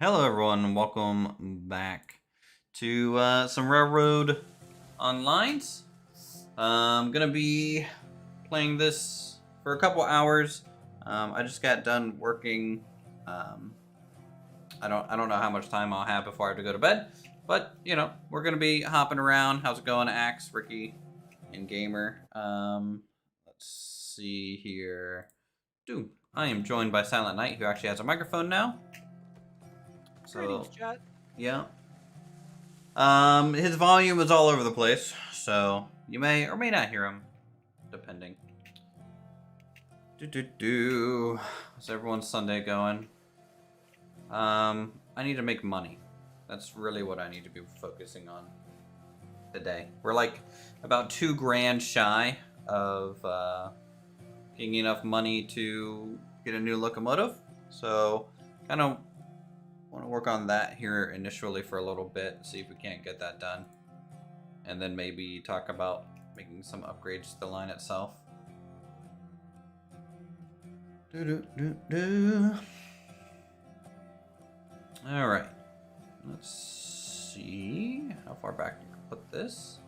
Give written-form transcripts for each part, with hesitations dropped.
Hello, everyone, and welcome back to some Railroad Onlines. I'm gonna be playing this for a couple hours. I just got done working. Um, I don't know how much time I'll have before I have to go to bed, but we're gonna be hopping around. How's it going, Axe, Ricky, and Gamer? Let's see here. Dude, I am joined by Silent Knight, who actually has a microphone now. Greetings, So chat. yeah. His volume is all over the place, so you may or may not hear him, depending. How's everyone's Sunday going? I need to make money. That's really what I need to be focusing on today. We're like about $2 grand shy of getting enough money to get a new locomotive. So, kind of want to work on that here initially for a little bit, see if we can't get that done. And then maybe talk about making some upgrades to the line itself. Alright. Let's see how far back you can put this.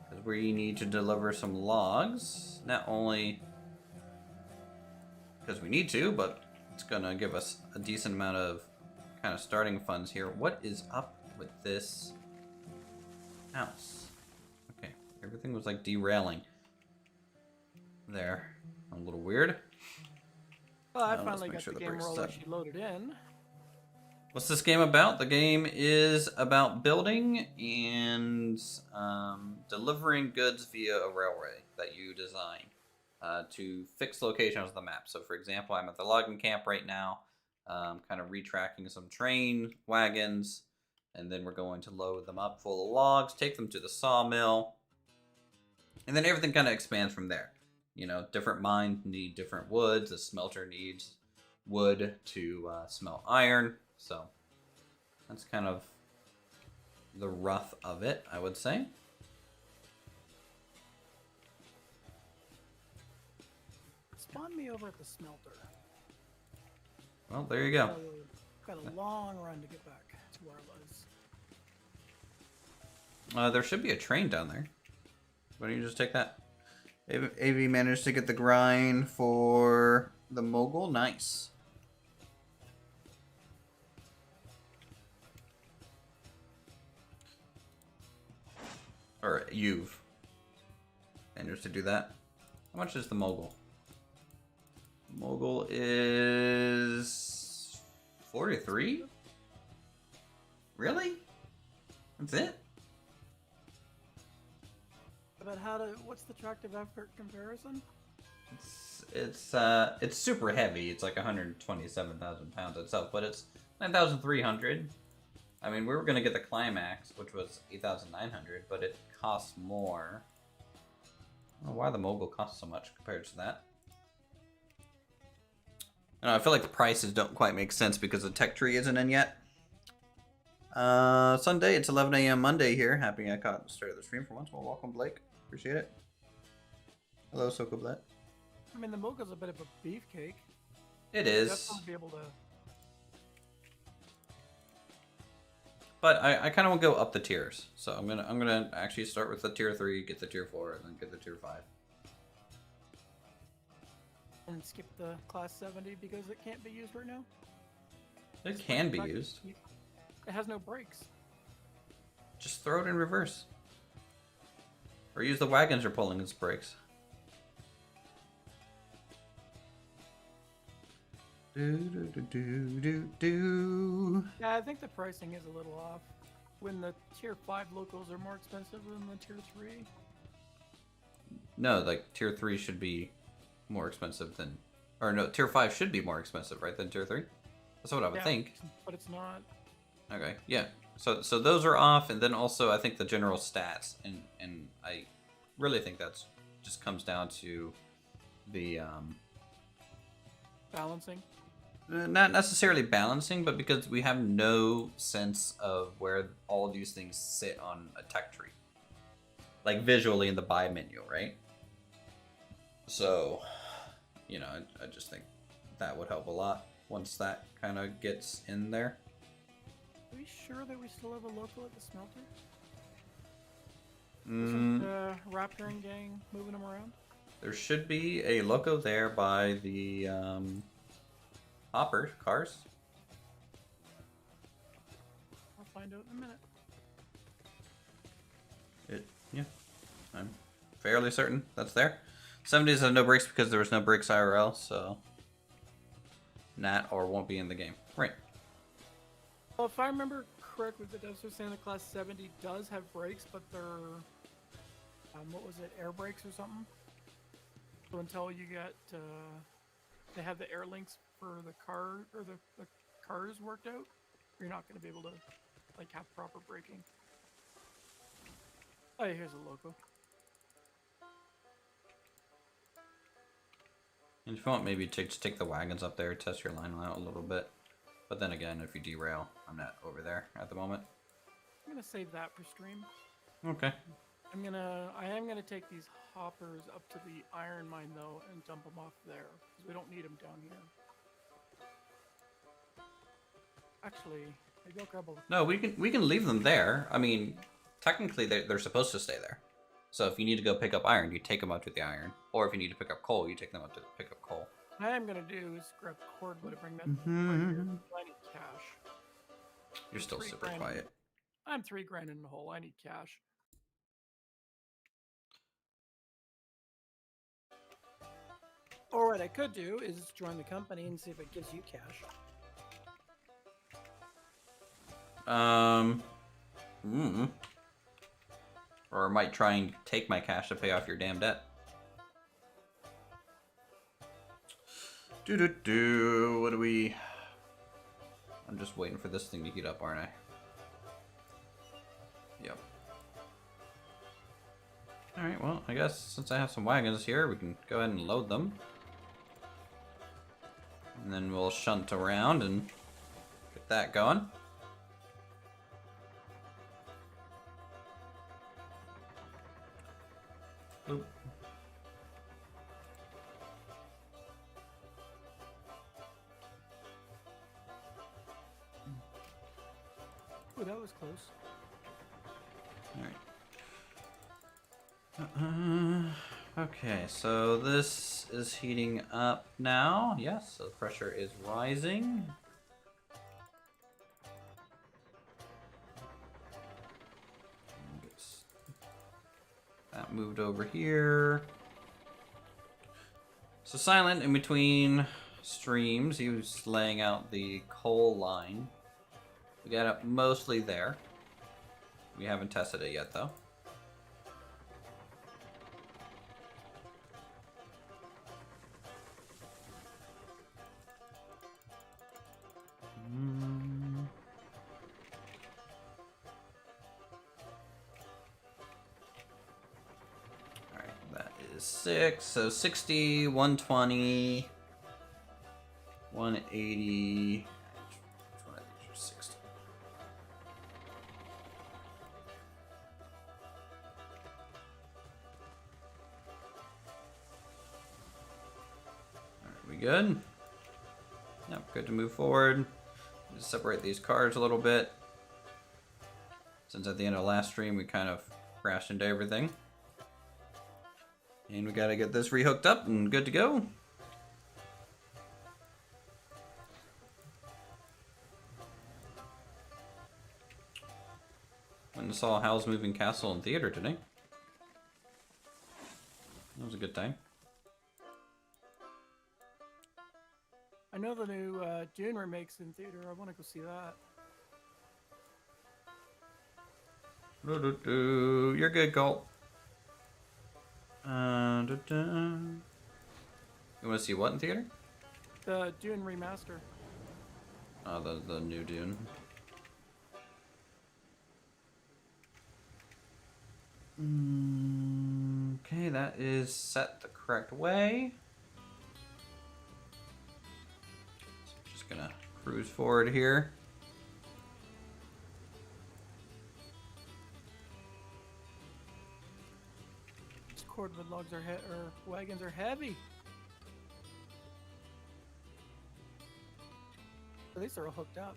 Because we need to deliver some logs. Not only because we need to, but it's going to give us a decent amount of kind of starting funds here. What is up with this house? Okay, everything was like derailing there. A little weird. Well, I Now, finally make got sure the the game brakes roller up. she loaded in. What's this game about? The game is about building and delivering goods via a railway that you design to fixed locations on the map. So, for example, I'm at the logging camp right now, kind of retracking some train wagons, and then we're going to load them up full of logs, take them to the sawmill, and then everything kind of expands from there. You know, different mines need different woods. The smelter needs wood to smelt iron. So that's kind of the rough of it, I would say. Spawn me over at the smelter. Well, there you go. Got a long run to get back to where I was. There should be a train down there. Why don't you just take that? AV managed to get the grind for the mogul. Nice. Or you've managed to do that. How much is the mogul? Mogul is 43? Really? That's it? But what's the tractive effort comparison? It's super heavy. It's like 127,000 pounds itself, but it's 9,300. I mean, we were gonna get the climax, which was 8,900, but it costs more. I don't know why the mogul costs so much compared to that. I feel like the prices don't quite make sense because the tech tree isn't in yet. Sunday, it's 11 a.m. Monday here. Happy I caught the start of the stream for once. Well, welcome, Blake. Appreciate it. Hello, Sokoblet. I mean, the mogul's a bit of a beefcake. It is. Definitely be able to. But I kind of want to go up the tiers, so I'm gonna actually start with the tier 3, get the tier 4, and then get the tier 5. And skip the class 70 because it can't be used right now. It can be used. It has no brakes. Just throw it in reverse. Or use the wagons you're pulling as brakes. Yeah, I think the pricing is a little off. When the tier 5 locals are more expensive than the tier 3. No, like tier 3 should be more expensive than, or no, tier 5 should be more expensive, right, than tier 3? That's what I would think. But it's not. Okay, yeah. So those are off, and then also I think the general stats, and I really think that's just comes down to the Balancing. not necessarily balancing, but because we have no sense of where all these things sit on a tech tree, like visually in the buy menu, right? So, I just think that would help a lot once that kind of gets in there. we sure that we still have a local at the smelter? Mm, Raptor and gang moving them around? there should be a loco there by the hopper cars. I'll find out in a minute. Yeah, I'm fairly certain that's there. 70s have no brakes because there was no brakes IRL, so not or won't be in the game. Right. Well, if I remember correctly, the devs were saying the Class 70 does have brakes, but they're what was it, air brakes or something? So until you get they have the air links for the car or the cars worked out, you're not going to be able to like have proper braking. Oh, yeah, here's a loco. And if you want, maybe just take the wagons up there, test your line out a little bit. But then again, if you derail, I'm not over there at the moment. I'm gonna save that for stream. Okay. I am gonna take these hoppers up to the iron mine though and dump them off there because we don't need them down here. Actually, maybe I'll grab a. No, we can leave them there. I mean, technically they're supposed to stay there. So if you need to go pick up iron, you take them up to the iron. Or if you need to pick up coal, you take them up to pick up coal. What I am gonna do is grab cordwood and bring that. I need cash. You're still super quiet. I'm $3 grand in the hole. I need cash. Or what I could do is join the company and see if it gives you cash. Or I might try and take my cash to pay off your damn debt. What do we... I'm just waiting for this thing to heat up, aren't I? Yep. Alright, well, I guess since I have some wagons here, we can go ahead and load them. And then we'll shunt around and get that going. Oop. Oh, that was close. Alright. Okay, so this is heating up now. Yes, so the pressure is rising. That moved over here. So Silent, in between streams, he was laying out the coal line. We got it mostly there. We haven't tested it yet, though. Alright, that is 6. So 60, 120, 180. 60. Alright, we good? Yep, good to move forward. Just separate these cars a little bit. Since at the end of the last stream we kind of crashed into everything. And we gotta get this rehooked up and good to go. Went and saw Howl's Moving Castle in theater today. That was a good time. I know the new Dune remake's in theater. I want to go see that. You're good, Colt. You want to see what in theater? The Dune remaster. Oh, the new Dune. Okay, that is set the correct way. Gonna cruise forward here. These cordwood logs are wagons are heavy. At least they're all hooked up.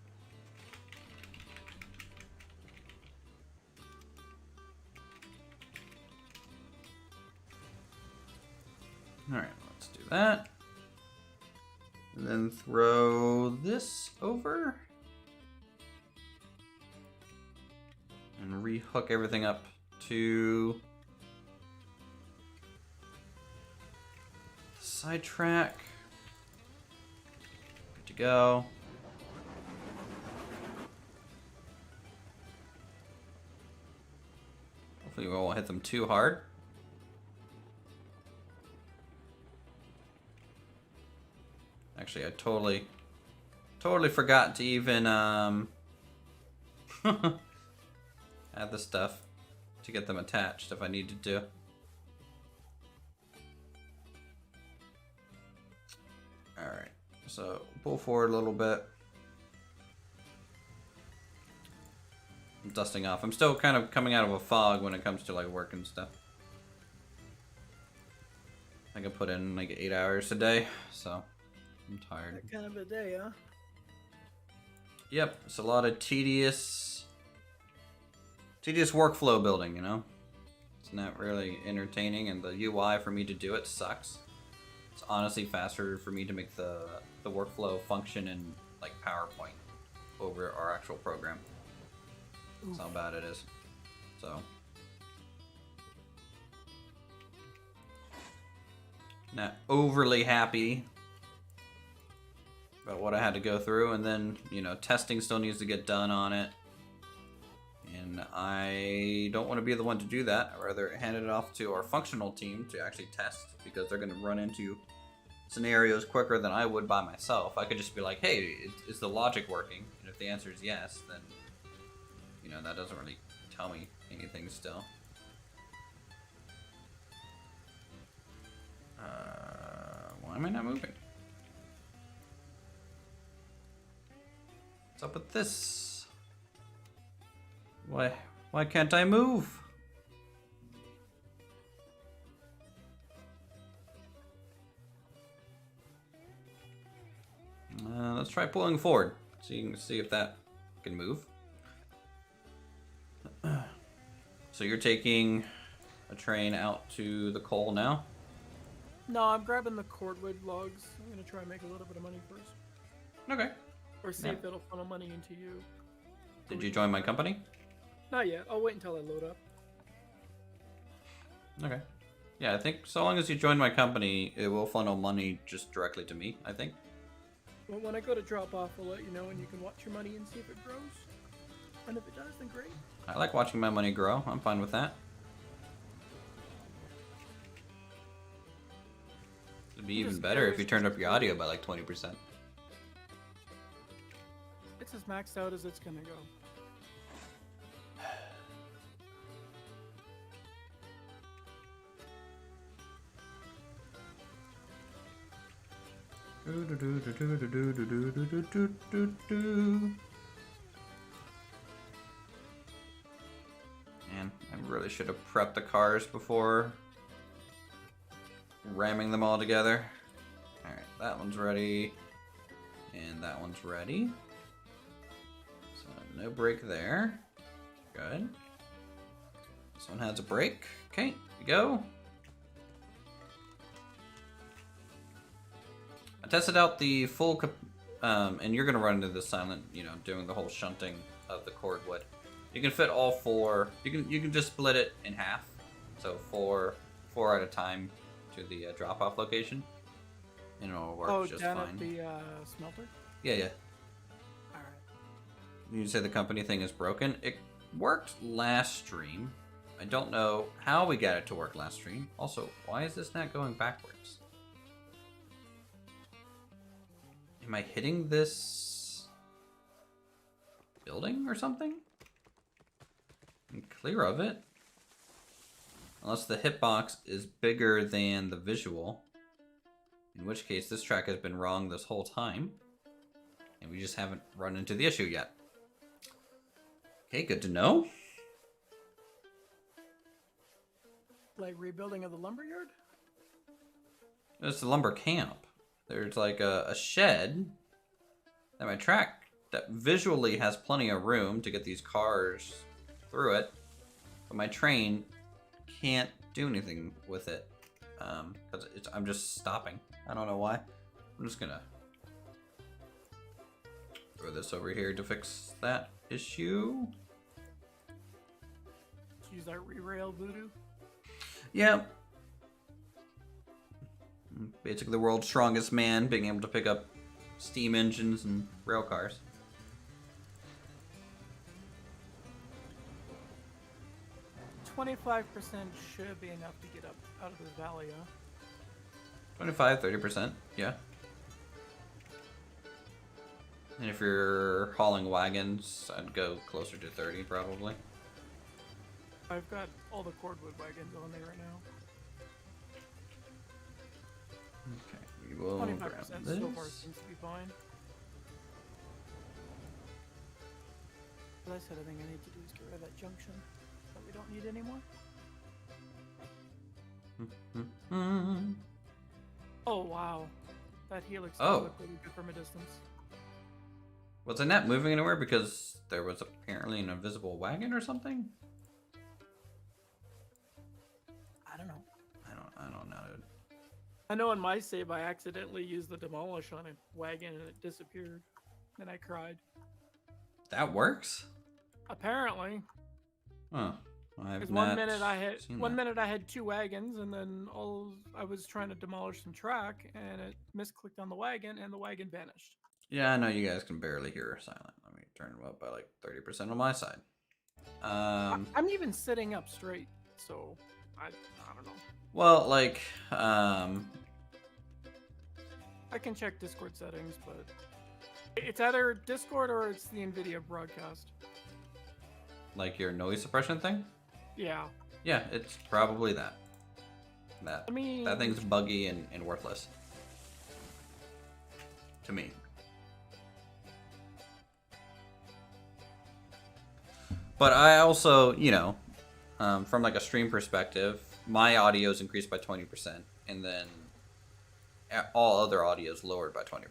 Alright, let's do that. And then throw this over. And rehook everything up to the sidetrack. Good to go. Hopefully we won't hit them too hard. Actually, I totally forgot to even add the stuff to get them attached if I needed to. Alright, so pull forward a little bit. I'm dusting off. I'm still kind of coming out of a fog when it comes to like work and stuff. I can put in like 8 hours a day, so I'm tired. That kind of a day, huh? Yep, it's a lot of tedious workflow building, you know? It's not really entertaining, and the UI for me to do it sucks. It's honestly faster for me to make the workflow function in like PowerPoint over our actual program. That's how bad it is. So not overly happy about what I had to go through, and then, you know, testing still needs to get done on it. And I don't want to be the one to do that. I'd rather hand it off to our functional team to actually test, because they're going to run into scenarios quicker than I would by myself. I could just be like, hey, is the logic working? And if the answer is yes, then, you know, that doesn't really tell me anything still. Why am I not moving? What's up with this? Why can't I move? Let's try pulling forward, so you can see if that can move. So you're taking a train out to the coal now? No, I'm grabbing the cordwood logs. I'm gonna try and make a little bit of money first. Okay. Or see if it'll funnel money into you. Did you join my company? Not yet. I'll wait until I load up. Okay. Yeah, I think so long as you join my company, it will funnel money just directly to me, I think. Well, when I go to drop off, I'll let you know, and you can watch your money and see if it grows. And if it does, then great. I like watching my money grow. I'm fine with that. It'd be even better if you turned up your audio by like 20%. It's as maxed out as it's gonna go. Man, I really should have prepped the cars before ramming them all together. Alright, that one's ready. And that one's ready. So no brake there. Good. This one has a brake. Okay, we go. I tested out the full, and you're gonna run into the silent, you know, doing the whole shunting of the cordwood. You can fit all four. You can just split it in half, so four at a time to the drop-off location, and it'll work just fine. Oh, down at the smelter? Yeah, yeah. All right. You say the company thing is broken. It worked last stream. I don't know how we got it to work last stream. Also, why is this not going backwards? Am I hitting this building or something? I'm clear of it. Unless the hitbox is bigger than the visual. In which case, this track has been wrong this whole time. And we just haven't run into the issue yet. Okay, good to know. Like rebuilding of the lumberyard? It's the lumber camp. There's like a shed that my track that visually has plenty of room to get these cars through it, but my train can't do anything with it because I'm just stopping. I don't know why. I'm just gonna throw this over here to fix that issue. Use that re-rail voodoo. Yeah. Basically the world's strongest man being able to pick up steam engines and rail cars. $25% should be enough to get up out of the valley, huh? 25, 30%, yeah. And if you're hauling wagons, I'd go closer to 30 probably. I've got all the cordwood wagons on there right now. Okay, we will 25% grab so far this. seems to be fine. As I said, I think I need to do is get rid of that junction that we don't need anymore. Oh wow, that helix does look really good from a distance. Was the net moving anywhere because there was apparently an invisible wagon or something? I don't know. I don't know, dude. I know in my save I accidentally used the demolish on a wagon and it disappeared. And I cried. That works? Apparently. Huh. I've One not minute I had seen one that. minute I had 2 wagons, and then I was trying to demolish some track, and it misclicked on the wagon, and the wagon vanished. Yeah, I know you guys can barely hear her silent. Let me turn it up by like 30% on my side. I'm even sitting up straight, so I don't know. Well, like, I can check Discord settings, but it's either Discord or it's the NVIDIA broadcast. like your noise suppression thing? Yeah. Yeah, it's probably that. I mean, That thing's buggy and worthless. To me. But I also, you know, from like a stream perspective, my audio is increased by 20%, and then all other audio is lowered by 20%,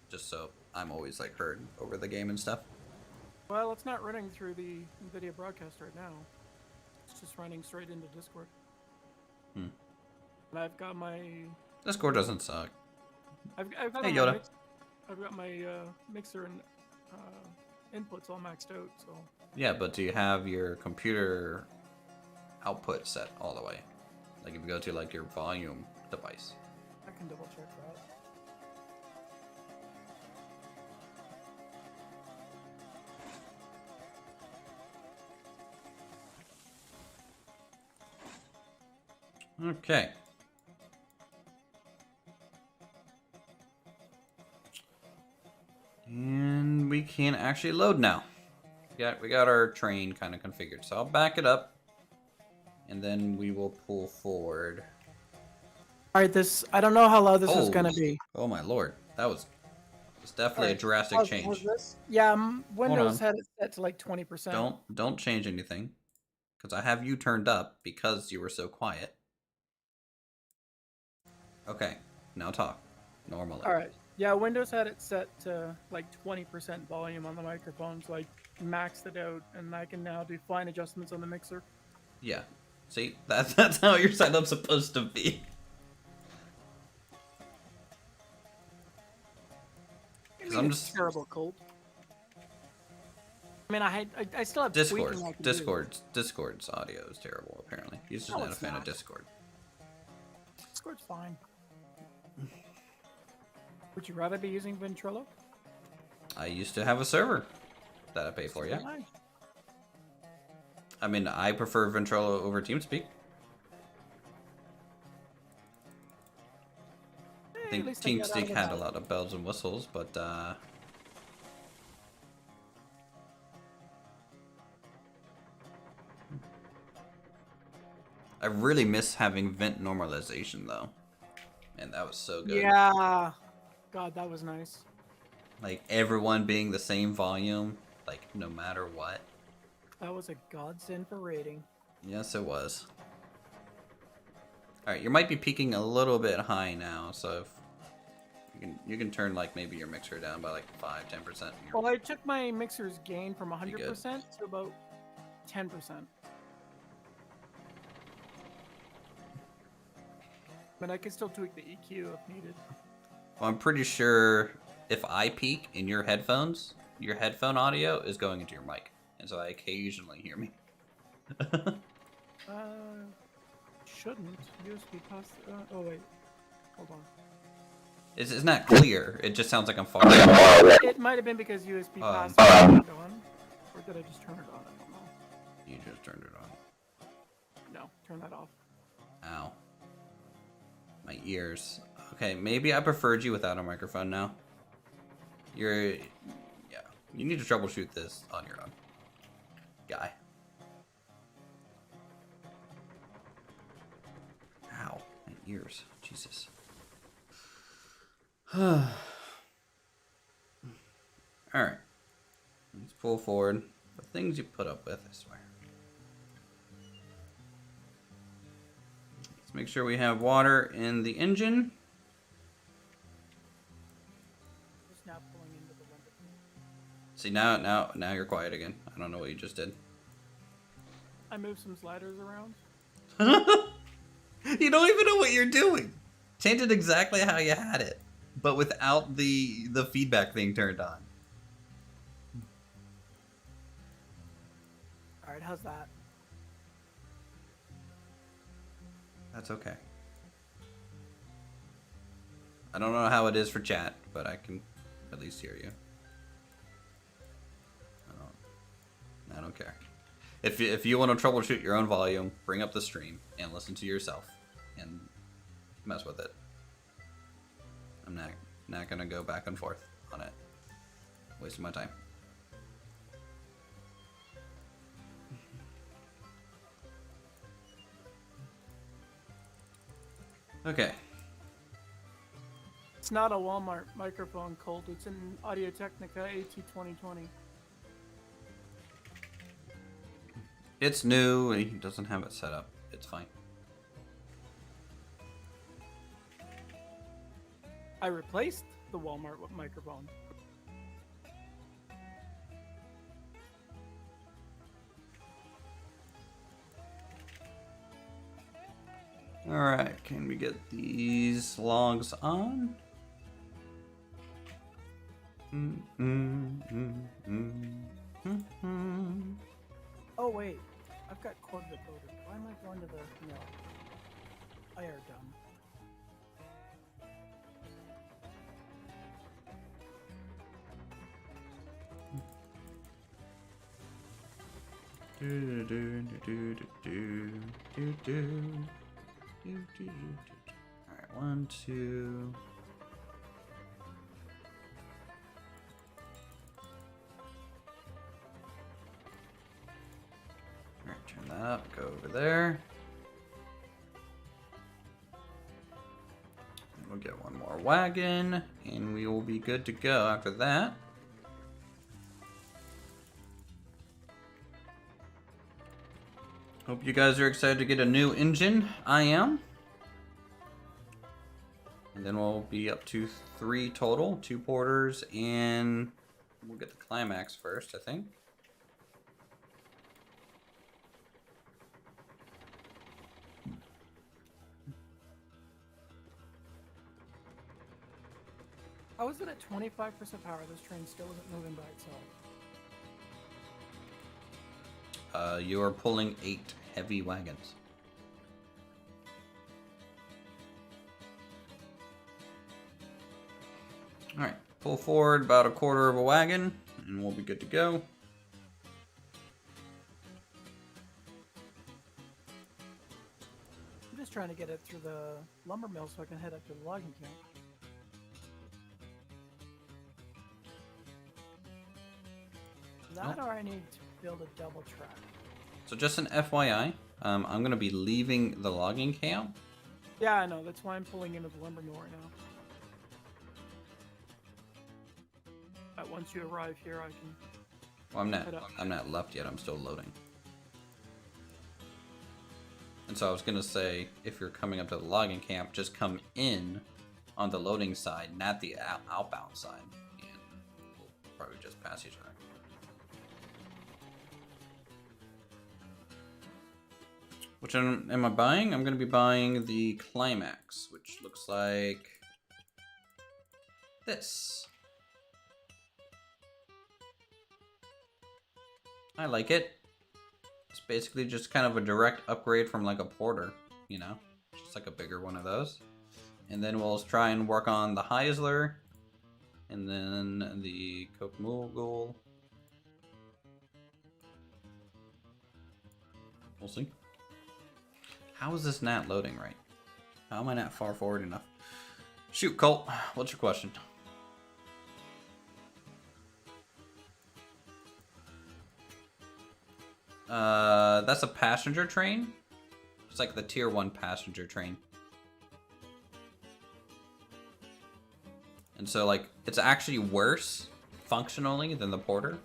just so I'm always like heard over the game and stuff. well, it's not running through the NVIDIA broadcast right now. It's just running straight into Discord. And I've got my Discord doesn't suck. I've got Hey, my Yoda. I've got my mixer and inputs all maxed out, so Yeah, but do you have your computer output set all the way? Like if you go to like your volume device. I can double check that. Okay. And we can actually load now. We got our train kind of configured. So I'll back it up, and then we will pull forward. All right, I don't know how loud this is gonna be. Oh my lord, that was definitely a drastic How's change. this? Yeah, Windows on. had it set to like 20%. Don't change anything, because I have you turned up because you were so quiet. Okay, now talk normally. All right. Yeah, Windows had it set to like 20% volume on the microphone, so I maxed it out, and I can now do fine adjustments on the mixer. Yeah. See, that's how your setup's supposed to be. I'm just terrible cold. I mean, I still have Discord. tweaking I can do. Discord's audio is terrible. Apparently, he's just No, not a it's fan of not. Discord. Discord's fine. Would you rather be using Ventrilo? I used to have a server that I pay for. Yeah. I mean, I prefer Ventrilo over TeamSpeak. I think TeamSpeak had a lot of bells and whistles, but I really miss having vent normalization though, and that was so good. Yeah, God, that was nice. Like everyone being the same volume, like no matter what. That was a godsend for rating. Yes, it was. All right, you might be peaking a little bit high now, so if you can turn like maybe your mixer down by like 5-10%. Well, I took my mixer's gain from 100% to about 10%. But I can still tweak the EQ if needed. Well, I'm pretty sure if I peak in your headphones, your headphone audio is going into your mic, and so I occasionally hear me. Shouldn't. USB pass. Oh wait, hold on. It's not clear. It just sounds like I'm far. It might have been because USB pass was turned on, or did I just turn it on? I don't know. You just turned it on. No, turn that off. Ow. My ears. Okay, maybe I preferred you without a microphone now. Yeah. You need to troubleshoot this on your own, guy. Ow, my ears. Jesus. Alright. Let's pull forward the things you put up with, I swear. Let's make sure we have water in the engine. Just now pulling into the window. See, now you're quiet again. I don't know what you just did. I moved some sliders around. You don't even know what you're doing. Change it exactly how you had it, but without the feedback thing turned on. All right, how's that? That's okay. I don't know how it is for chat, but I can at least hear you. I don't care. If you want to troubleshoot your own volume, bring up the stream and listen to yourself and mess with it. I'm not gonna go back and forth on it. Wasting my time. Okay. It's not a Walmart microphone, Colt. It's an Audio-Technica AT2020. It's new and he doesn't have it set up. It's fine. I replaced the Walmart microphone. Alright, can we get these logs on? Oh wait, I've got cord loaded. Why am I going to the mill? I are dumb. Alright, 1, 2. Alright, turn that up, go over there. And we'll get one more wagon, and we will be good to go after that. Hope you guys are excited to get a new engine. I am. And then we'll be up to 3 total, 2 porters, and we'll get the climax first, I think. How is it at 25% power? This train still isn't moving by itself. You are pulling 8 heavy wagons. Alright, pull forward about 1/4 of a wagon, and we'll be good to go. I'm just trying to get it through the lumber mill so I can head up to the logging camp. That or I need to build a double track. So just an FYI, I'm going to be leaving the logging camp. Yeah, I know. That's why I'm pulling into the lumber mill right now. But once you arrive here, I can... Well, I'm not left yet. I'm still loading. And so I was going to say, if you're coming up to the logging camp, just come in on the loading side, not the outbound side. And we'll probably just pass each other. Which one am I buying? I'm going to be buying the Climax, which looks like this. I like it. It's basically just kind of a direct upgrade from like a Porter, you know? Just like a bigger one of those. And then we'll try and work on the Heisler. And then the Coke Mogul. We'll see. How is this not loading right? How am I not far forward enough? Shoot, Colt. What's your question? That's a passenger train. It's like the tier 1 passenger train. And so, like, it's actually worse functionally than the Porter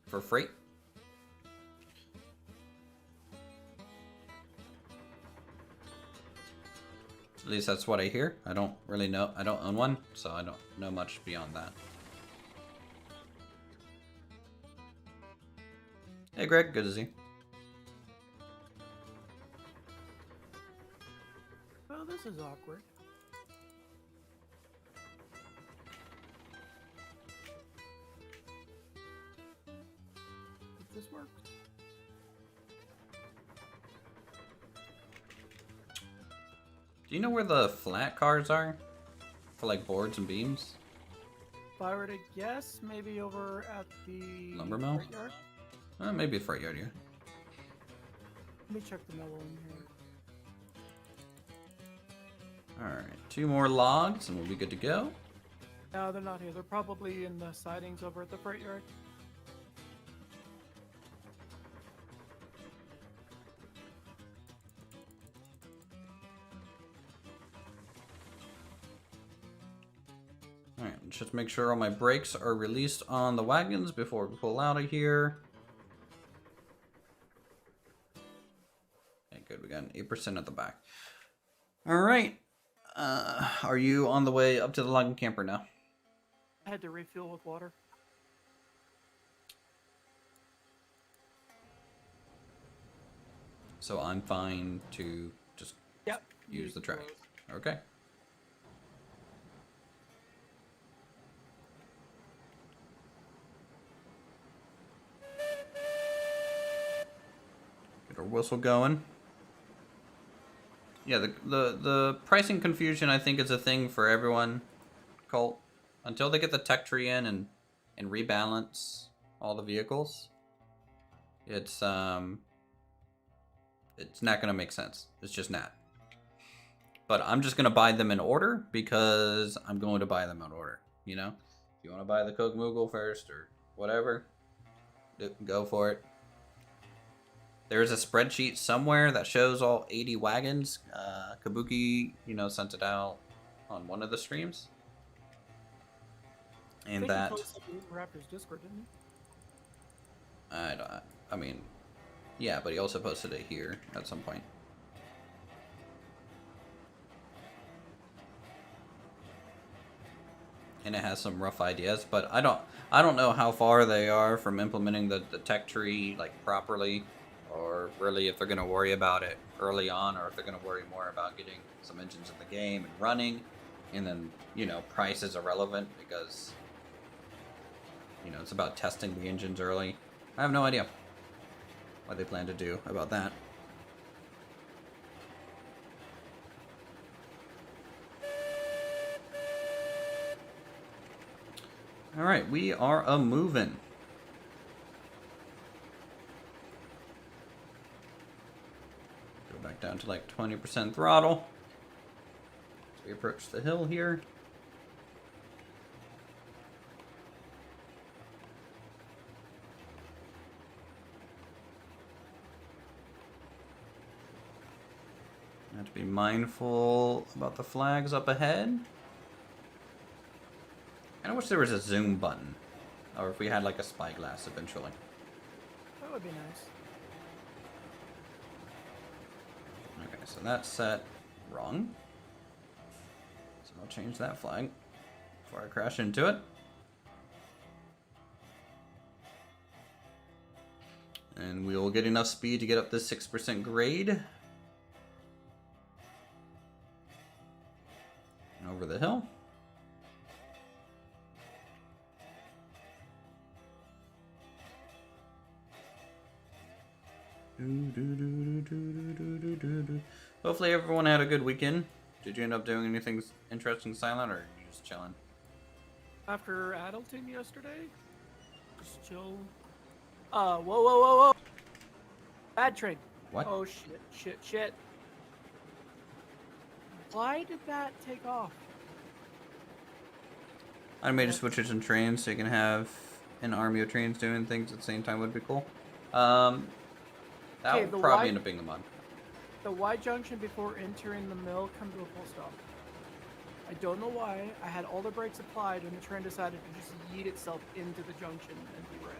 for freight. At least that's what I hear. I don't really know. I don't own one, so I don't know much beyond that. Hey, Greg. Good to see you. Oh, this is awkward. If this works. Do you know where the flat cars are? For like boards and beams? If I were to guess, maybe over at the Lumber mill? freight yard. Maybe a freight yard here. Let me check the mellow in here. Alright, 2 more logs and we'll be good to go. No, they're not here. They're probably in the sidings over at the freight yard. Alright, let's just make sure all my brakes are released on the wagons before we pull out of here. Okay, good. We got an 8% at the back. Alright. Are you on the way up to the logging camper now? I had to refuel with water. So I'm fine to just Yep. use the track. those. Okay. Get our whistle going. Yeah, the pricing confusion I think is a thing for everyone, Colt. Until they get the tech tree in and rebalance all the vehicles, it's not gonna make sense. It's just not. But I'm just gonna buy them in order because I'm going to buy them in order. You know, if you want to buy the Coke Moogle first or whatever, go for it. There's a spreadsheet somewhere that shows all 80 wagons. Kabuki, sent it out on one of the streams. And that... He posted it in Raptors Discord, didn't he? I mean, yeah, but he also posted it here at some point. And it has some rough ideas, but I don't know how far they are from implementing the tech tree like properly, or really if they're going to worry about it early on, or if they're going to worry more about getting some engines in the game and running, and then price is irrelevant because it's about testing the engines early. I have no idea what they plan to do about that. All right, we are a-moving. Go back down to like 20% throttle as we approach the hill here. You have to be mindful about the flags up ahead. I wish there was a zoom button, or if we had like a spyglass eventually. That would be nice. Okay, so that's set wrong. So I'll change that flag before I crash into it. And we will get enough speed to get up this 6% grade. And over the hill. Hopefully everyone had a good weekend. Did you end up doing anything interesting silent, or are you just chilling? After Adulting yesterday, just chill. Whoa. Bad trade. What? Oh, shit. Why did that take off? Automated switches and trains, so you can have an army of trains doing things at the same time would be cool. That Okay, would probably end up being a mod. The Y junction before entering the mill come to a full stop. I don't know why. I had all the brakes applied and the train decided to just yeet itself into the junction and derail.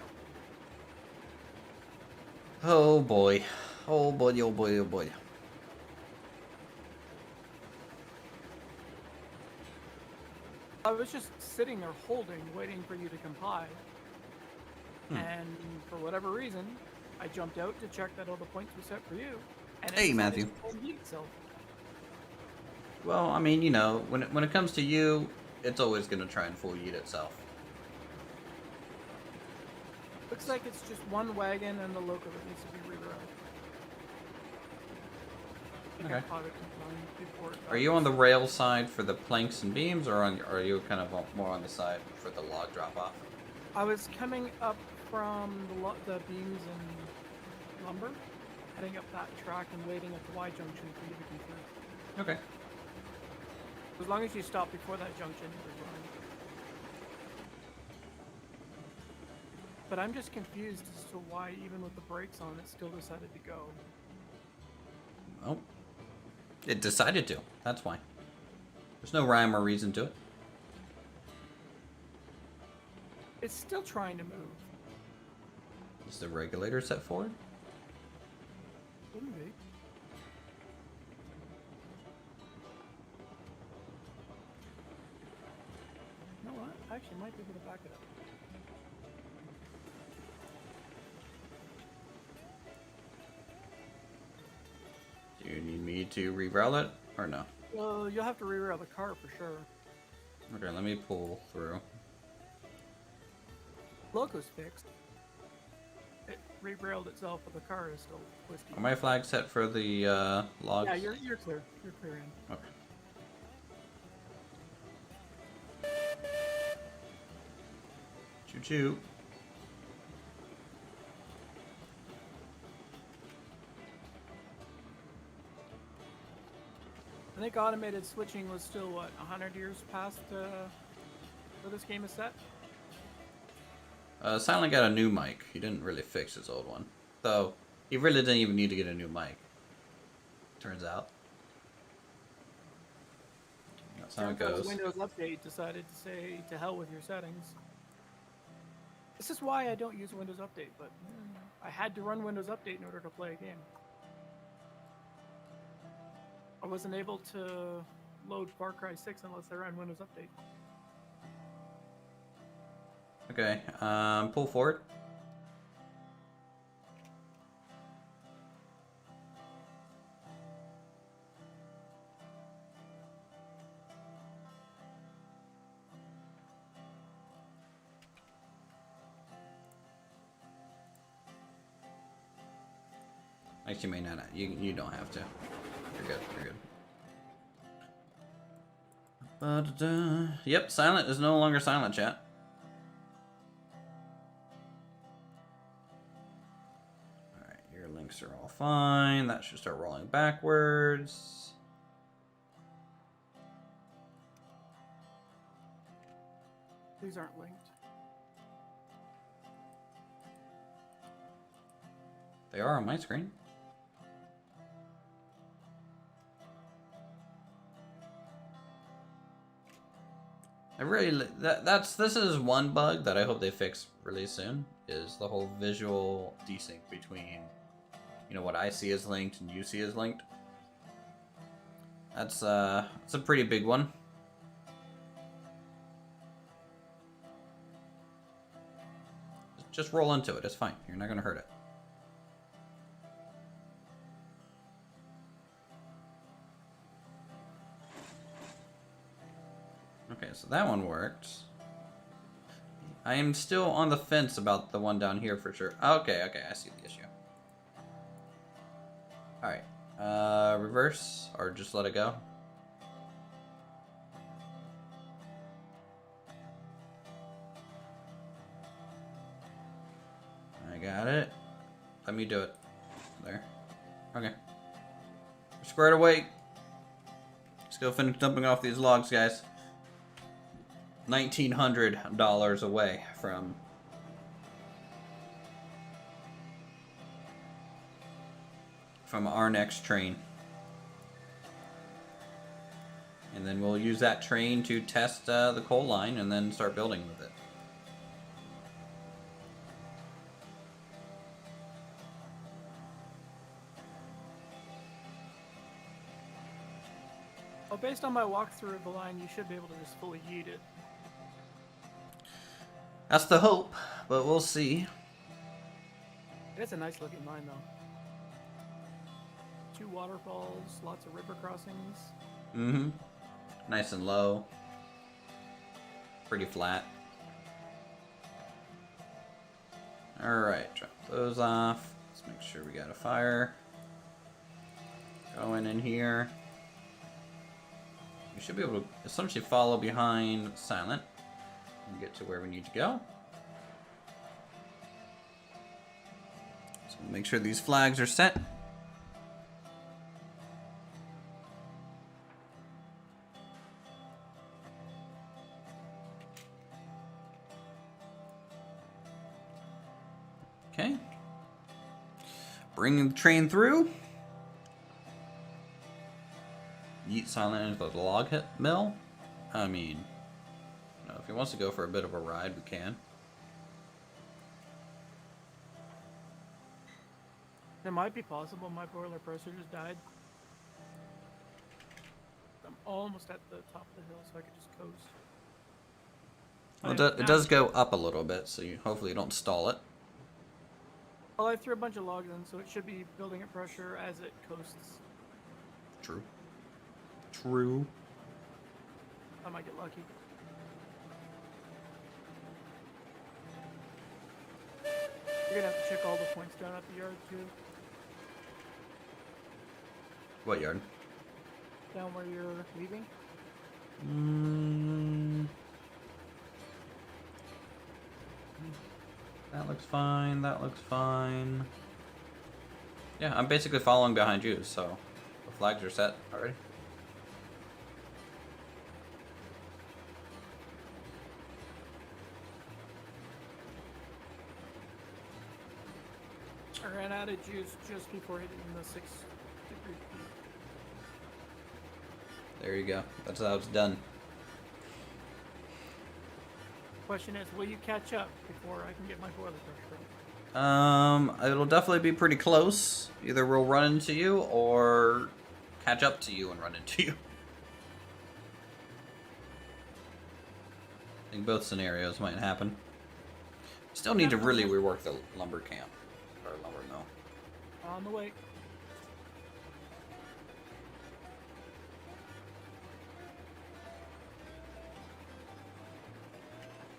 Oh boy. Oh boy, oh boy, oh boy. I was just sitting there holding, waiting for you to comply. And for whatever reason, I jumped out to check that all the points were set for you. And hey, Matthew. Well, I mean, you know, when it comes to you, it's always going to try and full yeet itself. Looks like it's just one wagon and the loco that needs to be rerouted. Okay. Before Are you on the rail side for the planks and beams, or are you kind of more on the side for the log drop-off? I was coming up from the beams and lumber, heading up that track and waiting at the Y junction for you to come through. Okay. As long as you stop before that junction, you're fine. But I'm just confused as to why, even with the brakes on, it still decided to go. Well, it decided to. That's why. There's no rhyme or reason to it. It's still trying to move. Is the regulator set forward? Wouldn't be. You know what? I actually might be able to back it up. Do you need me to reroute it, or no? Well, you'll have to reroute the car for sure. Okay, let me pull through. Loco's fixed. It re-railed itself, but the car is still twisty. Are my flags set for the logs? Yeah, you're clear. You're clear in. Okay. Choo-choo. I think automated switching was still, what, 100 years past where this game is set? Silent got a new mic. He didn't really fix his old one. Though, he really didn't even need to get a new mic. Turns out. That's how it goes. Windows Update decided to say, to hell with your settings. This is why I don't use Windows Update, but I had to run Windows Update in order to play a game. I wasn't able to load Far Cry 6 unless I ran Windows Update. Okay, pull forward. Actually, may not. You don't have to. You're good. You're good. Yep, silent is no longer silent, chat. Alright, your links are all fine. That should start rolling backwards. These aren't linked. They are on my screen. I really this is one bug that I hope they fix really soon, is the whole visual desync between, you know, what I see as linked and you see as linked. It's a pretty big one. Just roll into it. It's fine. You're not gonna hurt it. so that one worked. I am still on the fence about the one down here for sure. Okay, I see the issue. Alright. Reverse, or just let it go? I got it. Let me do it. There. Okay. We're squared away. Let's go finish dumping off these logs, guys. $1,900 away from our next train. And then we'll use that train to test the coal line and then start building with it. Well, based on my walkthrough of the line, you should be able to just fully yeet it. That's the hope, but we'll see. It's a nice looking line, though. 2 waterfalls, lots of river crossings. Mm-hmm. Nice and low. Pretty flat. Alright, drop those off. Let's make sure we got a fire going in here. We should be able to essentially follow behind Silent and get to where we need to go. So make sure these flags are set. Okay. Bringing the train through. Yeet Silent into the log mill. I mean, you know, if he wants to go for a bit of a ride, we can. It might be possible my boiler pressure just died. I'm almost at the top of the hill, so I could just coast. Well, it does go up a little bit, so hopefully you don't stall it. Well, I threw a bunch of logs in, so it should be building at pressure as it coasts. True. True. I might get lucky. You're gonna have to check all the points down at the yard, too. What yard? Down where you're leaving? That looks fine, that looks fine. Yeah, I'm basically following behind you, so the flags are set already. I ran out of juice just before hitting the 6 degree heat. There you go. That's how it's done. Question is, will you catch up before I can get my boiler pressure up? It'll definitely be pretty close. Either we'll run into you or catch up to you and run into you. I think both scenarios might happen. Still need to really rework the lumber camp. Or lumber mill. On the way.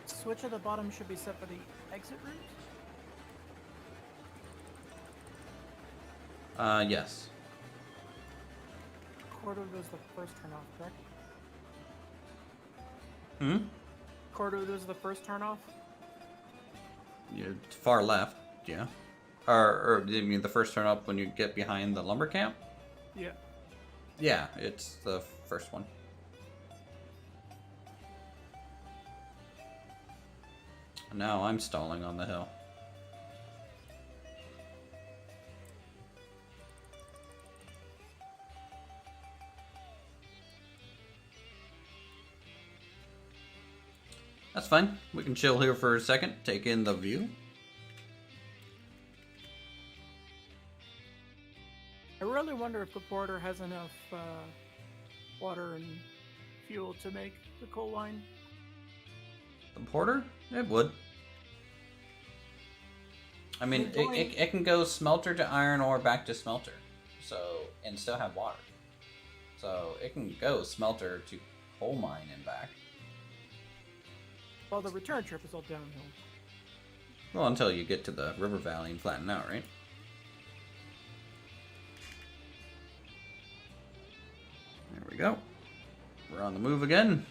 Switch at the bottom should be set for the exit route? Yes. Corridor does the first turn off, correct? Corridor does the first turn off? Yeah, far left, yeah. Or you mean the first turn up when you get behind the lumber camp? Yeah. Yeah, it's the first one. Now I'm stalling on the hill. That's fine. We can chill here for a second, take in the view. I really wonder if the porter has enough water and fuel to make the coal line. The porter? It would. I mean, it can go smelter to iron ore back to smelter, so, and still have water. So it can go smelter to coal mine and back. Well, the return trip is all downhill. Well, until you get to the river valley and flatten out, right? There we go. We're on the move again.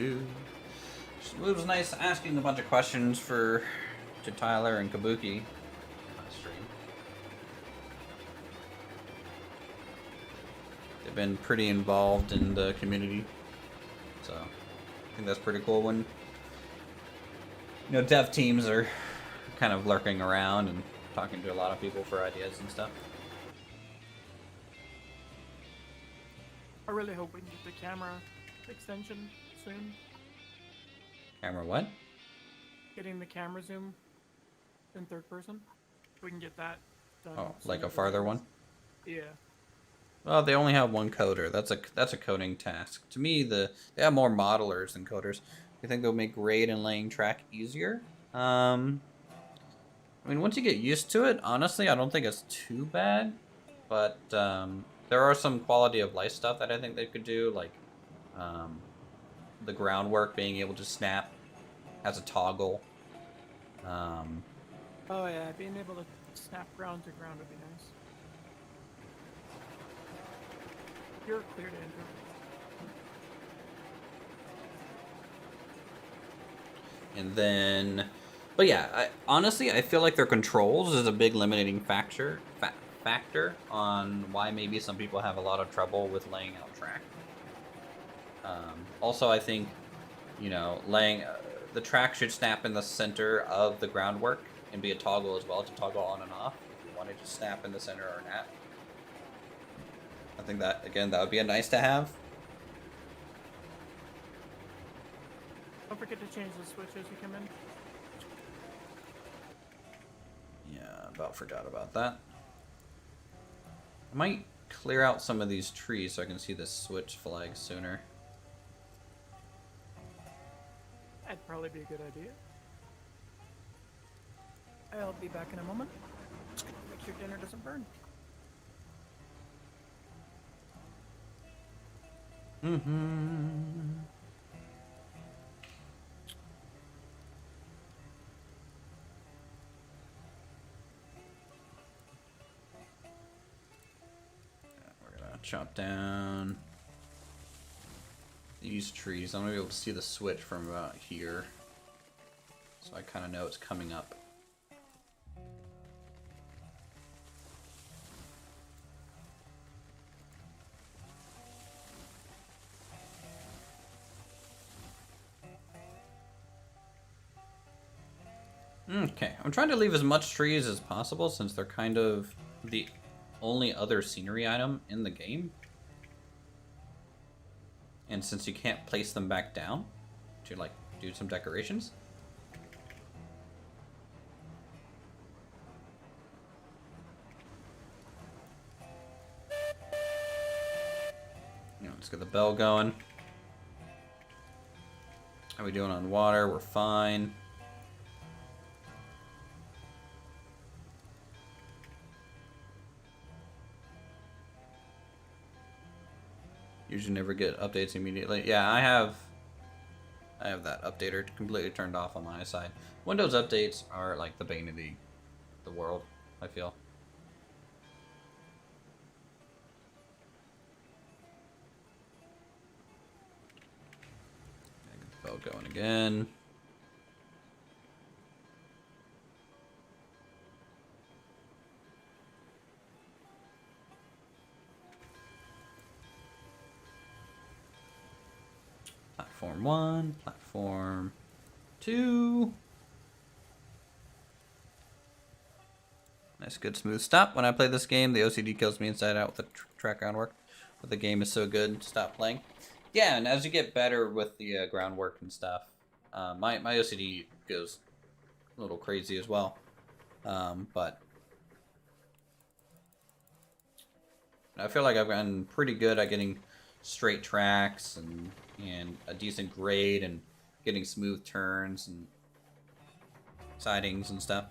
It was nice asking a bunch of questions to Tyler and Kabuki on stream. They've been pretty involved in the community, so I think that's pretty cool when dev teams are kind of lurking around and talking to a lot of people for ideas and stuff. I really hope we can get the camera extension soon. Camera what? Getting the camera zoom in third person. We can get that done. Oh, like a farther one? Yeah. Well, they only have one coder. That's a coding task. To me, they have more modelers than coders. I think they'll make grade and laying track easier. I mean, once you get used to it, honestly, I don't think it's too bad. But there are some quality of life stuff that I think they could do, like the groundwork being able to snap as a toggle. Oh yeah, being able to snap ground to ground would be nice. You're cleared, Andrew. And then, but yeah, honestly, I feel like their controls is a big limiting factor on why maybe some people have a lot of trouble with laying out track. Also, I think, laying the track should snap in the center of the groundwork and be a toggle as well to toggle on and off if you wanted to snap in the center or not. I think that, again, that would be a nice to have. Don't forget to change the switch as you come in. Yeah, about forgot about that. I might clear out some of these trees so I can see the switch flag sooner. That'd probably be a good idea. I'll be back in a moment. Just gonna make sure dinner doesn't burn. We're gonna chop down these trees. I'm gonna be able to see the switch from about here, so I kind of know it's coming up. Okay, I'm trying to leave as much trees as possible since they're kind of the only other scenery item in the game. And since you can't place them back down to like do some decorations. Let's get the bell going. How are we doing on water? We're fine. Usually never get updates immediately. Yeah, I have that updater completely turned off on my side. Windows updates are like the bane of the world, I feel. Get the bell going again. Platform 1, platform 2. Nice, good, smooth stop. When I play this game, the OCD kills me inside out with the track groundwork. But the game is so good, stop playing. Yeah, and as you get better with the groundwork and stuff, my OCD goes a little crazy as well. But I feel like I've gotten pretty good at getting straight tracks and a decent grade and getting smooth turns and sidings and stuff.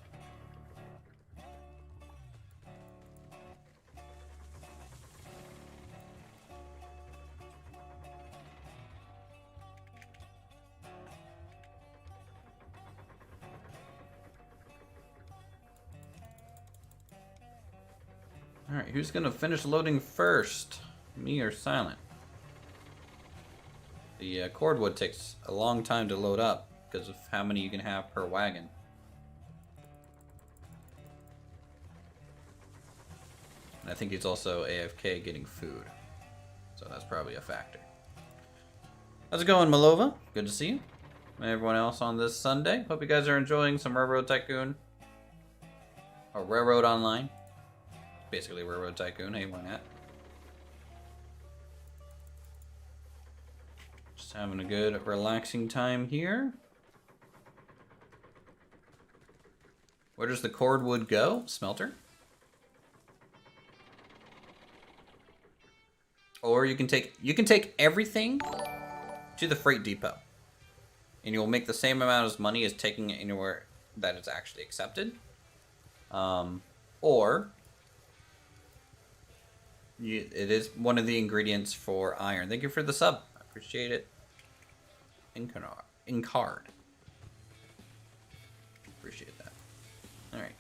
Alright, who's gonna finish loading first? Me or Silent? The cordwood takes a long time to load up because of how many you can have per wagon. And I think he's also AFK getting food. So that's probably a factor. How's it going, Malova? Good to see you. And everyone else on this Sunday. Hope you guys are enjoying some Railroad Tycoon. Or Railroad Online. Basically Railroad Tycoon. Hey, why not? Just having a good relaxing time here. Where does the cordwood go? Smelter? Or you can take everything to the freight depot. And you'll make the same amount of money as taking it anywhere that it's actually accepted. Or it is one of the ingredients for iron. Thank you for the sub. I appreciate it. In card. Appreciate that. Alright.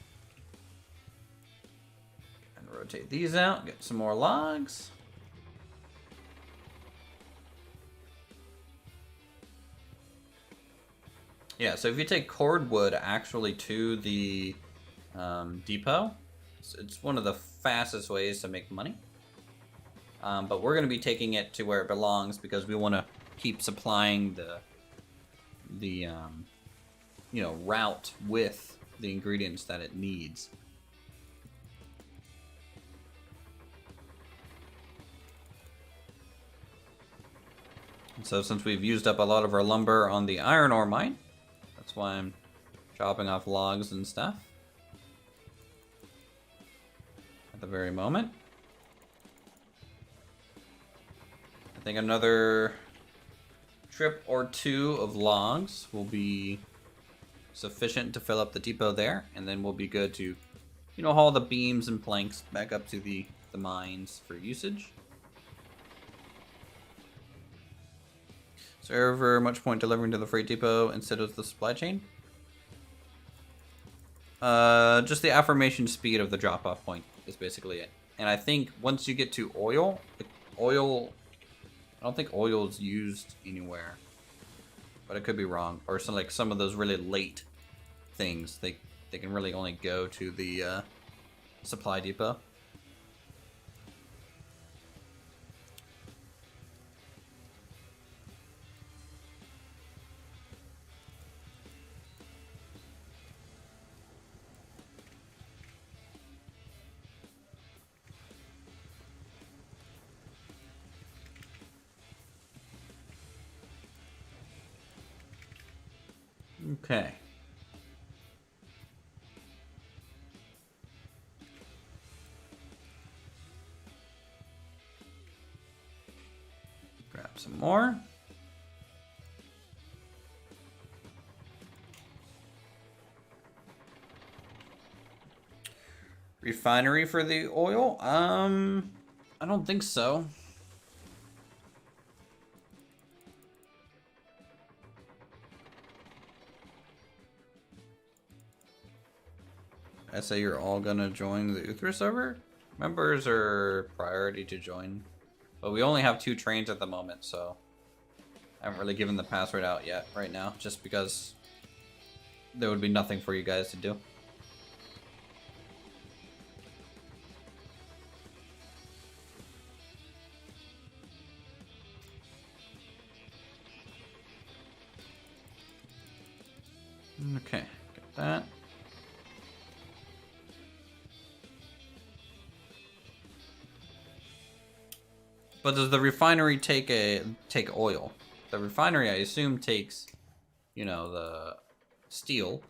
And rotate these out. Get some more logs. Yeah, so if you take cordwood actually to the depot, it's one of the fastest ways to make money. But we're going to be taking it to where it belongs because we want to keep supplying the route with the ingredients that it needs. And so since we've used up a lot of our lumber on the iron ore mine, that's why I'm chopping off logs and stuff at the very moment. I think another trip or two of logs will be sufficient to fill up the depot there, and then we'll be good to, haul the beams and planks back up to the mines for usage. Is there ever much point delivering to the freight depot instead of the supply chain? Just the affirmation speed of the drop-off point is basically it. And I think once you get to oil, I don't think oil is used anywhere, but I could be wrong. Or some of those really late things, they can really only go to the supply depot. Okay. Grab some more. Refinery for the oil? I don't think so. I say you're all gonna join the Uthris server? Members are priority to join. But we only have 2 trains at the moment, so I haven't really given the password out yet right now, just because there would be nothing for you guys to do. Okay, get that. But does the refinery take oil? The refinery, I assume, takes, the steel.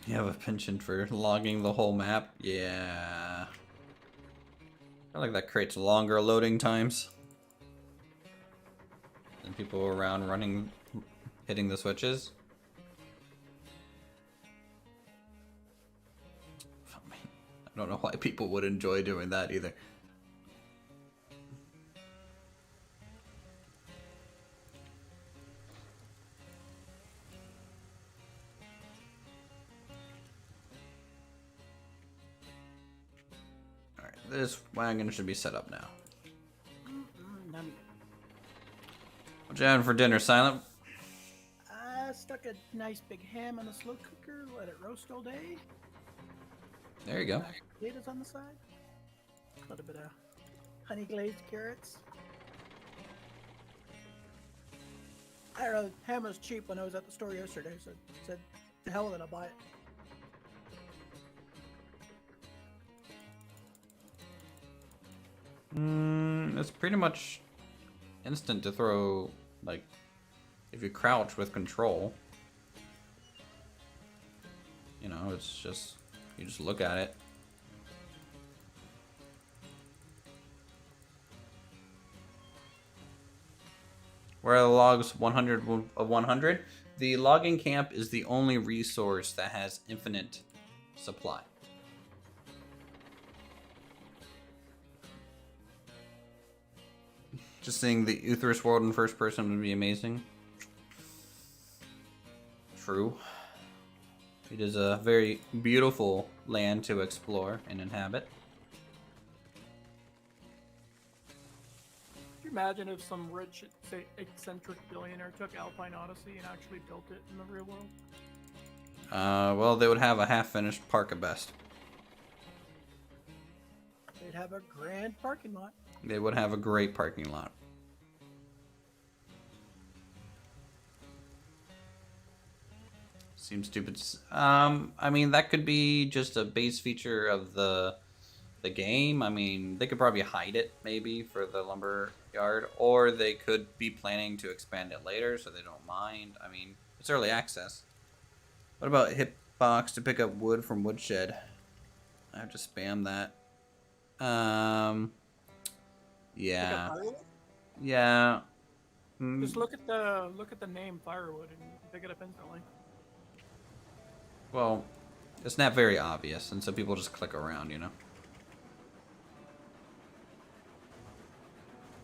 You have a penchant for logging the whole map? Yeah. I feel like that creates longer loading times. And people around running, hitting the switches. I don't know why people would enjoy doing that either. Alright, this wagon should be set up now. What you having for dinner, Silent? I stuck a nice big ham in a slow cooker, let it roast all day. There you go. Potatoes on the side. A little bit of honey glazed carrots. I don't know, ham was cheap when I was at the store yesterday, so I said, the hell with it, I'll buy it. It's pretty much instant to throw, like, if you crouch with control. You know, it's just, you just look at it. Where are the logs 100 of 100? The logging camp is the only resource that has infinite supply. Just seeing the Uthris world in first person would be amazing. True. It is a very beautiful land to explore and inhabit. Could you imagine if some rich, say, eccentric billionaire took Alpine Odyssey and actually built it in the real world? Well, they would have a half-finished park at best. They'd have a grand parking lot. They would have a great parking lot. Seems stupid. I mean, that could be just a base feature of the game. I mean, they could probably hide it, maybe, for the lumber yard. Or they could be planning to expand it later, so they don't mind. I mean, it's early access. What about hitbox to pick up wood from woodshed? I have to spam that. Yeah. Yeah. Just look at the name firewood and pick it up instantly. Well, it's not very obvious, and so people just click around, you know?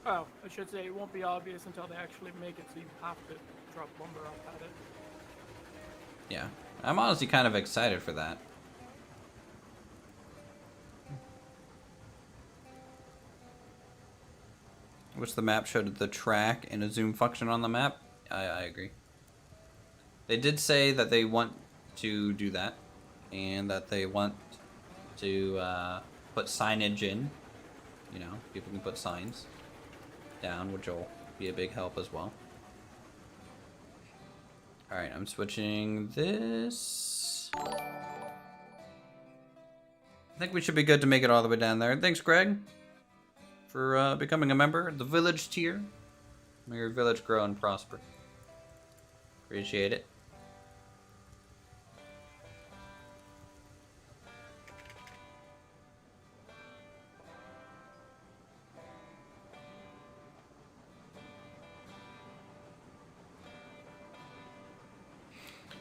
Oh, I should say it won't be obvious until they actually make it, so you have to drop lumber off at it. Yeah. I'm honestly kind of excited for that. Wish the map showed the track and a zoom function on the map. I agree. They did say that they want to do that, and that they want to put signage in. You know, people can put signs down, which will be a big help as well. Alright, I'm switching this. I think we should be good to make it all the way down there. Thanks, Greg, for becoming a member of the village tier. May your village grow and prosper. Appreciate it.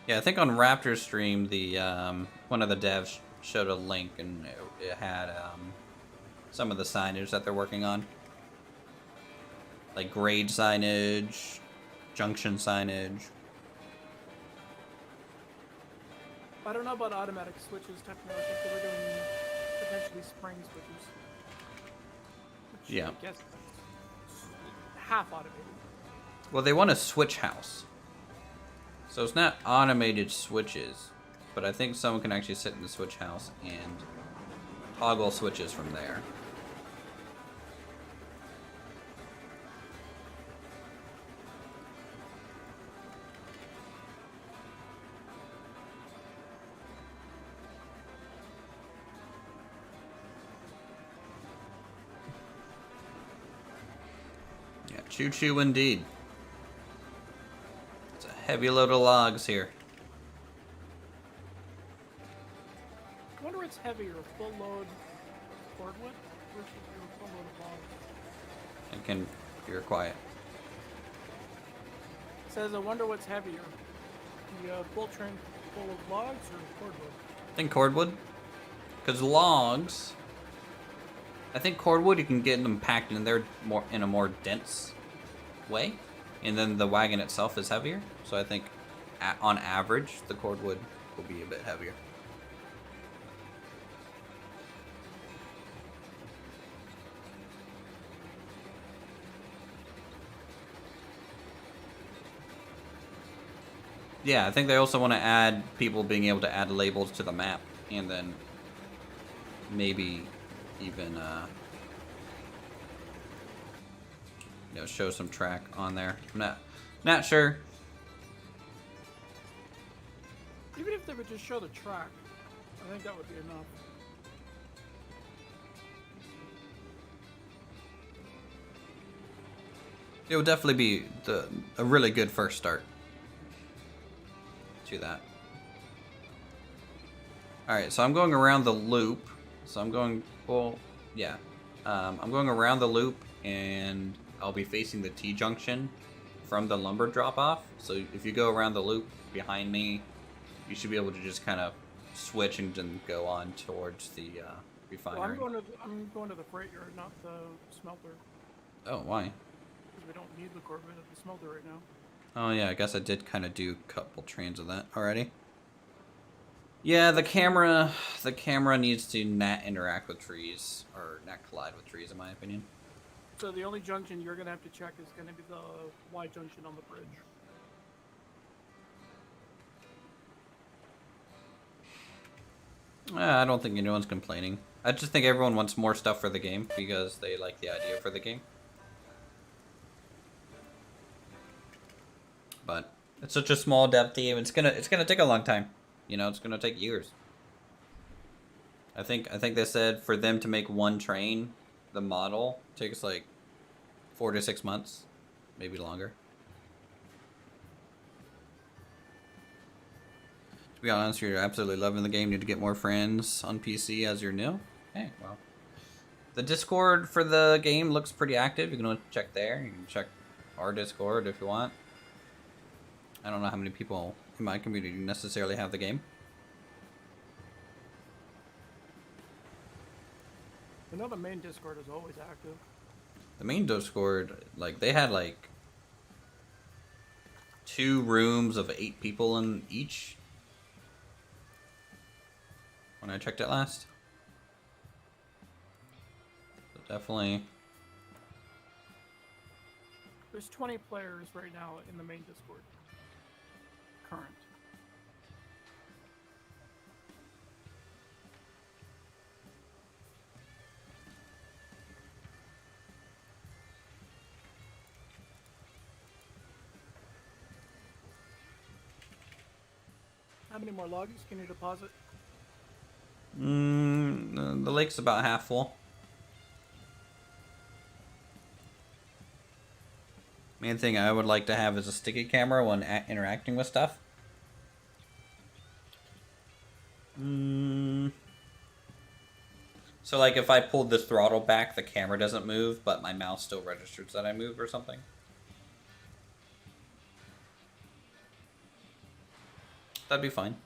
Yeah, I think on Raptor's stream, the one of the devs showed a link, and it had some of the signage that they're working on, like grade signage, junction signage. I don't know about automatic switches technically. I think they were doing potentially spring switches. Which Yeah. I guess is half automated. Well, they want a switch house. So it's not automated switches, but I think someone can actually sit in the switch house and toggle switches from there. Yeah, choo-choo indeed. Heavy load of logs here. heavier, full load cordwood versus your full load of logs? And can you're quiet. It says, I wonder what's heavier. The full train full of logs or cordwood? I think cordwood. Because logs, I think cordwood you can get them packed in there more in a more dense way, and then the wagon itself is heavier. So I think, on average, the cordwood will be a bit heavier. Yeah, I think they also want to add people being able to add labels to the map, and then maybe even you know, show some track on there. I'm not sure. Even if they would just show the track, I think that would be enough. It would definitely be a really good first start to that. Alright, so I'm going around the loop. So I'm going, well, yeah. I'm going around the loop, and I'll be facing the T-junction from the lumber drop-off. So if you go around the loop behind me, you should be able to just kind of switch and then go on towards the refinery. Well, I'm going to the freight yard, not the smelter. Oh, why? Because we don't need the Corvette at the smelter right now. Oh yeah, I guess I did kind of do a couple trains of that already. Yeah, the camera needs to not interact with trees, or not collide with trees, in my opinion. So the only junction you're going to have to check is going to be the Y junction on the bridge. I don't think anyone's complaining. I just think everyone wants more stuff for the game because they like the idea for the game. But it's such a small depth team. It's gonna take a long time. You know, it's gonna take years. I think they said for them to make one train, the model takes like 4 to 6 months, maybe longer. To be honest, you're absolutely loving the game. You need to get more friends on PC as you're new. Hey, well, the Discord for the game looks pretty active. You can check there. You can check our Discord if you want. I don't know how many people in my community necessarily have the game. I know the main Discord is always active. The main Discord, like, they had like 2 rooms of 8 people in each when I checked it last. So definitely. There's 20 players right now in the main Discord. Current. How many more logs can you deposit? The lake's about half full. Main thing I would like to have is a sticky camera when interacting with stuff. So like if I pulled the throttle back, the camera doesn't move, but my mouse still registers that I moved or something. That'd be fine.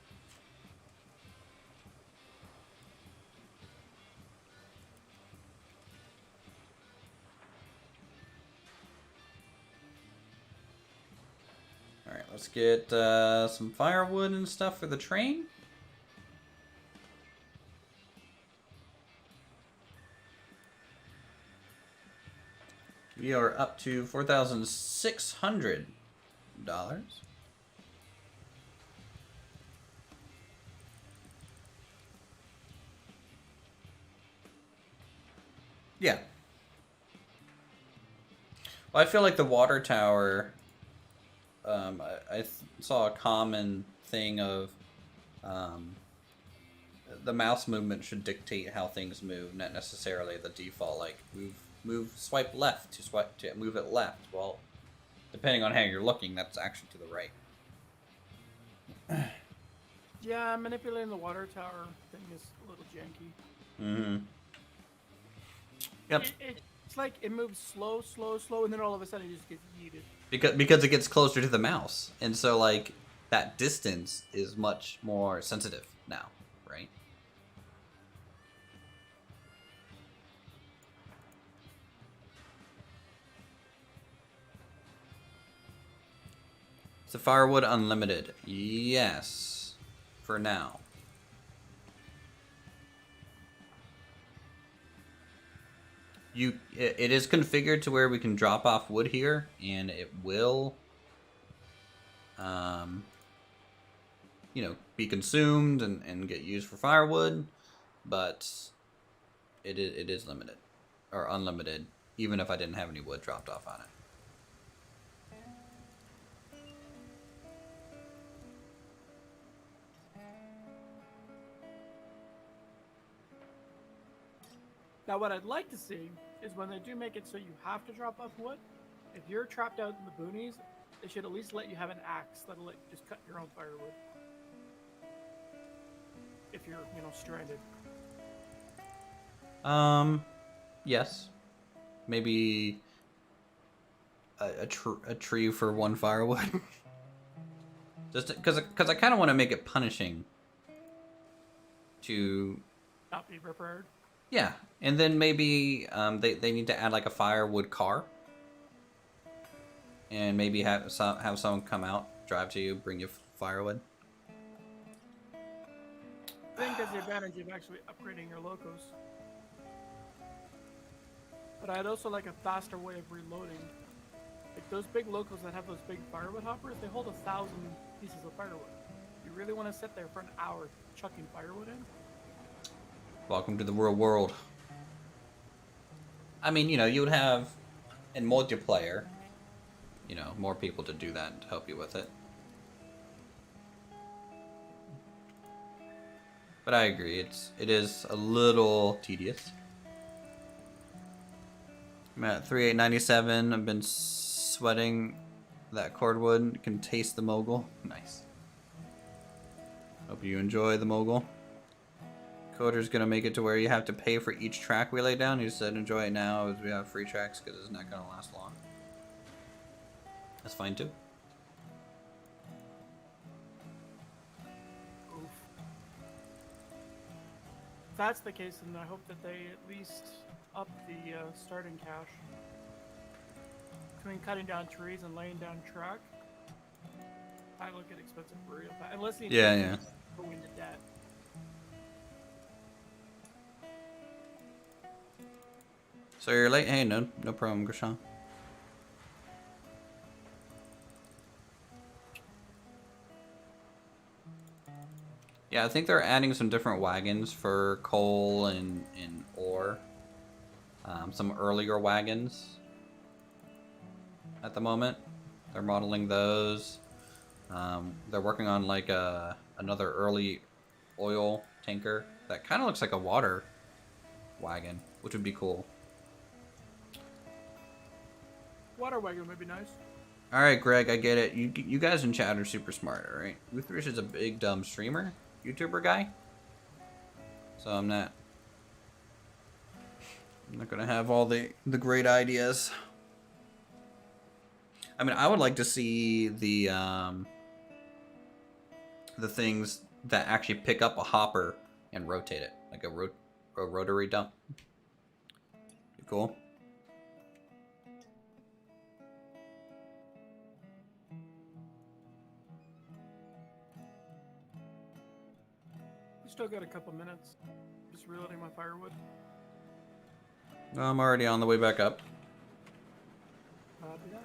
Alright, let's get some firewood and stuff for the train. We are up to $4,600. Yeah. Well, I feel like the water tower, I saw a common thing of the mouse movement should dictate how things move, not necessarily the default, like swipe left to move it left. Well, depending on how you're looking, that's actually to the right. Yeah, manipulating the water tower thing is a little janky. Mm-hmm. Yep. It's like it moves slow, slow, slow, and then all of a sudden it just gets yeeted. Because it gets closer to the mouse, and so like that distance is much more sensitive now, right? So firewood unlimited, yes, for now. It is configured to where we can drop off wood here, and it will, you know, be consumed and get used for firewood, but it is limited or unlimited, even if I didn't have any wood dropped off on it. Now, what I'd like to see is when they do make it so you have to drop off wood, if you're trapped out in the boonies, they should at least let you have an axe that'll let you just cut your own firewood. If you're, you know, stranded. Yes. Maybe a tree for one firewood. Just because I kind of want to make it punishing to Not be prepared. Yeah, and then maybe they need to add like a firewood car, and maybe have someone come out, drive to you, bring you firewood. I think that's the advantage of actually upgrading your locos. But I'd also like a faster way of reloading. Like those big locos that have those big firewood hoppers, they hold 1,000 pieces of firewood. You really want to sit there for an hour chucking firewood in? Welcome to the real world. I mean, you know, you would have in multiplayer, you know, more people to do that and to help you with it. But I agree, it is a little tedious. I'm at 3897. I've been sweating that cordwood. Can taste the mogul. Nice. Hope you enjoy the mogul. Coder's gonna make it to where you have to pay for each track we lay down. He said enjoy it now as we have free tracks because it's not gonna last long. That's fine too. Oof. If that's the case, then I hope that they at least up the starting cash. Between cutting down trees and laying down track, I will get expensive real fast. Unless the Yeah. go into debt. So you're late? Hey, no problem, Grishan. Yeah, I think they're adding some different wagons for coal and ore. Some earlier wagons at the moment. They're modeling those. They're working on like another early oil tanker that kind of looks like a water wagon, which would be cool. Water wagon would be nice. All right, Greg, I get it. You guys in chat are super smart, all right? Uthris is a big dumb streamer, YouTuber guy. So I'm not gonna have all the great ideas. I mean, I would like to see the things that actually pick up a hopper and rotate it, like a rotary dump. Be cool. Still got a couple minutes. Just reloading my firewood. I'm already on the way back up. Do that.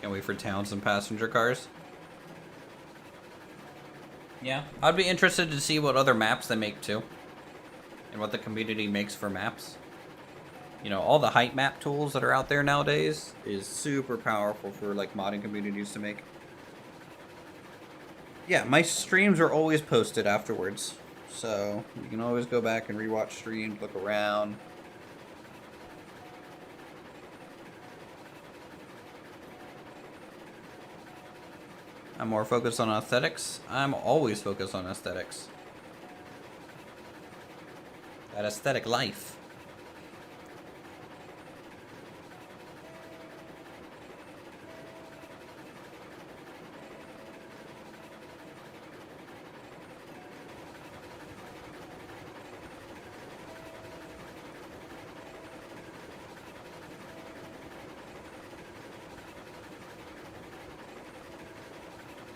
Can't wait for towns and passenger cars. Yeah, I'd be interested to see what other maps they make too. And what the community makes for maps. You know, all the height map tools that are out there nowadays is super powerful for like modding communities to make. Yeah, my streams are always posted afterwards. So you can always go back and rewatch streams, look around. I'm more focused on aesthetics. I'm always focused on aesthetics. That aesthetic life.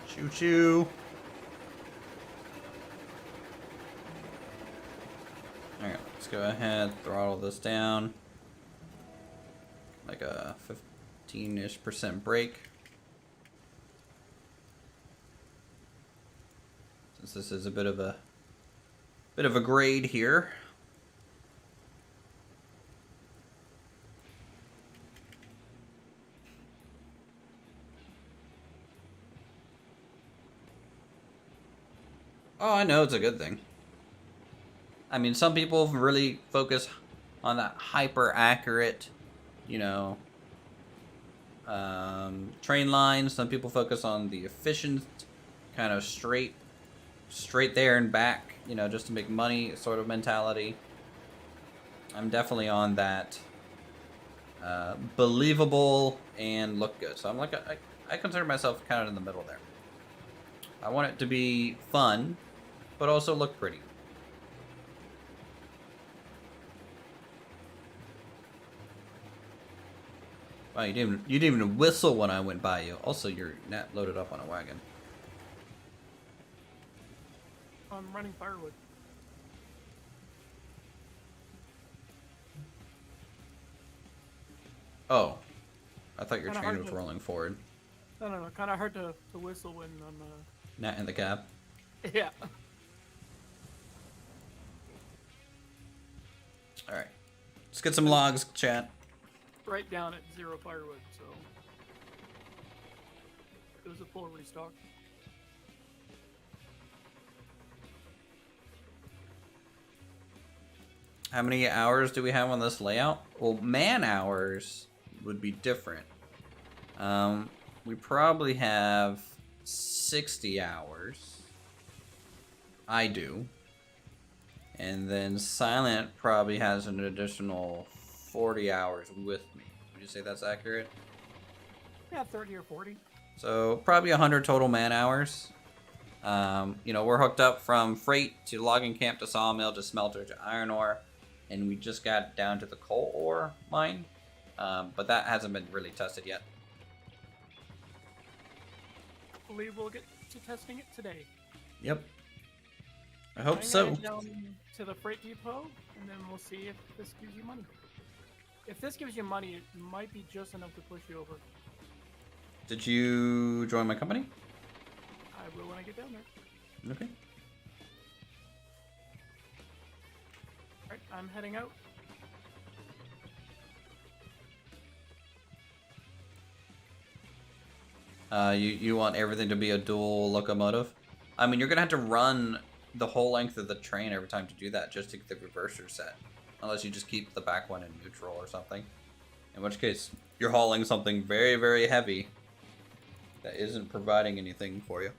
Choo choo. Alright, let's go ahead, throttle this down. Like a 15-ish% brake. Since this is a bit of a grade here. Oh, I know it's a good thing. I mean, some people really focus on that hyper accurate, you know, train line. Some people focus on the efficient, kind of straight there and back, you know, just to make money sort of mentality. I'm definitely on that believable and look good. So I'm like, I consider myself kind of in the middle there. I want it to be fun, but also look pretty. Wow, you didn't even whistle when I went by you. Also, you're not loaded up on a wagon. I'm running firewood. Oh, I thought your Kinda train hard was to- rolling forward. No. Kind of hard to whistle when I'm. Not in the cab. Yeah. All right, let's get some logs, chat. Right down at 0 firewood, so it was a full restock. How many hours do we have on this layout? Well, man hours would be different. We probably have 60 hours. I do. And then Silent probably has an additional 40 hours with me. Would you say that's accurate? Yeah, 30 or 40. So probably 100 total man hours. You know, we're hooked up from freight to logging camp to sawmill to smelter to iron ore. And we just got down to the coal ore mine. But that hasn't been really tested yet. I believe we'll get to testing it today. Yep. I hope I'm so. gonna head down to the freight depot, and then we'll see if this gives you money. If this gives you money, it might be just enough to push you over. Did you join my company? I will when I get down there. Okay. Alright, I'm heading out. You want everything to be a dual locomotive? I mean, you're gonna have to run the whole length of the train every time to do that, just to get the reverser set. Unless you just keep the back one in neutral or something. In which case, you're hauling something very, very heavy that isn't providing anything for you.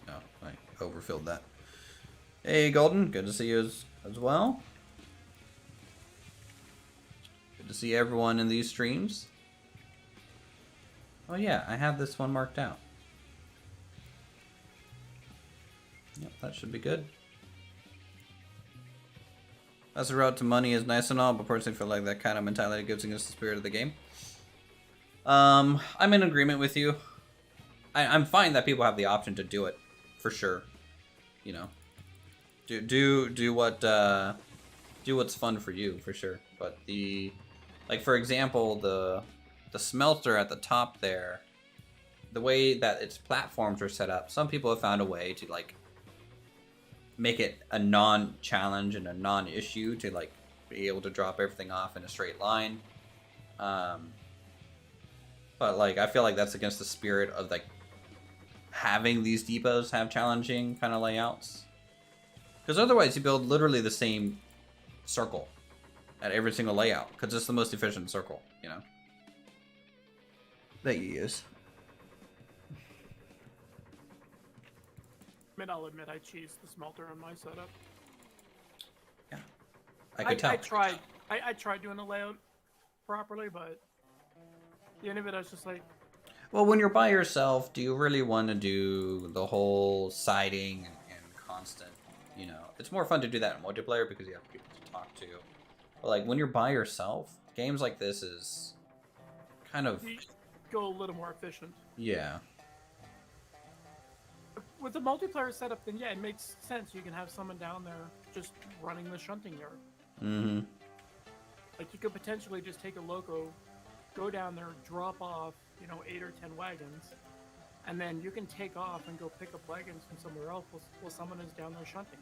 No, I overfilled that. Hey, Golden, good to see you as well. Good to see everyone in these streams. Oh yeah, I have this one marked out. Yep, that should be good. That's the route to money is nice and all, but personally feel like that kind of mentality goes against the spirit of the game. I'm in agreement with you. I'm fine that people have the option to do it, for sure. You know, do what's fun for you, for sure. But like for example, the smelter at the top there, the way that its platforms are set up, some people have found a way to like make it a non-challenge and a non-issue to like be able to drop everything off in a straight line. But like I feel like that's against the spirit of like having these depots have challenging kind of layouts. Because otherwise you build literally the same circle at every single layout, because it's the most efficient circle, you know, that you use. I mean, I'll admit I cheesed the smelter on my setup. Yeah, I could tell. I tried doing the layout properly, but at the end of it, I was just like, well, when you're by yourself, do you really want to do the whole siding and constant, you know, it's more fun to do that in multiplayer because you have people to talk to. But like when you're by yourself, games like this is kind of you go a little more efficient. Yeah. With the multiplayer setup, then yeah, it makes sense. You can have someone down there just running the shunting yard. Mm-hmm. Like you could potentially just take a loco, go down there, drop off, you know, 8 or 10 wagons, and then you can take off and go pick up wagons from somewhere else while someone is down there shunting.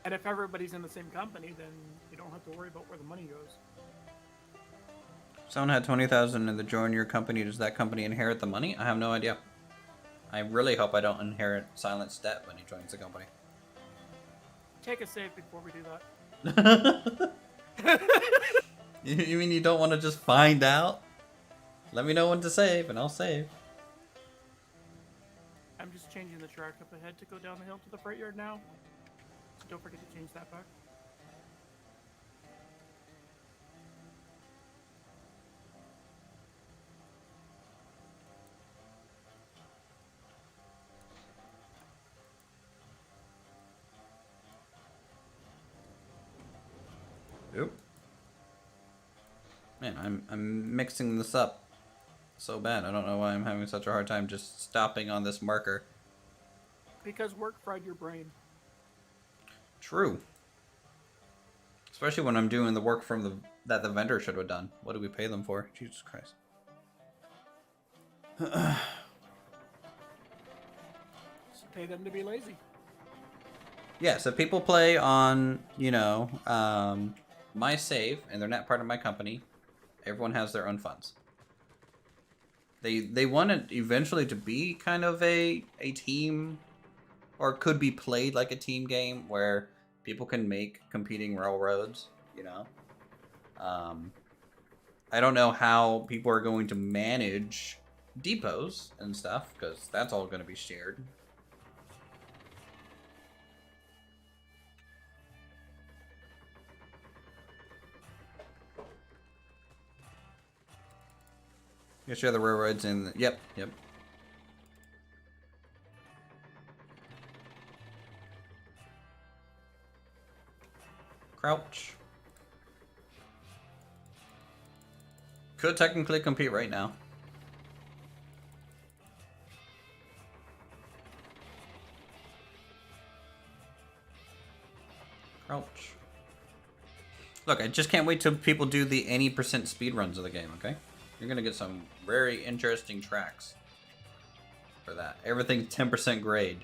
And if everybody's in the same company, then you don't have to worry about where the money goes. Someone had 20,000 and they join your company. Does that company inherit the money? I have no idea. I really hope I don't inherit Silent's debt when he joins the company. Take a save before we do that. You mean you don't want to just find out? Let me know when to save and I'll save. I'm just changing the track up ahead to go down the hill to the freight yard now. So don't forget to change that back. Oop. Man, I'm mixing this up so bad. I don't know why I'm having such a hard time just stopping on this marker. Because work fried your brain. True. Especially when I'm doing the work from that the vendor should have done. What do we pay them for? Jesus Christ. Just pay them to be lazy. Yeah, so people play on, you know, my save, and they're not part of my company. Everyone has their own funds. They want it eventually to be kind of a team, or could be played like a team game where people can make competing railroads, you know. I don't know how people are going to manage depots and stuff, because that's all going to be shared. You share the railroads in. Yep. Crouch. Could technically compete right now. Crouch. Look, I just can't wait till people do the any percent speed runs of the game, okay? You're gonna get some very interesting tracks for that. Everything's 10% grade.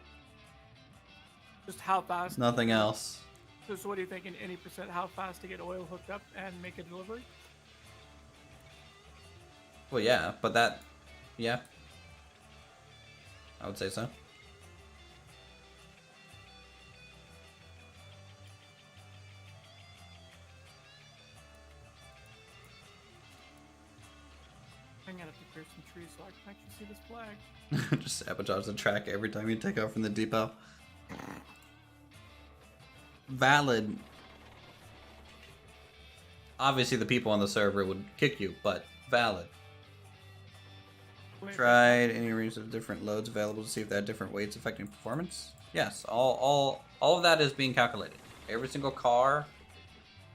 Just how fast? Nothing else. So what are you thinking? Any percent how fast to get oil hooked up and make a delivery? Well, yeah, but that, yeah, I would say so. I'm gonna have to clear some trees so I can actually see this flag. Just sabotage the track every time you take off from the depot. Valid. Obviously, the people on the server would kick you, but valid. Tried any range of different loads available to see if they had different weights affecting performance? Yes, all of that is being calculated. Every single car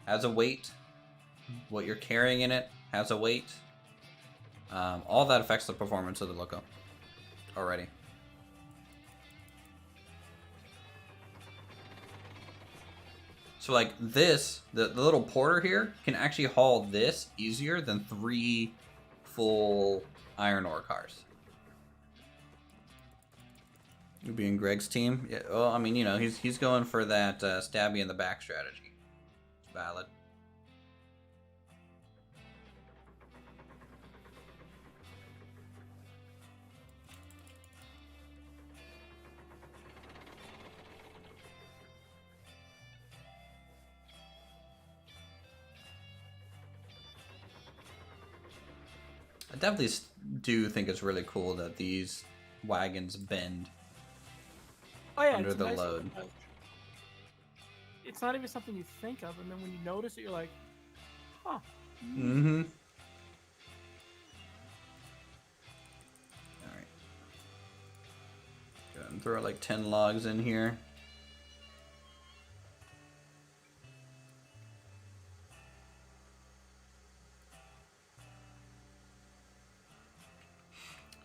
has a weight. What you're carrying in it has a weight. All that affects the performance of the loco already. So like this, the little porter here can actually haul this easier than 3 full iron ore cars. You'll be in Greg's team? Yeah, well, I mean, you know, he's going for that stabby in the back strategy. It's valid. definitely do think it's really cool that these wagons bend Oh yeah, under it's a the nice load. little touch. It's not even something you think of, and then when you notice it, you're like, huh. Mm-hmm. All right. Go ahead and throw like 10 logs in here.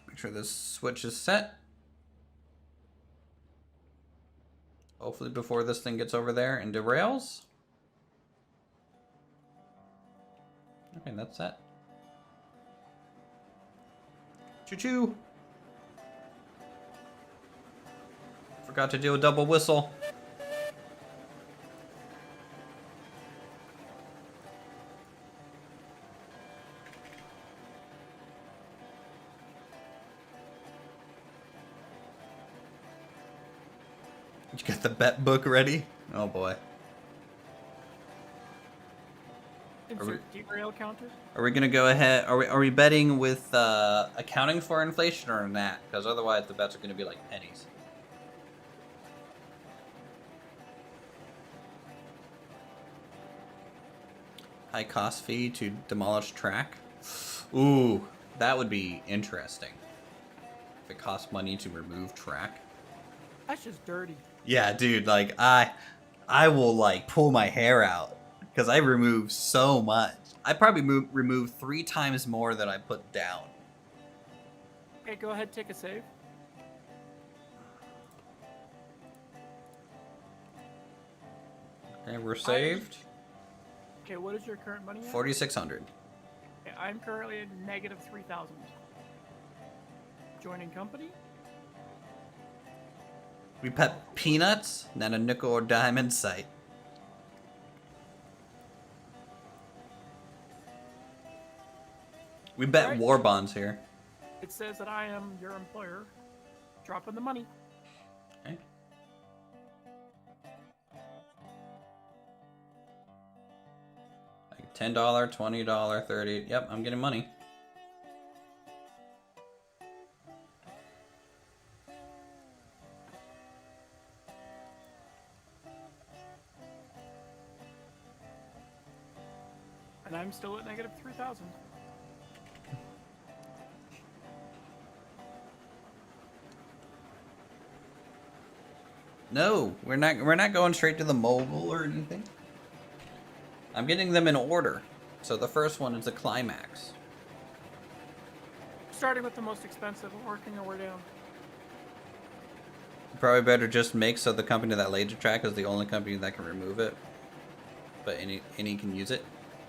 Make sure this switch is set. Hopefully before this thing gets over there and derails. Okay, that's set. Choo-choo! Forgot to do a double whistle. You got the bet book ready? Oh boy. Insert derail counter. Are we gonna go ahead? Are we betting with accounting for inflation or not? Because otherwise the bets are gonna be like pennies. High cost fee to demolish track. Ooh, that would be interesting. If it costs money to remove track. That's just dirty. Yeah, dude. Like I will like pull my hair out because I remove so much. I probably remove 3 times more than I put down. Okay, go ahead, take a save. Okay, we're saved. Okay, what is your current money at? 4,600. Okay, I'm currently at negative 3,000. Joining company? We bet peanuts, not a nickel or dime in sight. We bet Right. war bonds here. It says that I am your employer. Dropping the money. Okay. Like $10, $20, $30. Yep, I'm getting money. And I'm still at negative 3,000. No, we're not going straight to the mobile or anything. I'm getting them in order. So the first one is the climax. Starting with the most expensive and working our way down. Probably better just make so the company that laid the track is the only company that can remove it. But any can use it.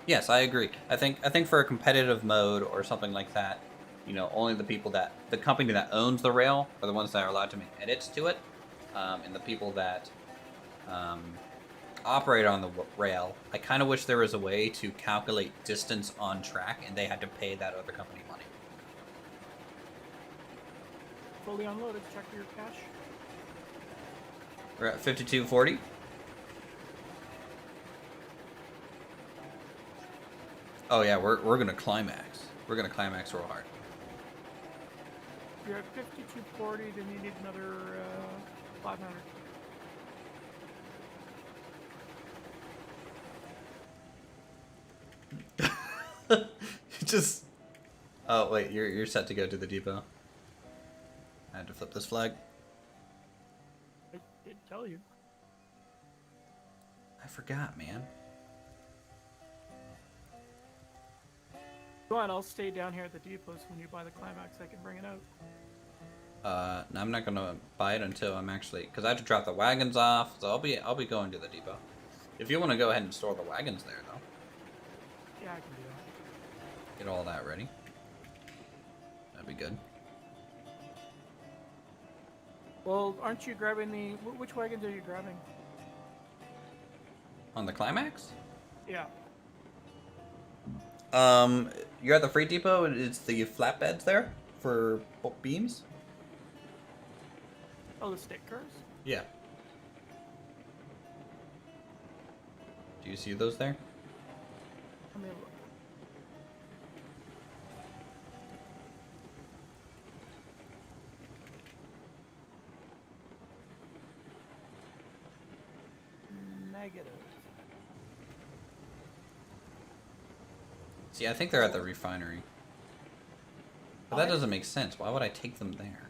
Yes, I agree. I think for a competitive mode or something like that, you know, only the company that owns the rail are the ones that are allowed to make edits to it, and the people that operate on the rail. I kind of wish there was a way to calculate distance on track, and they had to pay that other company money. Fully unloaded. Check your cash. We're at 5240. Oh yeah, we're gonna climax. We're gonna climax real hard. You're at 5240. Then you need another 500. Just. Oh wait, you're set to go to the depot. I had to flip this flag. I did tell you. I forgot, man. Go on, I'll stay down here at the depot so when you buy the climax, I can bring it out. No, I'm not gonna buy it until I'm actually, because I have to drop the wagons off. So I'll be going to the depot. If you want to go ahead and store the wagons there, though. Yeah, I can do that. Get all that ready. That'd be good. Well, aren't you grabbing the... Which wagons are you grabbing? On the climax? Yeah. You're at the freight depot. It's the flatbeds there for beams. Oh, the stick cars? Yeah. Do you see those there? Let me look. See, I think they're at the refinery. But that doesn't make sense. Why would I take them there?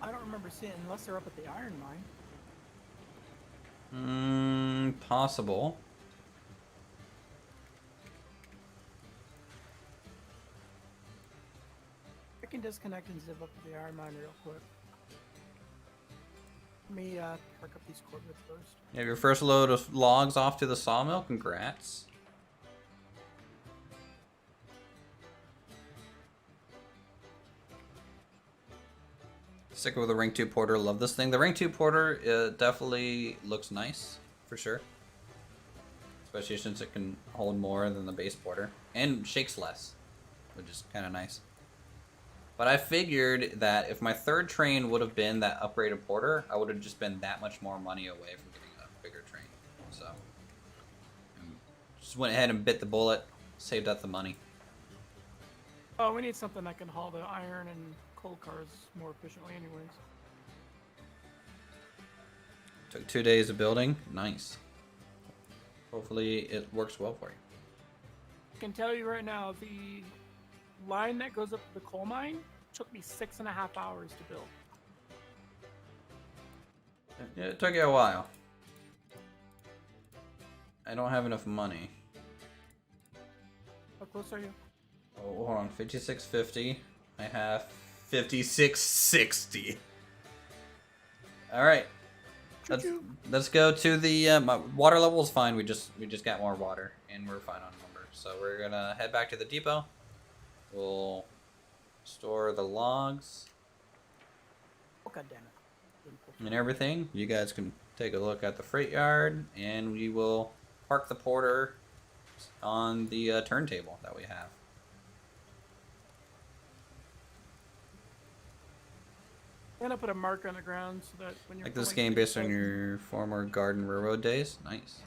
I don't remember seeing it unless they're up at the iron mine. Possible. I can disconnect and zip up to the iron mine real quick. Let me perk up these coordinates first. You have your first load of logs off to the sawmill. Congrats. Stick with the Rank 2 Porter. Love this thing. The Rank 2 Porter definitely looks nice, for sure. Especially since it can hold more than the base Porter. And shakes less, which is kind of nice. But I figured that if my third train would have been that upgraded Porter, I would have just been that much more money away from getting a bigger train. So, just went ahead and bit the bullet, saved up the money. Oh, we need something that can haul the iron and coal cars more efficiently anyways. Took 2 days of building. Nice. Hopefully it works well for you. I can tell you right now, the line that goes up to the coal mine took me 6.5 hours to build. Yeah, it took you a while. I don't have enough money. How close are you? Oh, hold on. 5650. I have 5660. All right. Let's go to the my water level is fine. We just got more water and we're fine on number. So we're gonna head back to the depot. We'll store the logs Oh, God damn it. and everything. You guys can take a look at the freight yard, and we will park the Porter on the turntable that we have. I'm gonna put a marker on the ground so that when you're Like this pulling game based on things- your former Garden Railroad days. Nice.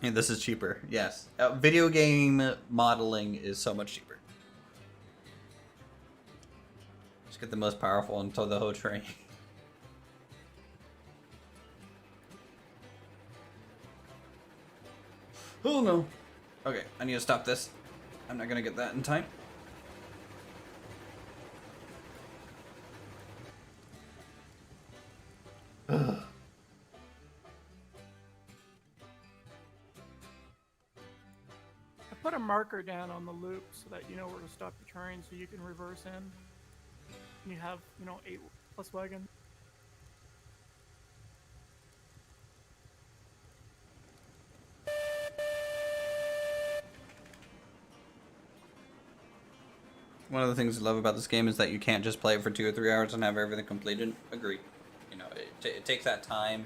And this is cheaper. Yes. Video game modeling is so much cheaper. Just get the most powerful and tow the whole train. Oh no. Okay, I need to stop this. I'm not gonna get that in time. Ugh. I put a marker down on the loop so that you know where to stop the train so you can reverse in. And you have, 8 plus wagon. One of the things I love about this game is that you can't just play it for 2 or 3 hours and have everything completed. Agree. It takes that time.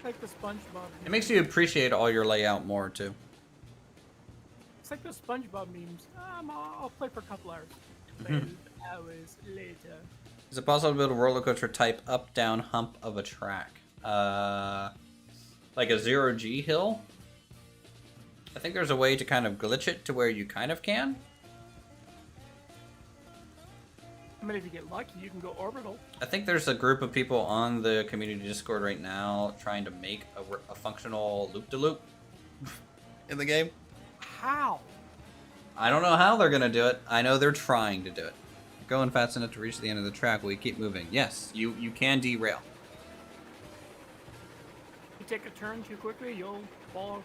Like the SpongeBob. It makes you appreciate all your layout more too. It's like the SpongeBob memes. I'll play for a couple hours. 12 hours later. Is it possible to build a roller coaster type up down hump of a track? Like a 0G hill? I think there's a way to kind of glitch it to where you kind of can. I mean, if you get lucky, you can go orbital. I think there's a group of people on the community Discord right now trying to make a functional loop-de-loop in the game. How? I don't know how they're going to do it. I know they're trying to do it. Going fast enough to reach the end of the track, we keep moving. Yes, you can derail. You take a turn too quickly, you'll fall.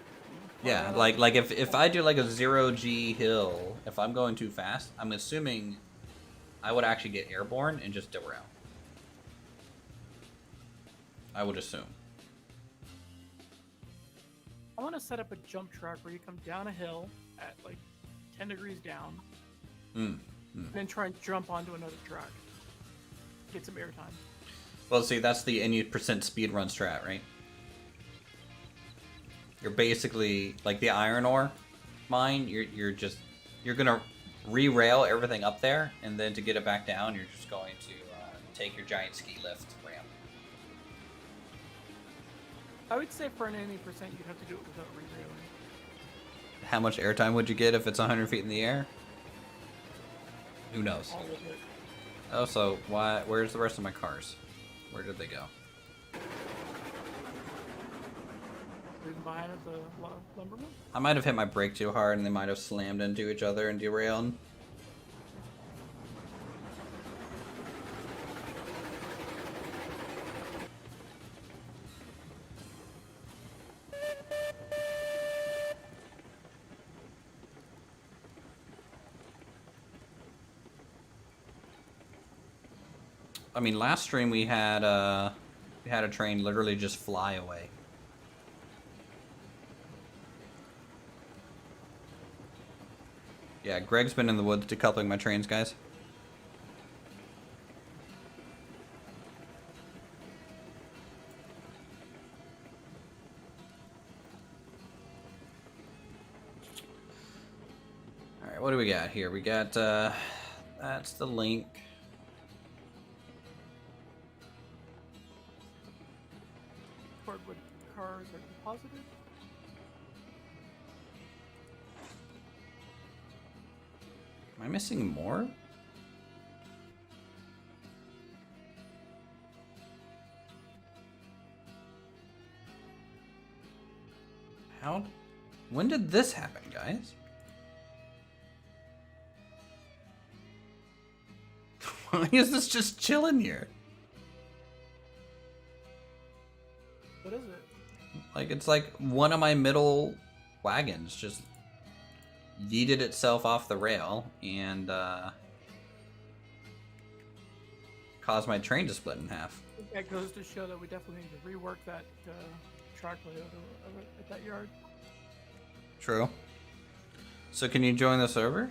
Yeah, like if I do like a 0G hill, if I'm going too fast, I'm assuming I would actually get airborne and just derail. I would assume. I want to set up a jump track where you come down a hill at like 10 degrees down, and then try and jump onto another track. Get some airtime. Well, see, that's the any percent speed run strat, right? You're basically like the iron ore mine. You're gonna re-rail everything up there, and then to get it back down, you're just going to take your giant ski lift ramp. I would say for an 80%, you'd have to do it without re-railing. How much airtime would you get if it's 100 feet in the air? Who knows? All of it. Oh, so why? Where's the rest of my cars? Where did they go? Leaving behind at the lumberman? I might have hit my brake too hard and they might have slammed into each other and derailed. I mean, last stream we had a train literally just fly away. Yeah, Greg's been in the woods decoupling my trains, guys. Alright, what do we got here? We got, that's the link. Cordwood cars are deposited. Am I missing more? How? When did this happen, guys? Why is this just chilling here? What is it? Like, it's like one of my middle wagons just yeeted itself off the rail and caused my train to split in half. I think that goes to show that we definitely need to rework that track layout at that yard. True. So can you join the server?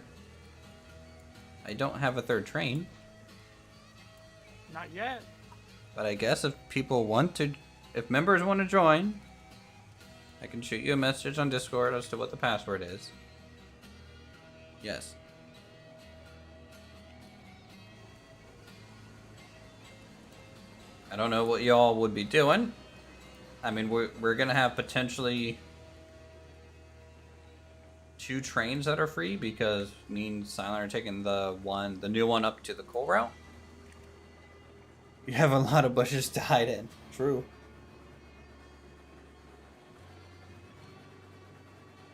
I don't have a third train. Not yet. But I guess if people want to, if members want to join, I can shoot you a message on Discord as to what the password is. Yes. I don't know what y'all would be doing. I mean, we're gonna have potentially 2 trains that are free because me and Silent are taking the new one up to the coal route. You have a lot of bushes to hide in. True.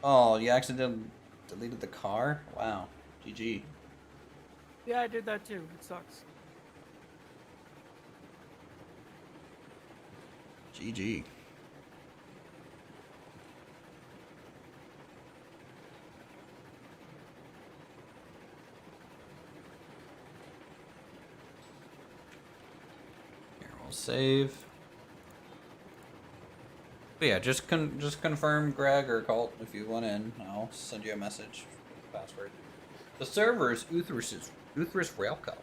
Oh, you accidentally deleted the car? Wow. GG. Yeah, I did that too. It sucks. GG. Here, we'll save. But yeah, just confirm Greg or Colt if you want in. I'll send you a message with the password. The server is Uthris Railco.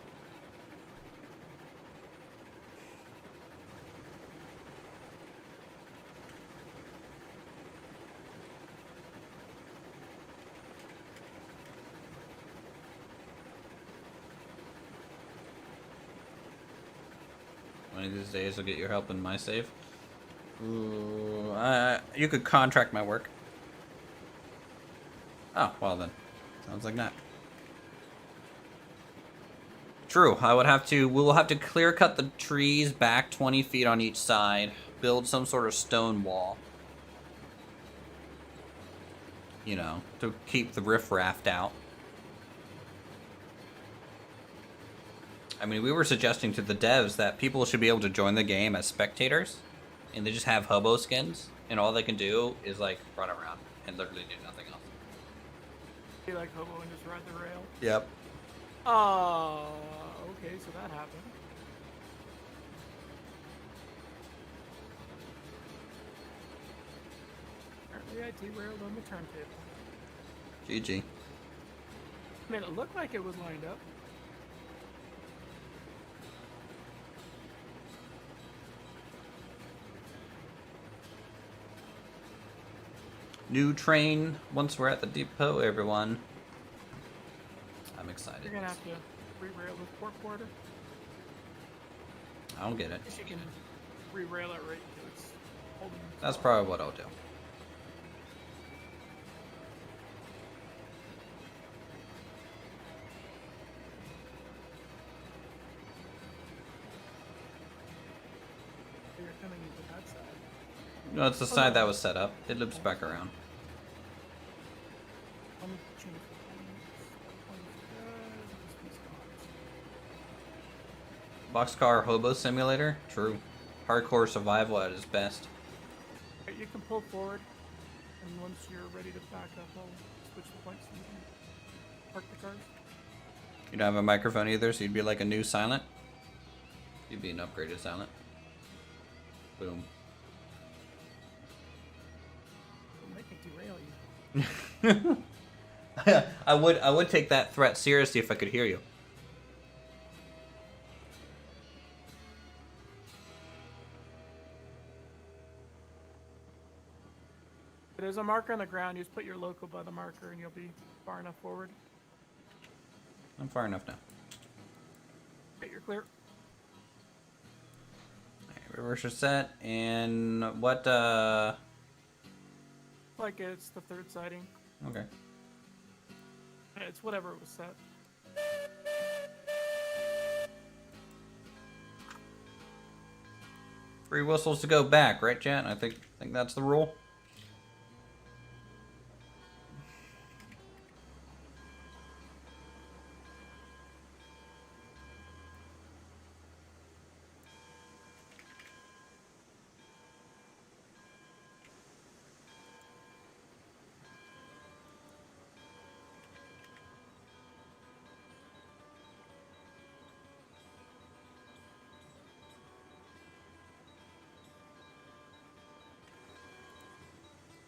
One of these days I'll get your help in my save. Ooh, you could contract my work. Oh, well then. Sounds like that. True, we'll have to clear cut the trees back 20 feet on each side, build some sort of stone wall. You know, to keep the riffraff out. I mean, we were suggesting to the devs that people should be able to join the game as spectators, and they just have hobo skins, and all they can do is, like, run around and literally do nothing else. You like hobo and just ride the rail? Yep. Oh, okay, so that happened. Apparently I derailed on the turntable. GG. I mean, it looked like it was lined up. New train once we're at the depot, everyone. I'm excited. You're gonna have to re-rail this port quarter. I don't get it. I guess you can re-rail it right until it's holding. That's probably what I'll do. You're coming into that side. No, it's the side that was set up. It loops back around. Let me change the one's Boxcar Hobo Simulator? True. Hardcore survival at its best. good. You can pull forward, and once you're ready to back up, I'll switch the points and you can park the cars. You don't have a microphone either, so you'd be like a new Silent. You'd be an upgraded Silent. Boom. Don't make me derail you. I would take that threat seriously if I could hear you. There's a marker on the ground. You just put your local by the marker, and you'll be far enough forward. I'm far enough now. Okay, you're clear. Alright, reverse set, and what, Like it's the third siding. Okay. It's whatever it was set. Three whistles to go back, right, chat? I think that's the rule.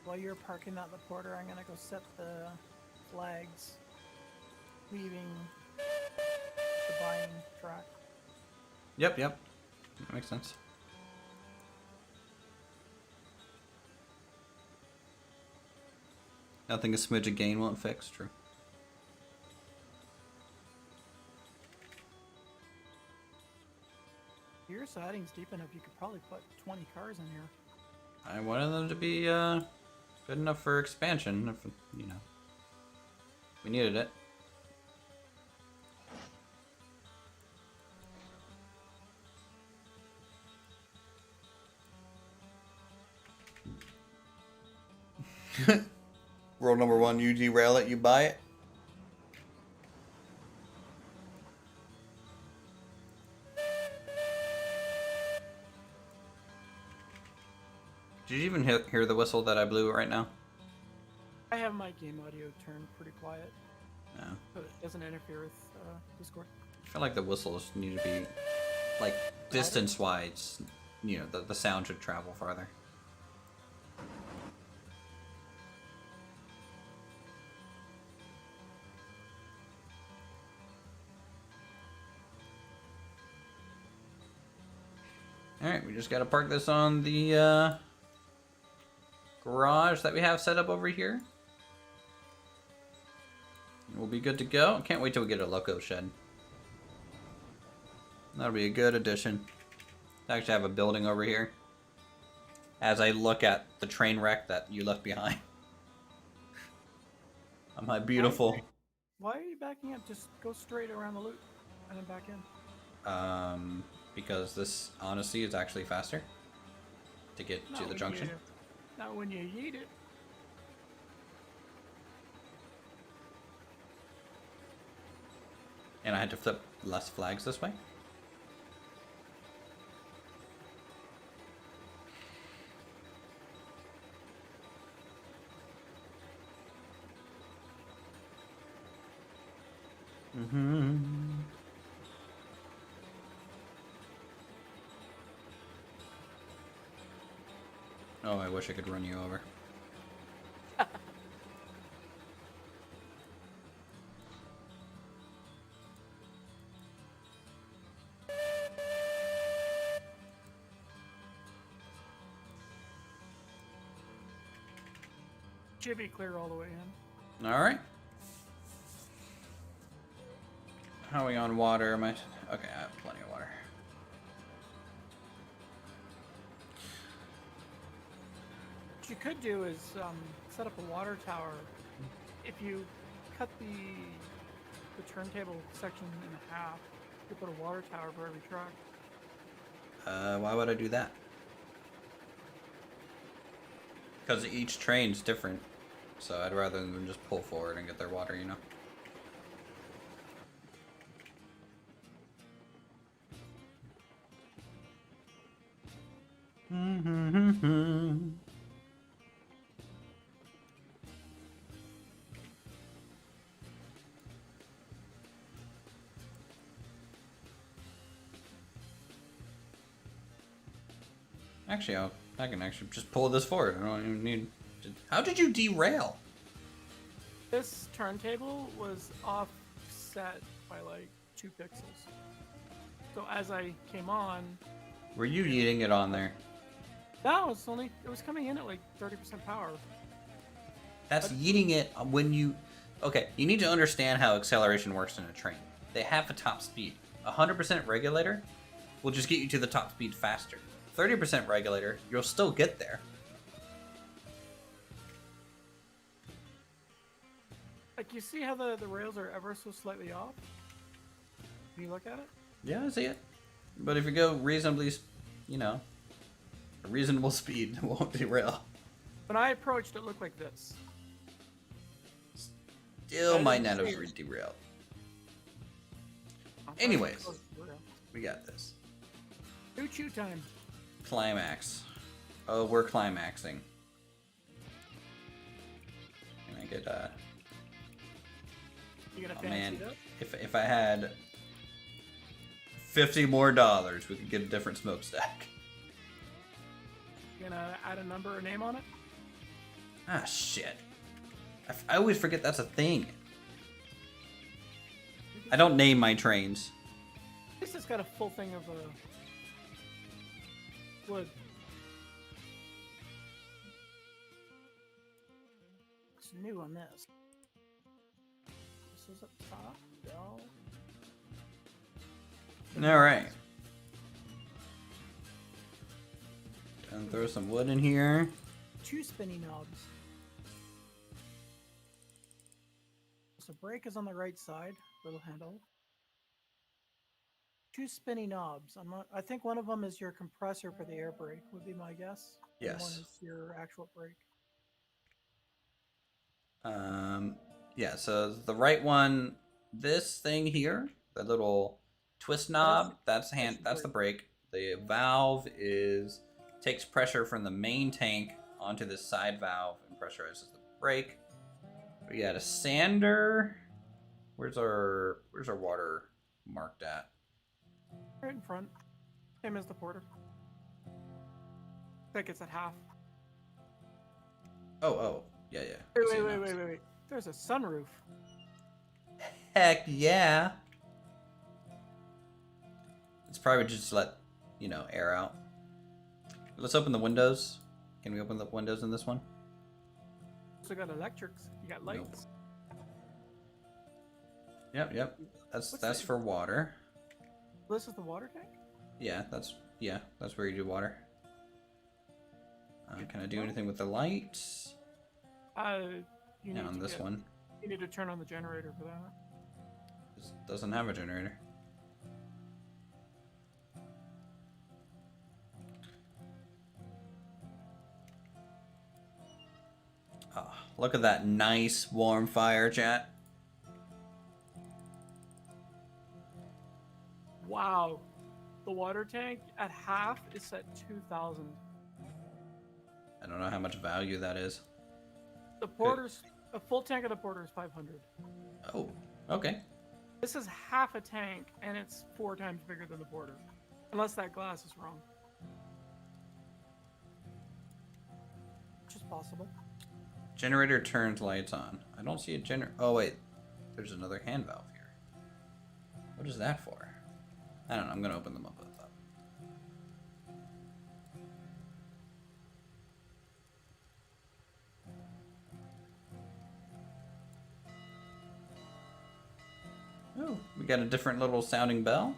While you're parking at the porter, I'm gonna go set the flags, leaving the buying track. Yep. That makes sense. Nothing a smidge of gain won't fix, true. Your siding's deep enough, you could probably put 20 cars in here. I wanted them to be good enough for expansion, if, you know, we needed it. Rule number one, you derail it, you buy it. Did you even hear the whistle that I blew right now? I have my game audio turned pretty quiet, No. so it doesn't interfere with Discord. I feel like the whistles need to be, like, distance-wise, you know, the sound should travel farther. Alright, we just gotta park this on the, garage that we have set up over here. We'll be good to go. Can't wait till we get a loco shed. That'll be a good addition. To actually have a building over here. As I look at the train wreck that you left behind. On my beautiful... Why are you backing up? Just go straight around the loop and then back in. Because this, honestly, is actually faster. To get to the junction. Not when you yeet it. And I had to flip less flags this way. Oh, I wish I could run you over. Should be clear all the way in. Alright. How are we on water? Am I... Okay, I have plenty of water. What you could do is set up a water tower. If you cut the turntable section in half, you put a water tower for every truck. Why would I do that? Because each train's different. So I'd rather than just pull forward and get their water, you know? Actually, I can actually just pull this forward. I don't even need to... How did you derail? This turntable was offset by like 2 pixels. So as I came on, Were you eating it on there? no, it was coming in at like 30% power. That's yeeting it when you... Okay, you need to understand how acceleration works in a train. They have a top speed. 100% regulator will just get you to the top speed faster. 30% regulator, you'll still get there. Like, you see how the rails are ever so slightly off? Can you look at it? Yeah, I see it. But if you go reasonably, you know, a reasonable speed, it won't derail. When I approached, it looked like this. Still might not have derailed. Anyways, we got this. Choo-choo time. Climax. Oh, we're climaxing. Can I get You gonna oh fancy man, it up? if I had $50 more, we could get a different smokestack. You gonna add a number or name on it? Ah, shit. I always forget that's a thing. I don't name my trains. At least it's got a full thing of wood. What's new on this? This is up top. No. Alright. And throw some wood in here. 2 spinny knobs. So brake is on the right side, little handle. 2 spinny knobs. I think one of them is your compressor for the air brake, would be my guess. And Yes. one is your actual brake. Yeah, so the right one, this thing here, the little twist knob, that's the brake. The valve takes pressure from the main tank onto this side valve and pressurizes the brake. We got a sander. Where's our water marked at? Right in front. Same as the porter. I think it's at half. Oh, yeah. Wait. There's a sunroof. Heck yeah. It's probably just to let, you know, air out. Let's open the windows. Can we open the windows in this one? Also got electrics. You got lights. Nope. Yep. That's for water. This is the water tank? Yeah, that's where you do water. Can I do anything with the lights? You Yeah, on this one. You need to turn on the generator for that. This doesn't have a generator. Oh, look at that nice warm fire, chat. Wow. The water tank at half is set 2,000. I don't know how much value that is. A full tank of the porter is 500. Oh, okay. This is half a tank, and it's 4 times bigger than the porter. Unless that glass is wrong. Which is possible. Generator turns lights on. I don't see a generator. Oh, wait. There's another hand valve here. What is that for? I don't know. I'm going to open them up with that. Oh, we got a different little sounding bell.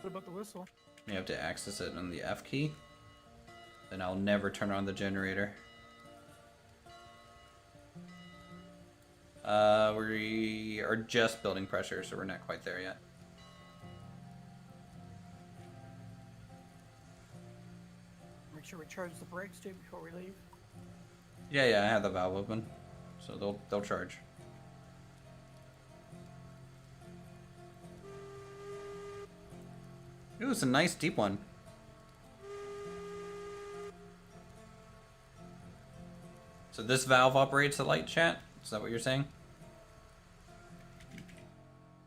What about the whistle? You have to access it on the F key. Then I'll never turn on the generator. We are just building pressure, so we're not quite there yet. sure we charge the brakes too before we leave. Yeah, I have the valve open, so they'll charge. Ooh, it's a nice deep one. So this valve operates the light, chat? Is that what you're saying?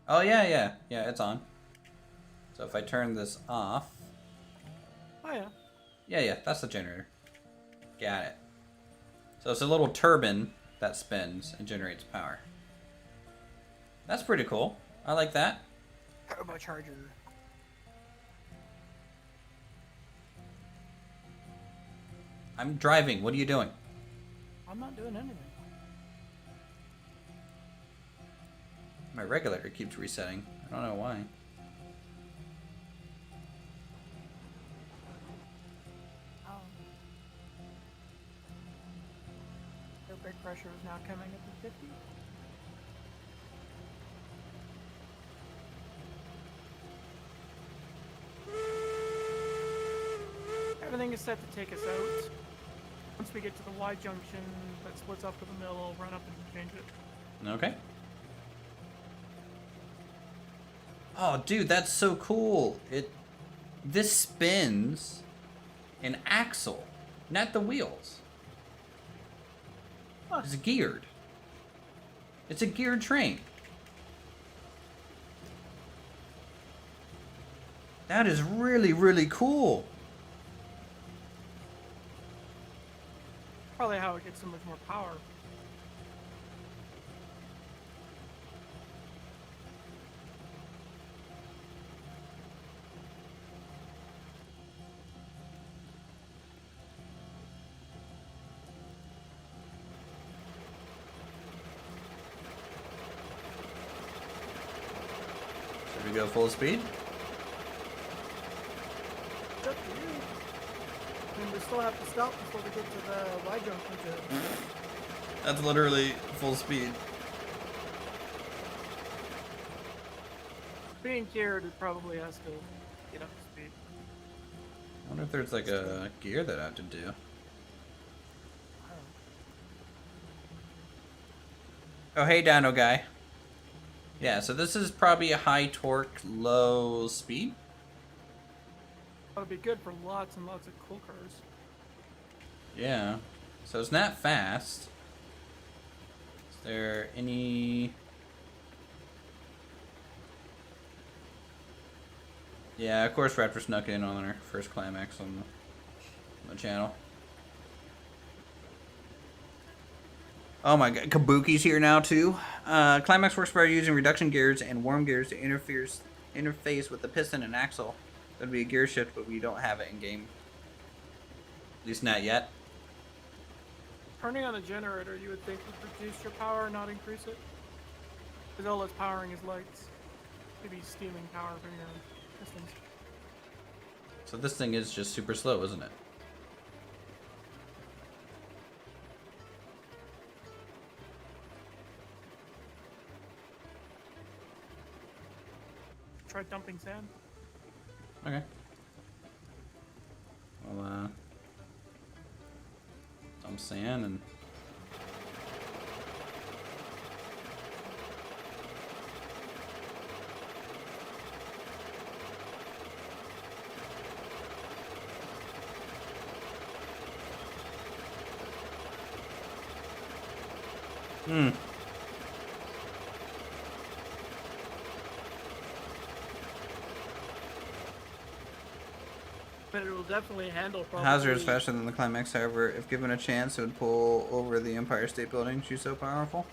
Oh, yeah, it's on. So if I turn this off... Oh, yeah. Yeah, that's the generator. Got it. So it's a little turbine that spins and generates power. That's pretty cool. I like that. Turbocharger. I'm driving. What are you doing? I'm not doing anything. My regulator keeps resetting. I don't know why. Air brake pressure is now coming up to 50. Everything is set to take us out. Once we get to the Y junction that splits up to the mill, I'll run up and change it. Okay. Oh, dude, that's so cool. This spins an axle, not the wheels. Huh. It's geared. It's a geared train. That is really, really cool. Probably how it gets so much more power. Should we go full speed? It's up to you. And we still have to stop before we get to the Y junction. That's literally full speed. Being geared, it probably has to get up to speed. I wonder if there's like a gear that I have to do. Oh, hey, Dino guy. Yeah, so this is probably a high torque, low speed. That'll be good for lots and lots of cool cars. Yeah. So it's not fast. Is there any... Yeah, of course Raptor snuck in on our first climax on the channel. Oh my god, Kabuki's here now too. Climax works by using reduction gears and warm gears to interface with the piston and axle. That'd be a gear shift, but we don't have it in game. At least not yet. Turning on the generator, you would think would reduce your power, not increase it. Because all it's powering is lights. Maybe steaming power from your pistons. So this thing is just super slow, isn't it? Try dumping sand. Okay. Well, dump sand and... But it will definitely handle probably... Hazard is faster than the climax, however, if given a chance, it would pull over the Empire State Building. She's so powerful.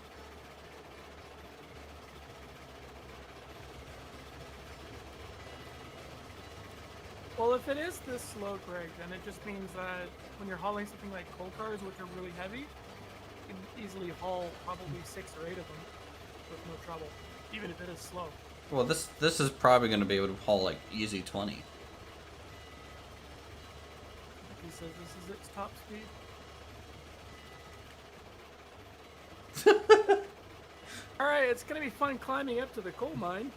Well, if it is this slow, Greg, then it just means that when you're hauling something like coal cars, which are really heavy, you can easily haul probably 6 or 8 of them with no trouble, even if it is slow. Well, this is probably going to be able to haul like easy 20. He says this is its top speed. Alright, it's gonna be fun climbing up to the coal mine.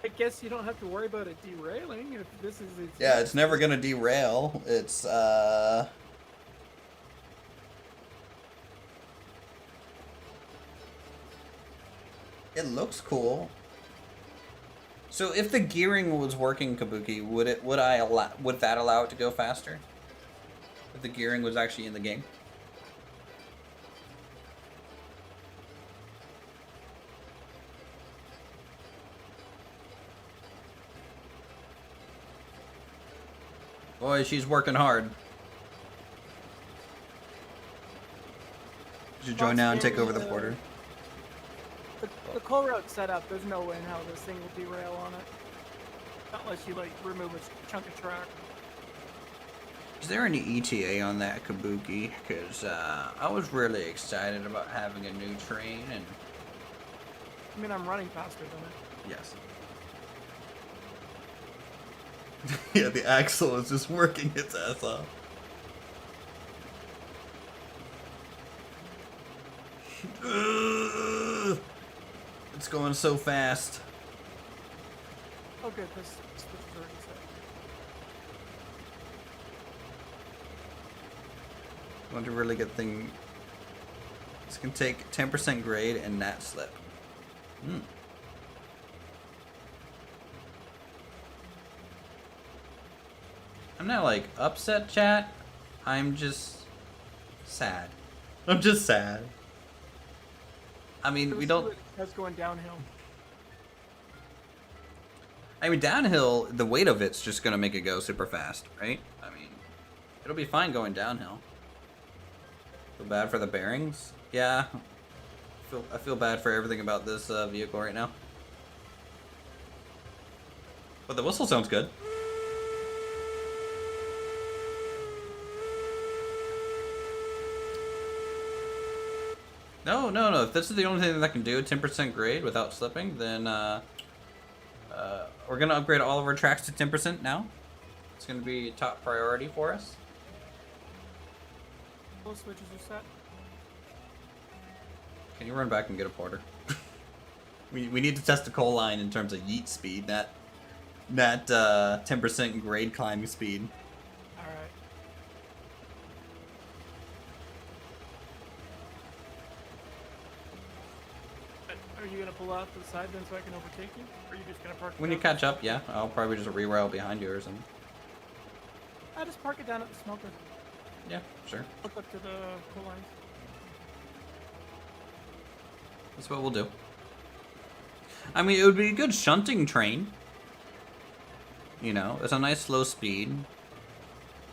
Take guess you don't have to worry about it derailing if this is its... Yeah, it's never gonna derail. It's it looks cool. So if the gearing was working, Kabuki, would that allow it to go faster? If the gearing was actually in the game? Boy, she's working hard. You should join now and take over the border. The coal road setup, there's no way in hell this thing will derail on it. Unless you, like, remove a chunk of track. Is there any ETA on that, Kabuki? Because I was really excited about having a new train, and... I mean, I'm running faster than it. Yes. Yeah, the axle is just working its ass off. It's going so fast. Oh good, this switch is already set. I want a really good thing. This can take 10% grade and nat slip. Hmm. I'm not like upset, chat. I'm just sad. I'm just sad. I mean, we don't... That's going downhill. I mean, downhill, the weight of it's just gonna make it go super fast, right? I mean, it'll be fine going downhill. Feel bad for the bearings? Yeah. I feel bad for everything about this vehicle right now. But the whistle sounds good. No. If this is the only thing that can do 10% grade without slipping, then we're gonna upgrade all of our tracks to 10% now. It's gonna be top priority for us. Both switches are set. Can you run back and get a porter? we need to test the coal line in terms of yeet speed, not 10% grade climbing speed. Alright. Are you gonna pull out to the side then so I can overtake you? Or are you just gonna park it When you down? catch up, yeah, I'll probably just reroute behind you or something. I just park it down at the smelter. Yeah, sure. Hook up to the coal lines. That's what we'll do. I mean, it would be a good shunting train. You know, it's a nice slow speed.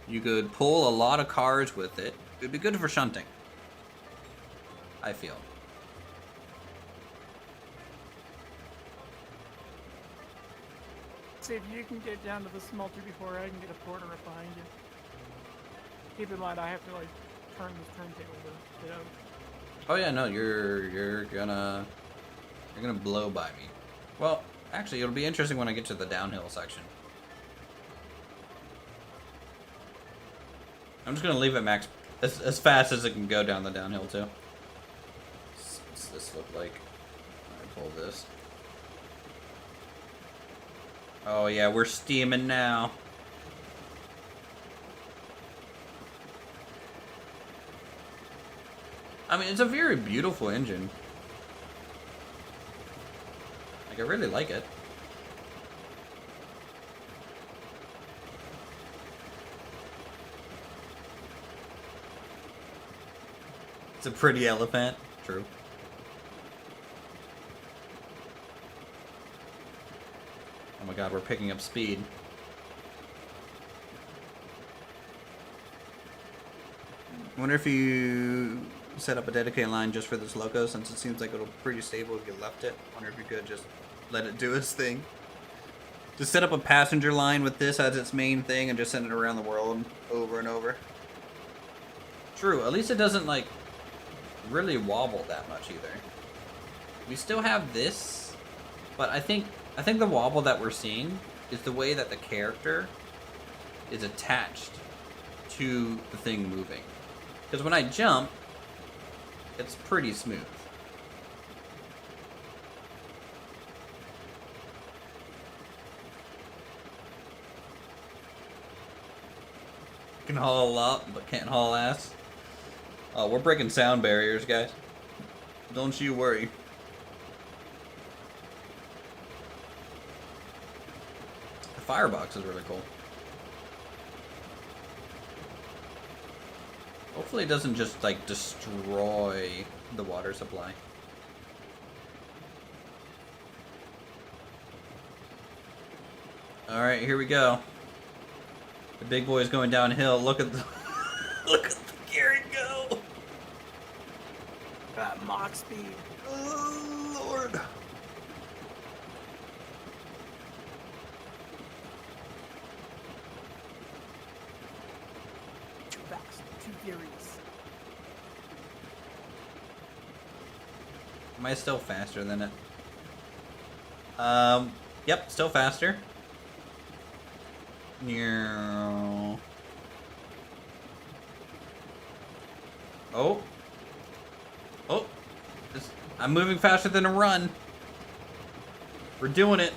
You could pull a lot of cars with it. It'd be good for shunting, I feel. See if you can get down to the smelter before I can get a porter up behind you. Keep in mind, I have to like turn this turntable to get out. Oh yeah, no, you're gonna blow by me. Well, actually, it'll be interesting when I get to the downhill section. I'm just gonna leave it max as fast as it can go down the downhill too. What's this look like? I pull this. Oh yeah, we're steaming now. I mean, it's a very beautiful engine. Like, I really like it. It's a pretty elephant. True. Oh my god, we're picking up speed. I wonder if you set up a dedicated line just for this loco, since it seems like it'll be pretty stable if you left it. I wonder if you could just let it do its thing. Just set up a passenger line with this as its main thing and just send it around the world over and over. True, at least it doesn't like really wobble that much either. We still have this, but I think the wobble that we're seeing is the way that the character is attached to the thing moving. Because when I jump, it's pretty smooth. Can haul a lot, but can't haul ass. Oh, we're breaking sound barriers, guys. Don't you worry. The firebox is really cool. Hopefully it doesn't just, like, destroy the water supply. Alright, here we go. The big boy's going downhill. Look at the look at the Gary go. Got Mach speed. Oh Lord. Too fast, too furious. Am I still faster than it? Yep, still faster. Oh. Oh. I'm moving faster than a run. We're doing it.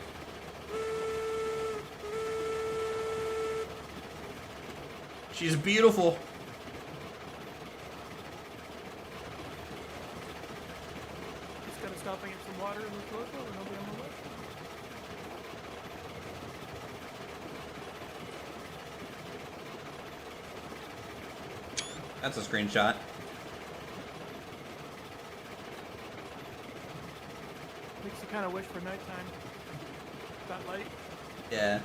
She's beautiful. Just gotta stop and get some water in the toilet and I'll be on my way. That's a screenshot. Makes you kind of wish for nighttime. That light. Yeah.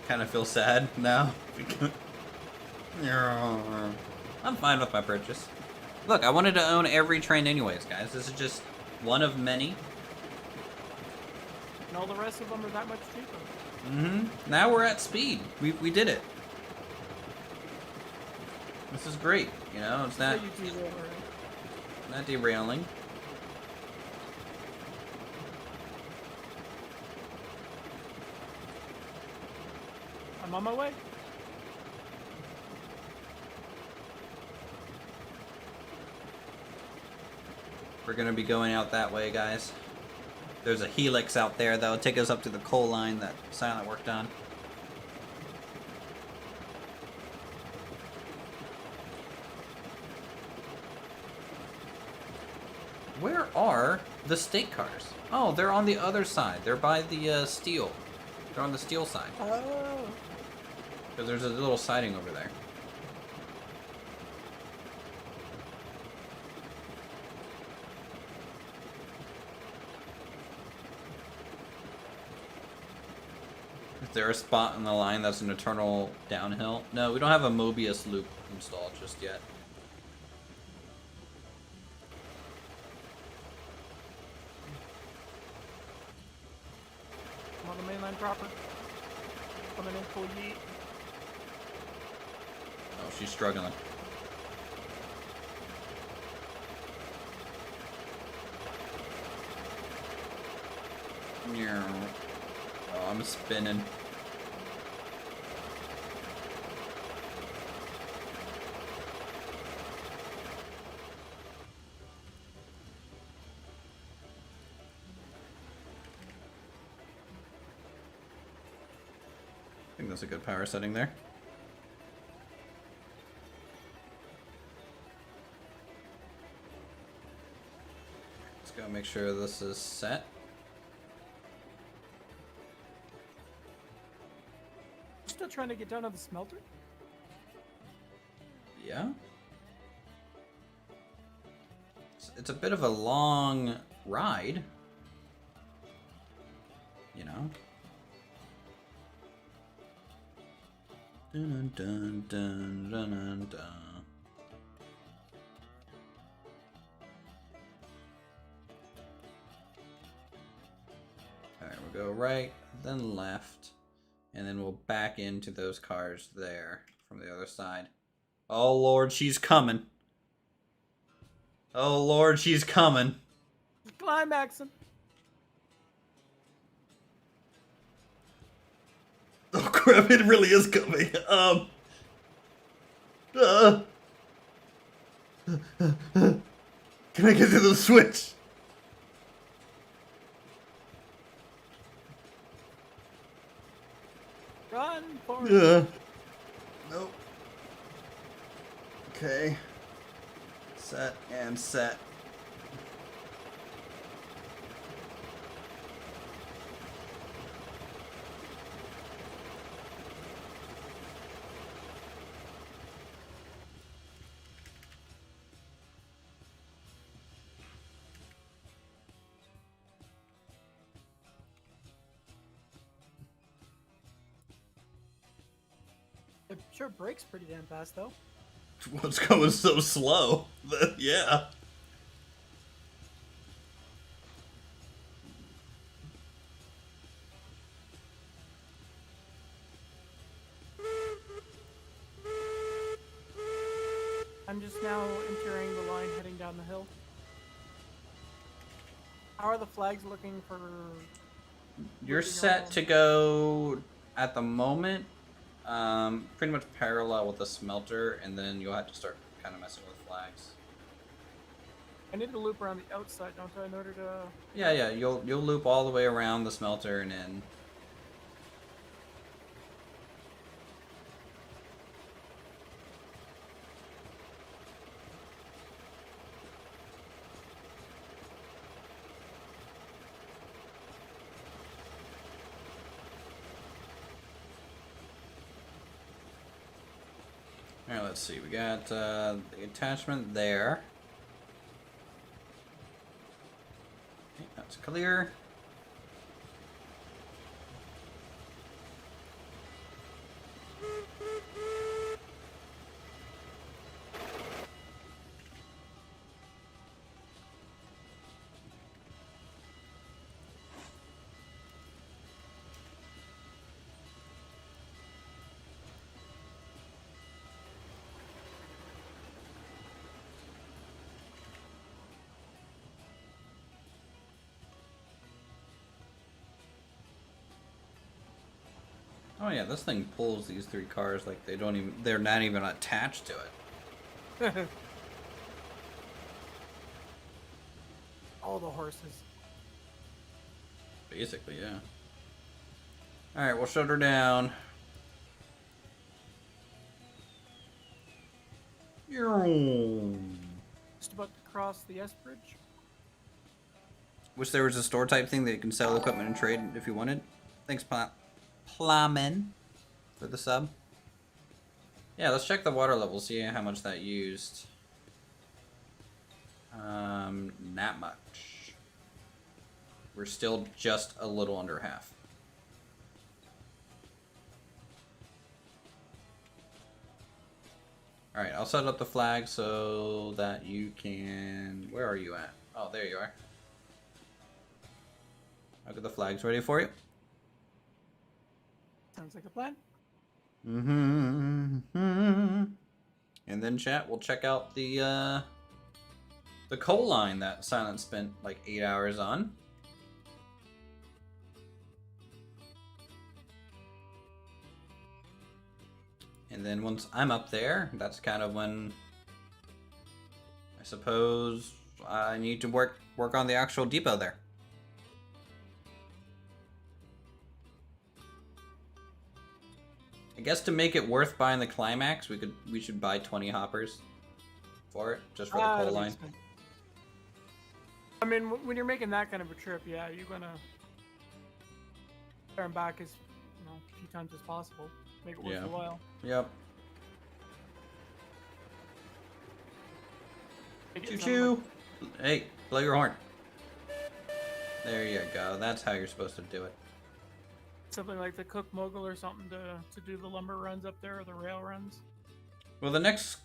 Kind of feel sad now. I'm fine with my purchase. Look, I wanted to own every train anyways, guys. This is just one of many. And all the rest of them are that much cheaper. Mm-hmm. Now we're at speed. We did it. This is great. You know, it's not, not derailing. I'm on my way. We're gonna be going out that way, guys. There's a helix out there that'll take us up to the coal line that Silent worked on. Where are the state cars? Oh, they're on the other side. They're by the steel. They're on the steel side. Oh. Because there's a little siding over there. Is there a spot in the line that's an eternal downhill? No, we don't have a Mobius loop installed just yet. I'm on the main line proper. Coming in full yeet. Oh, she's struggling. Oh, I'm spinning. I think that's a good power setting there. Let's go make sure this is set. Still trying to get down to the smelter? Yeah. It's a bit of a long ride. You know? Dun dun dun dun dun dun. Alright, we'll go right, then left, and then we'll back into those cars there from the other side. Oh Lord, she's coming. Oh Lord, she's coming. Climaxing. Oh crap, it really is coming. Can I get to the switch? Run for it. Yeah. Nope. Okay. Set and set. It sure breaks pretty damn fast, though. What's going so slow? Yeah. I'm just now entering the line heading down the hill. How are the flags looking for... You're moving set around? to go at the moment, pretty much parallel with the smelter, and then you'll have to start kind of messing with flags. I need to loop around the outside, don't I, in order to... Yeah, you'll loop all the way around the smelter and in. Alright, let's see. We got the attachment there. Okay, that's clear. Oh yeah, this thing pulls these 3 cars like they're not even attached to it. All the horses. Basically, yeah. Alright, we'll shut her down. Just about to cross the S bridge. Wish there was a store type thing that you can sell equipment and trade if you wanted. Thanks, Plamen, for the sub. Yeah, let's check the water level, see how much that used. Not much. We're still just a little under half. Alright, I'll set up the flag so that you can... Where are you at? Oh, there you are. I'll get the flags ready for you. Sounds like a plan. And then chat, we'll check out the coal line that Silent spent like 8 hours on. And then once I'm up there, that's kind of when I suppose I need to work on the actual depot there. I guess to make it worth buying the climax, we should buy 20 hoppers for it, just for the coal that line. makes sense. I mean, when you're making that kind of a trip, yeah, you're gonna turn back as a few times as possible. Make it worth Yeah. a while. Yep. Make it Choo sound choo! Hey, blow your horn. There you go. That's how you're supposed to do it. something like the Cook Mogul or something to do the lumber runs up there or the rail runs. Well, the next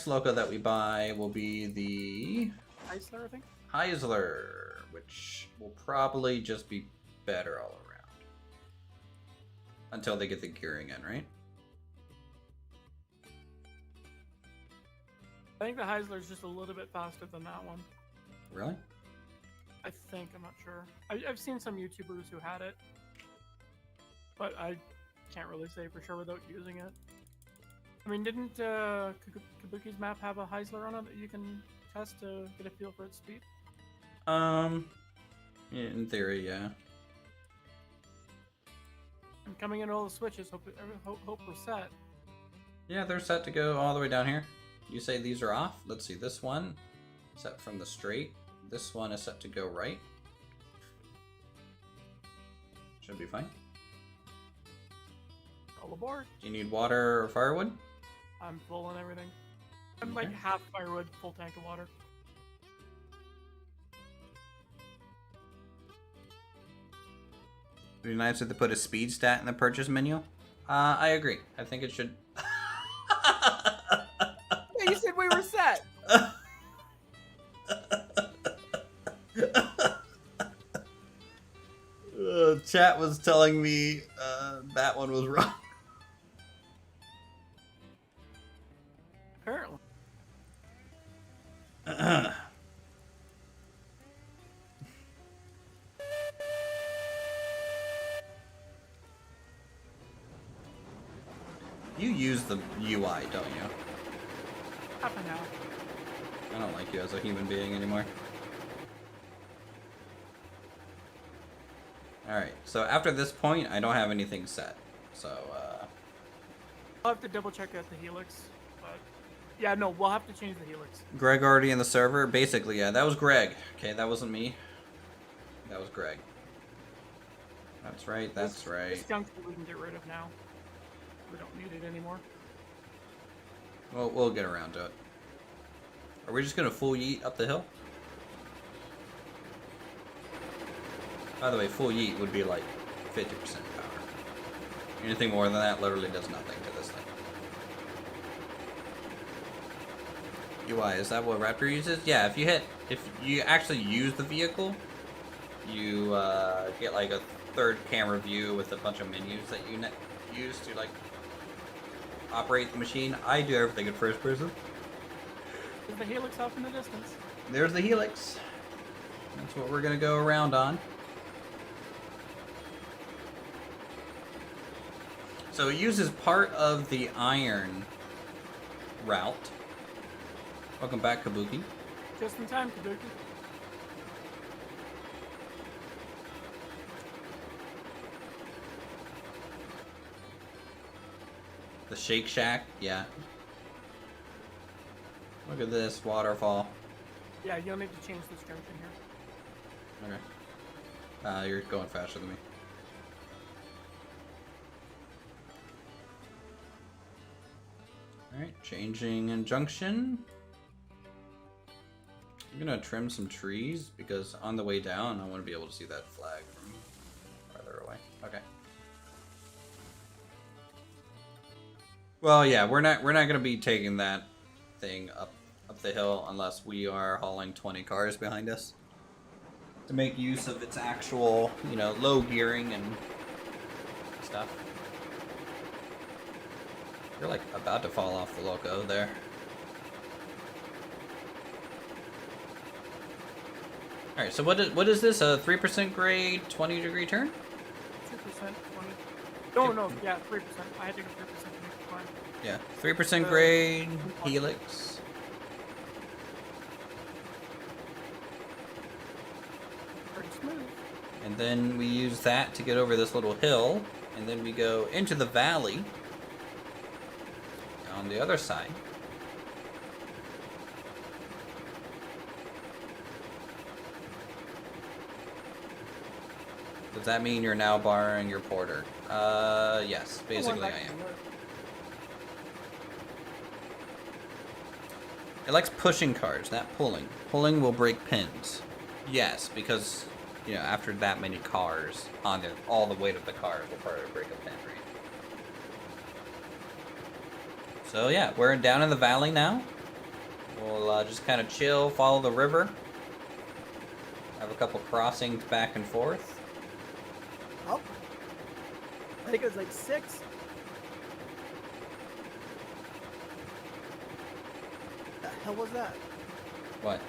loco that we buy will be the Heisler, I think. Heisler, which will probably just be better all around. Until they get the gearing in, right? I think the Heisler's just a little bit faster than that one. Really? I think, I'm not sure. I've seen some YouTubers who had it, but I can't really say for sure without using it. I mean, didn't Kabuki's map have a Heisler on it that you can test to get a feel for its speed? In theory, yeah. I'm coming in all the switches. Hope we're set. Yeah, they're set to go all the way down here. You say these are off? Let's see, this one set from the straight. This one is set to go right. Should be fine. All aboard. Do you need water or firewood? I'm full on everything. I'm Okay. like half firewood, full tank of water. It'd be nice if they put a speed stat in the purchase menu. I agree. I think it should. Yeah, you said we were set. Chat was telling me that one was wrong. Apparently. You use the UI, don't you? Half an hour. I don't like you as a human being anymore. Alright, so after this point, I don't have anything set. So, I'll have to double check out the helix. But yeah, no, we'll have to change the helix. Greg already in the server? Basically, yeah, that was Greg. Okay, that wasn't me. That was Greg. That's right, that's right. This junk we can get rid of now. We don't need it anymore. Well, we'll get around to it. Are we just gonna full yeet up the hill? By the way, full yeet would be like 50% power. Anything more than that literally does nothing to this thing. UI, is that what Raptor uses? Yeah, if you actually use the vehicle, you get like a third camera view with a bunch of menus that you use to like operate the machine. I do everything in first person. There's the helix off in the distance. There's the helix. That's what we're gonna go around on. So it uses part of the iron route. Welcome back, Kabuki. Just in time, Kabuki. The Shake Shack, yeah. Look at this waterfall. Yeah, you'll need to change this junction here. Okay. You're going faster than me. Alright, changing injunction. I'm gonna trim some trees because on the way down I want to be able to see that flag from farther away. Okay. Well, yeah, we're not gonna be taking that thing up the hill unless we are hauling 20 cars behind us to make use of its actual, you know, low gearing and stuff. You're like about to fall off the loco there. All right, so what is this? A 3% grade, 20-degree turn? 2%, 20. No, yeah, 3%. I had to go 3% to make it fine. Yeah, 3% grade, helix. Pretty smooth. And then we use that to get over this little hill, and then we go into the valley on the other side. Does that mean you're now borrowing your porter? Yes, basically I am. It likes pushing cars, not pulling. Pulling will break pins. Yes, because, you know, after that many cars on there, all the weight of the cars will probably break a pin, right? So yeah, we're down in the valley now. We'll just kind of chill, follow the river. Have a couple crossings back and forth. Oh, I think it was like 6. The hell was that? What?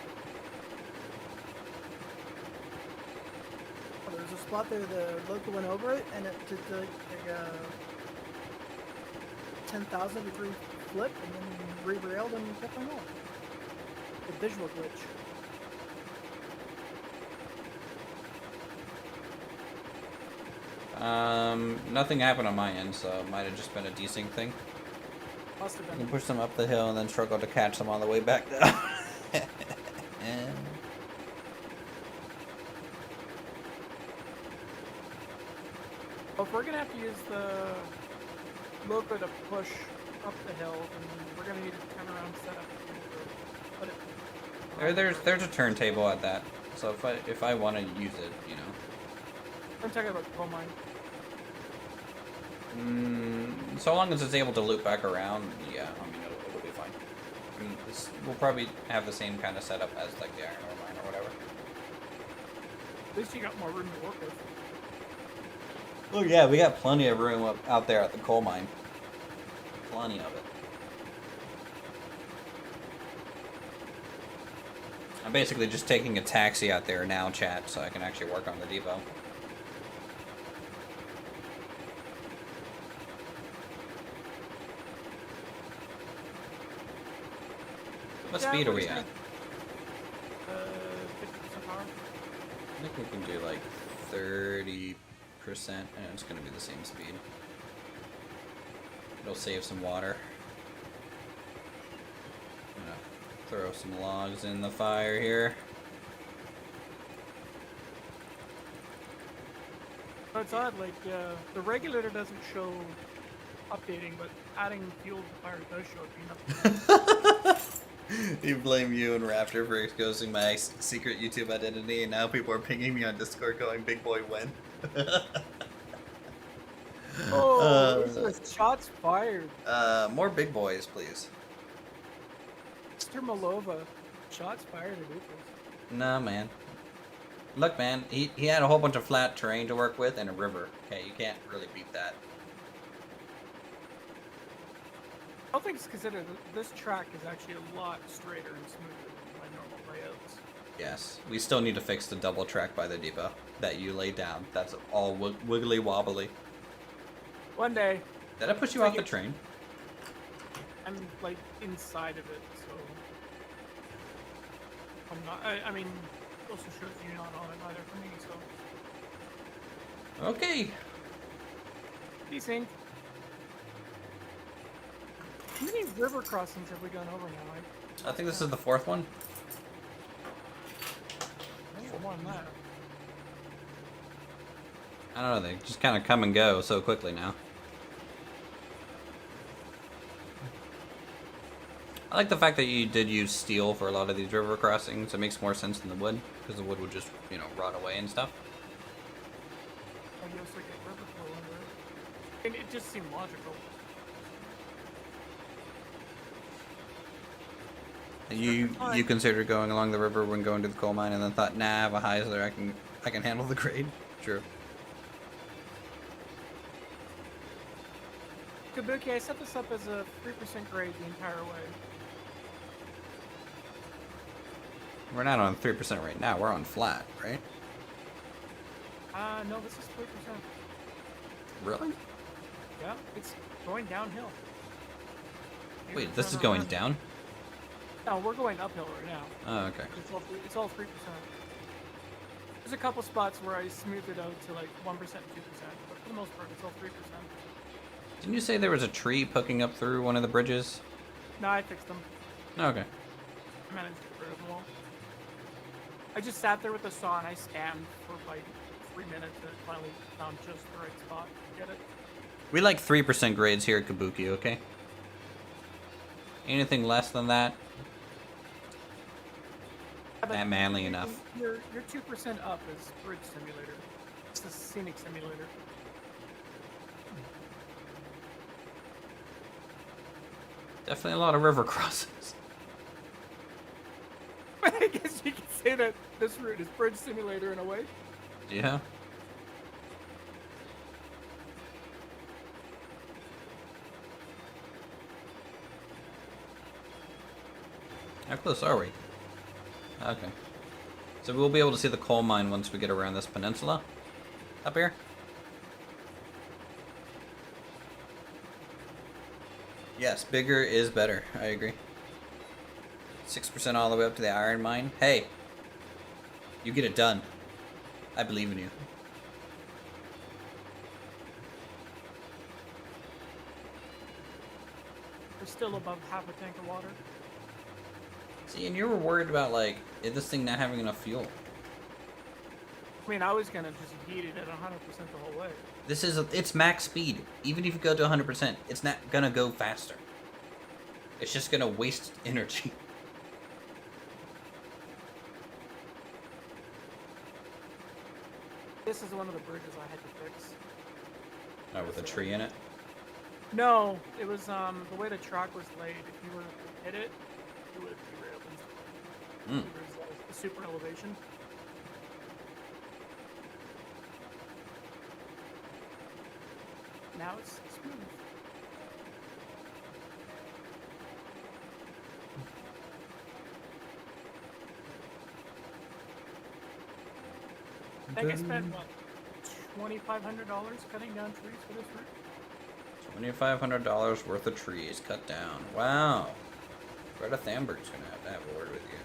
Oh, there was a spot there, the local went over it, and it did like a 10,000 degree flip, and then re-railed and kept on going. The visual glitch. Nothing happened on my end, so it might have just been a desync thing. Must have You can been. push them up the hill and then struggle to catch them on the way back down. Well, if we're gonna have to use the loco to push up the hill, then we're gonna need a turnaround setup to put it. There's a turntable at that, so if I want to use it, you know. I'm talking about the coal mine. So long as it's able to loop back around, yeah, I mean it'll be fine. I mean, we'll probably have the same kind of setup as like the iron ore mine or whatever. At least you got more room to work with. Oh yeah, we got plenty of room out there at the coal mine. Plenty of it. I'm basically just taking a taxi out there now, chat, so I can actually work on the depot. What speed are we at? 50% power. I think we can do like 30%, and it's going to be the same speed. It'll save some water. I'm gonna throw some logs in the fire here. So it's odd, like, the regulator doesn't show updating, but adding fuel to the fire does show it being updated. You blame you and Raptor for exposing my secret YouTube identity, and now people are pinging me on Discord going, "Big boy, when?" Shots fired. More big boys, please. Mr. Malova, shots fired at Uthris. Nah, man. Look, man, he had a whole bunch of flat terrain to work with and a river. Okay, you can't really beat that. All things considered, this track is actually a lot straighter and smoother than my normal layouts. Yes, we still need to fix the double track by the depot that you laid down. That's all wiggly wobbly. One day. Did I push you off the train? I'm like inside of it, so I'm not. I mean, also shows you not on it either for me. So Okay. desync. How many river crossings have we gone over now? I think this is the fourth one. I think more than that. I don't know, they just kind of come and go so quickly now. I like the fact that you did use steel for a lot of these river crossings. It makes more sense than the wood, because the wood would just, you know, rot away and stuff. I guess like a river flow under it. And it just seemed logical. You considered going along the river when going to the coal mine, and then thought, nah, I have a Heisler, I can handle the grade. True. Kabuki, I set this up as a 3% grade the entire way. We're not on 3% right now. We're on flat, right? No, this is 3%. Really? Yeah, it's going downhill. Wait, this is going down? No, we're going uphill right now. Oh, okay. It's all 3%. There's a couple spots where I smoothed it out to like 1% and 2%, but for the most part, it's all 3%. Didn't you say there was a tree poking up through one of the bridges? No, I fixed them. Oh, okay. I managed to get rid of them all. I just sat there with the saw and I scanned for like 3 minutes and it finally found just the right spot to get it. We like 3% grades here at Kabuki, okay? Anything less than that? Yeah, Not manly enough. Your 2% up is Bridge Simulator. It's the Scenic Simulator. Definitely a lot of river crossings. I guess you could say that this route is Bridge Simulator in a way. Yeah. How close are we? Okay. So we'll be able to see the coal mine once we get around this peninsula. Up here. Yes, bigger is better. I agree. 6% all the way up to the iron mine. Hey, you get it done. I believe in you. We're still above half a tank of water. See, and you were worried about, like, this thing not having enough fuel. I mean, I was gonna just heat it at 100% the whole way. It's max speed. Even if you go to 100%, it's not gonna go faster. It's just gonna waste energy. This is one of the bridges I had to fix. Oh, with a tree in it? No, it was the way the track was laid. If you were to hit it, it would have derailed instantly. It was a super elevation. Now it's smooth. I think I spent what, $2,500 cutting down trees for this route. $2,500 worth of trees cut down. Wow. Greta Thunberg's gonna have to have a word with you.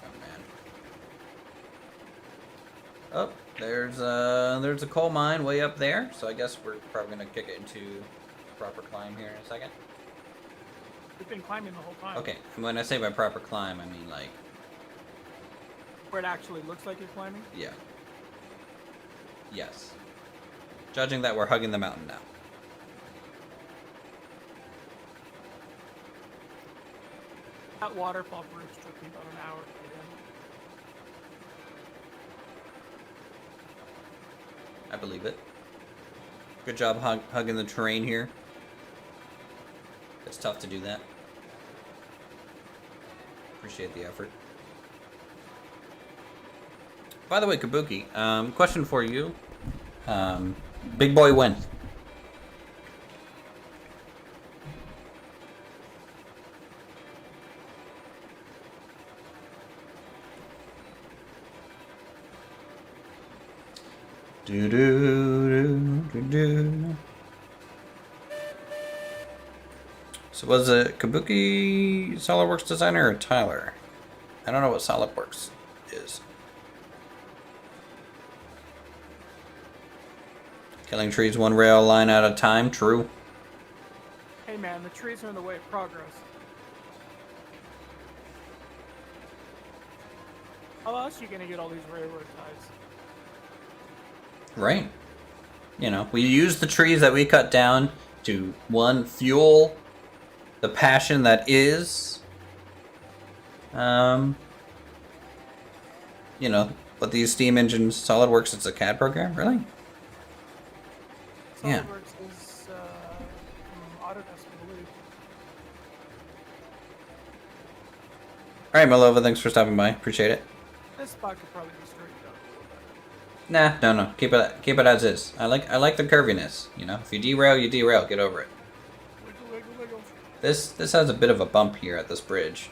Oh man. Oh, there's a coal mine way up there, so I guess we're probably gonna kick it into proper climb here in a second. We've been climbing the whole time. Okay, and when I say by proper climb, I mean like where it actually looks like you're climbing? Yeah. Yes. Judging that we're hugging the mountain now. That waterfall bridge took me about an hour to get in. I believe it. Good job hugging the terrain here. It's tough to do that. Appreciate the effort. By the way, Kabuki, question for you. Big boy when? Do do do do do. So was it Kabuki SolidWorks designer or Tyler? I don't know what SolidWorks is. Killing trees one rail line at a time, true. Hey man, the trees are in the way of progress. How else are you gonna get all these railroad ties? Right. You know, we use the trees that we cut down to, one, fuel the passion that is, you know, but these steam engines, SolidWorks, it's a CAD program, really? Yeah. SolidWorks is Autodesk, I believe. Alright, Malova, thanks for stopping by. Appreciate it. This spot could probably be straightened out a little better. Nah, no. Keep it as is. I like the curviness, you know. If you derail, you derail. Get over it. Wiggle, wiggle, wiggle. This has a bit of a bump here at this bridge.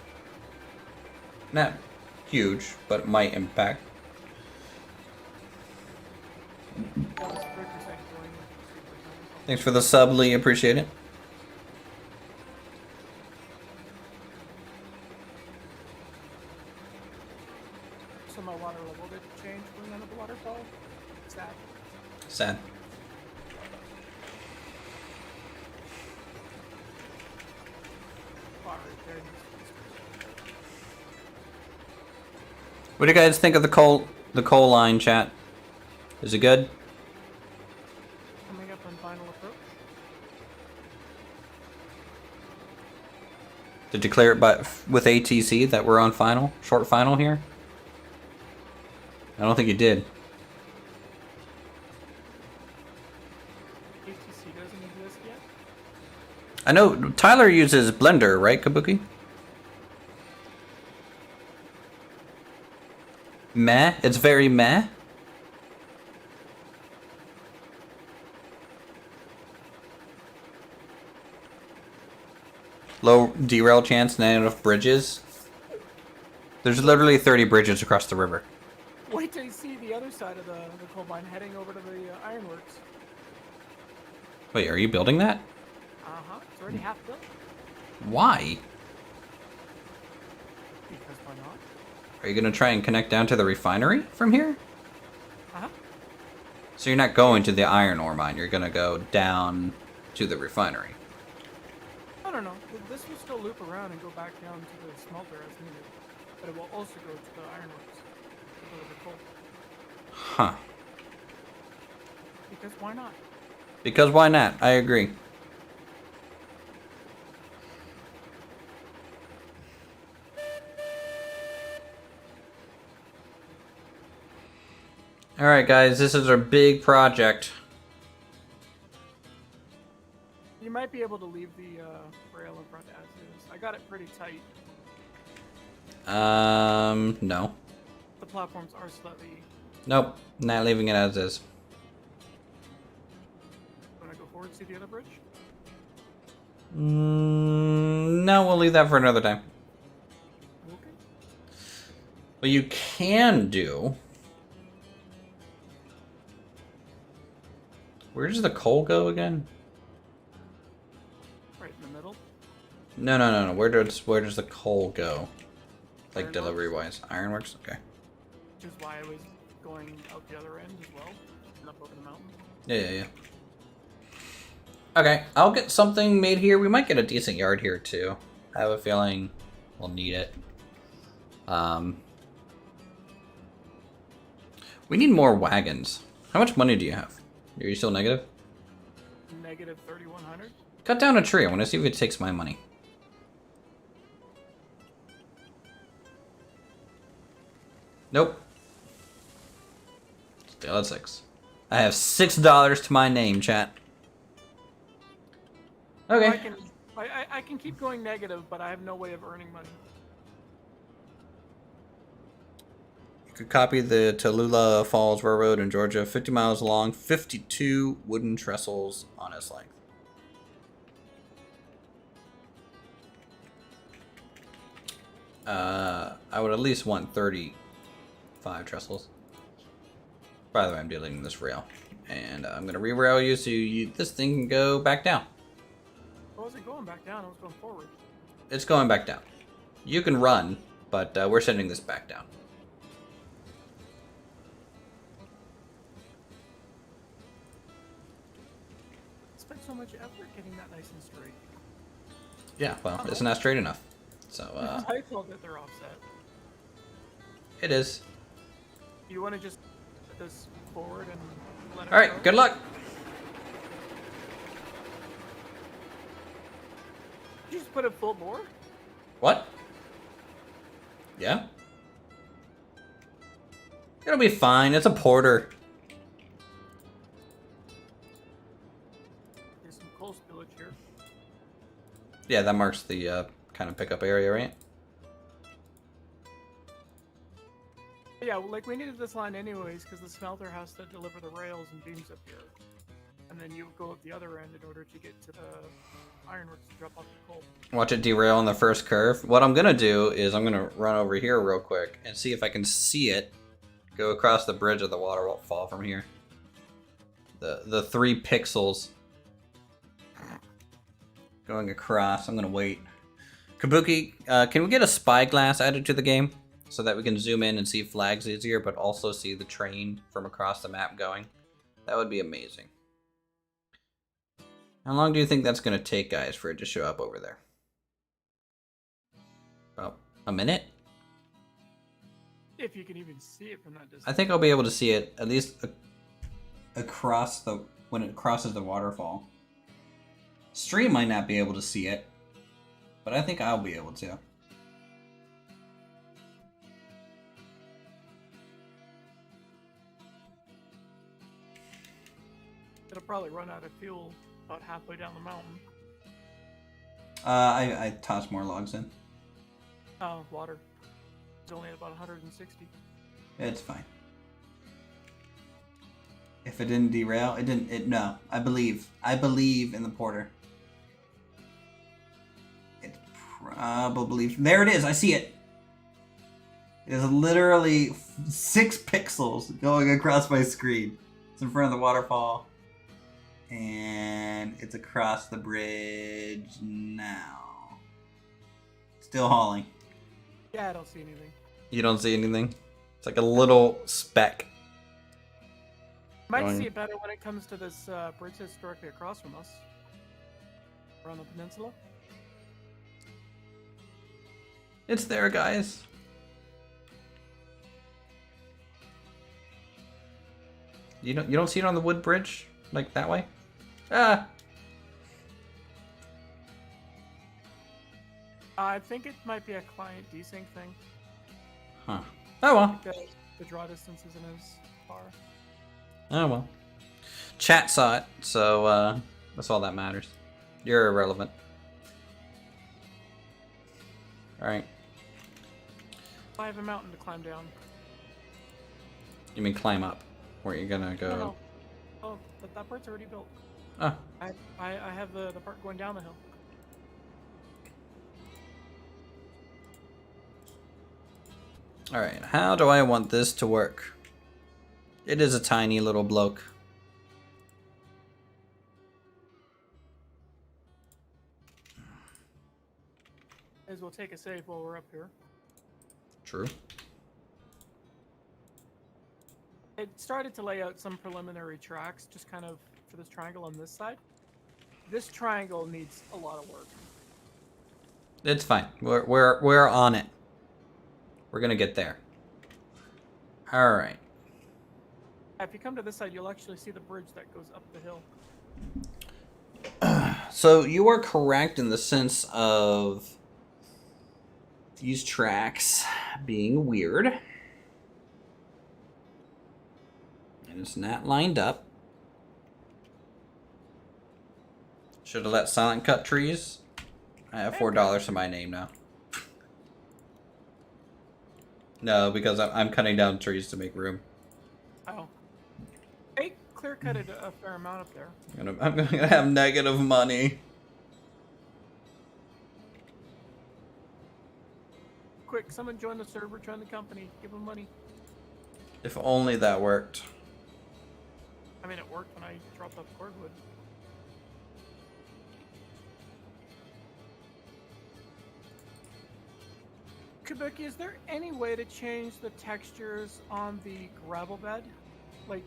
Not huge, but it might impact. Yeah, this bridge is like going 3%. Thanks for the sub, Lee. Appreciate it. So my water level did change going under the waterfall. Sad. Sad. Water right there. What do you guys think of the coal line, chat? Is it good? Coming up on final approach. Did you clear it with ATC that we're on final? Short final here? I don't think you did. ATC doesn't exist yet. I know Tyler uses Blender, right, Kabuki? Meh? It's very meh? Low derail chance, not enough bridges. There's literally 30 bridges across the river. Wait till you see the other side of the coal mine heading over to the ironworks. Wait, are you building that? Uh-huh. It's already half built. Why? not? Are you gonna try and connect down to the refinery from here? Uh-huh. So you're not going to the iron ore mine, you're gonna go down to the refinery. I don't know. This will still loop around and go back down to the smelter as needed. But it will also go to the ironworks to deliver coal. Huh. Because why not? Because why not? I agree. Alright guys, this is our big project. You might be able to leave the rail in front as is. I got it pretty tight. No. The platforms are slightly... Nope, not leaving it as is. Want to go forward and see the other bridge? No, we'll leave that for another time. Okay. What you can do... Where does the coal go again? Right in the middle. No. Where does the coal go? Like Ironworks. delivery-wise? Ironworks? Okay. Which is why I was going out the other end as well, and up over the mountain. Yeah. Okay, I'll get something made here. We might get a decent yard here too. I have a feeling we'll need it. We need more wagons. How much money do you have? Are you still negative? Negative 3,100. Cut down a tree. I want to see if it takes my money. Nope. Still at 6. I have $6 to my name, chat. Okay. I can keep going negative, but I have no way of earning money. You could copy the Tallulah Falls Railroad in Georgia, 50 miles long, 52 wooden trestles on its length. I would at least want 35 trestles. By the way, I'm deleting this rail. And I'm going to re-rail you so this thing can go back down. I wasn't going back down, I was going forward. It's going back down. You can run, but we're sending this back down. Spent so much effort getting that nice and straight. Yeah, well, it's not straight enough. So, I felt that they're offset. it is. You want to just put this forward and let it Alright, go? good luck! Did you just put it full bore? What? Yeah? It'll be fine, it's a porter. There's some coal spillage here. Yeah, that marks the kind of pickup area, right? Yeah, well, like we needed this line anyways because the smelter has to deliver the rails and beams up here. And then you go up the other end in order to get to the ironworks to drop off the coal. Watch it derail on the first curve. What I'm gonna do is I'm gonna run over here real quick and see if I can see it go across the bridge of the waterfall from here. The 3 pixels going across. I'm gonna wait. Kabuki, can we get a spyglass added to the game so that we can zoom in and see flags easier, but also see the train from across the map going? That would be amazing. How long do you think that's going to take, guys, for it to show up over there? About a minute? If you can even see it from that distance. I think I'll be able to see it at least across when it crosses the waterfall. Stream might not be able to see it, but I think I'll be able to. It'll probably run out of fuel about halfway down the mountain. I tossed more logs in. Oh, water. It's only at about 160. It's fine. If it didn't derail, it didn't. No, I believe in the porter. It probably. There it is. I see it. It is literally 6 pixels going across my screen. It's in front of the waterfall. And it's across the bridge now. Still hauling. Yeah, I don't see anything. You don't see anything? It's like a little speck. Might Going- see it better when it comes to this bridge that's directly across from us. We're on the peninsula. It's there, guys. You don't see it on the wood bridge? Like that way? Ah! I think it might be a client desync thing. Huh. Oh well. The draw distance isn't as far. Oh well. Chat saw it, so that's all that matters. You're irrelevant. Alright. I have a mountain to climb down. You mean climb up? Where you gonna go? No. Oh, but that part's already built. Oh. I have the part going down the hill. Alright, how do I want this to work? It is a tiny little bloke. May as well take a save while we're up here. True. It started to lay out some preliminary tracks, just kind of for this triangle on this side. This triangle needs a lot of work. It's fine. We're on it. We're gonna get there. Alright. If you come to this side, you'll actually see the bridge that goes up the hill. So you are correct in the sense of these tracks being weird. And it's not lined up. Should have let Silent cut trees. I have $4 to my name now. No, because I'm cutting down trees to make room. Oh. Hey, clear cutted a fair amount up there. I'm gonna have negative money. Quick, someone join the server, join the company, give them money. If only that worked. I mean, it worked when I dropped off cordwood. Kabuki, is there any way to change the textures on the gravel bed? Like,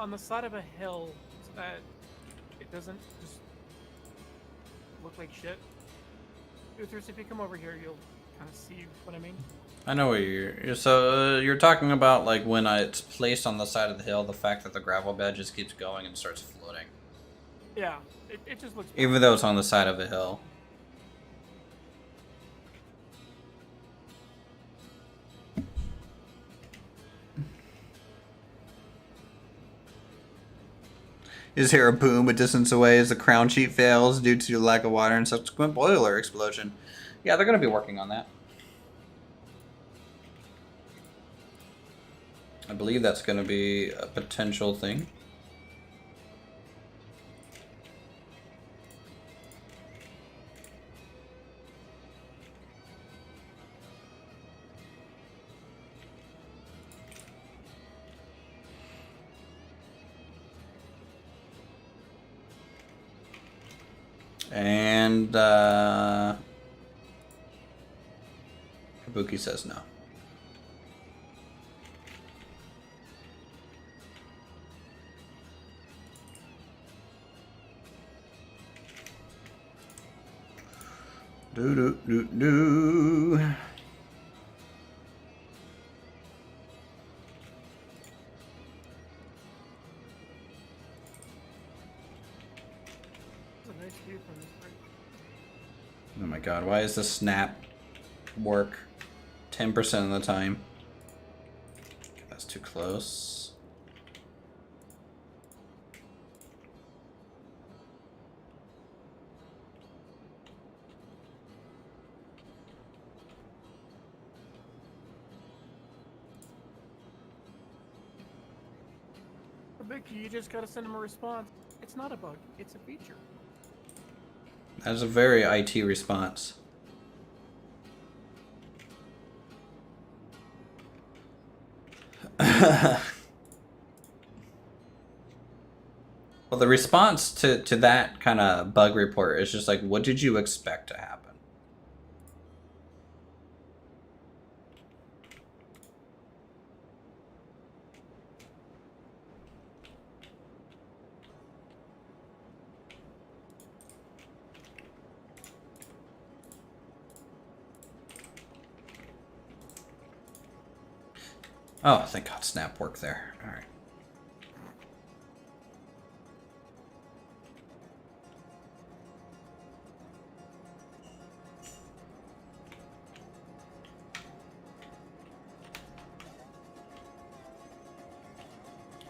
on the side of a hill, so that it doesn't just look like shit? Uthris, if you come over here, you'll kind of see what I mean. I know what you're talking about, like when it's placed on the side of the hill, the fact that the gravel bed just keeps going and starts floating. Yeah, it just looks bad. Even though it's on the side of a hill. Is here a boom a distance away as the crown sheet fails due to lack of water and subsequent boiler explosion? Yeah, they're going to be working on that. I believe that's going to be a potential thing. And Kabuki says no. Do do do do. That's a nice view from this bridge. Oh my god, why is the snap work 10% of the time? That's too close. Kabuki, you just gotta send him a response. It's not a bug, it's a feature. That's a very IT response. Well, the response to that kind of bug report is just like, what did you expect to happen? Oh, thank God, snap worked there. All right.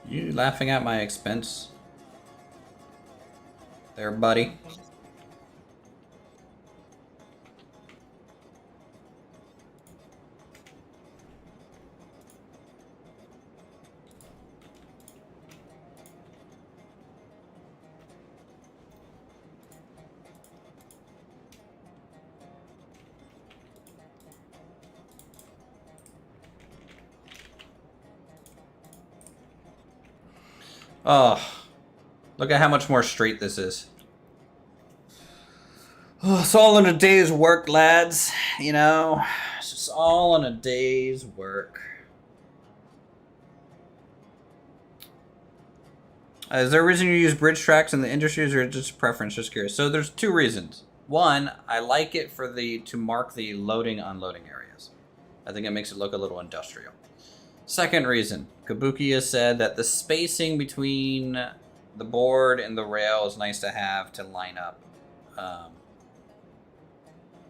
You laughing at my expense? There, buddy. Oh, look at how much more straight this is. Oh, it's all in a day's work, lads. You know, it's just all in a day's work. Is there a reason you use bridge tracks in the industries, or just preference? Just curious. So there's two reasons. One, I like it for to mark the loading unloading areas. I think it makes it look a little industrial. Second reason, Kabuki has said that the spacing between the board and the rail is nice to have to line up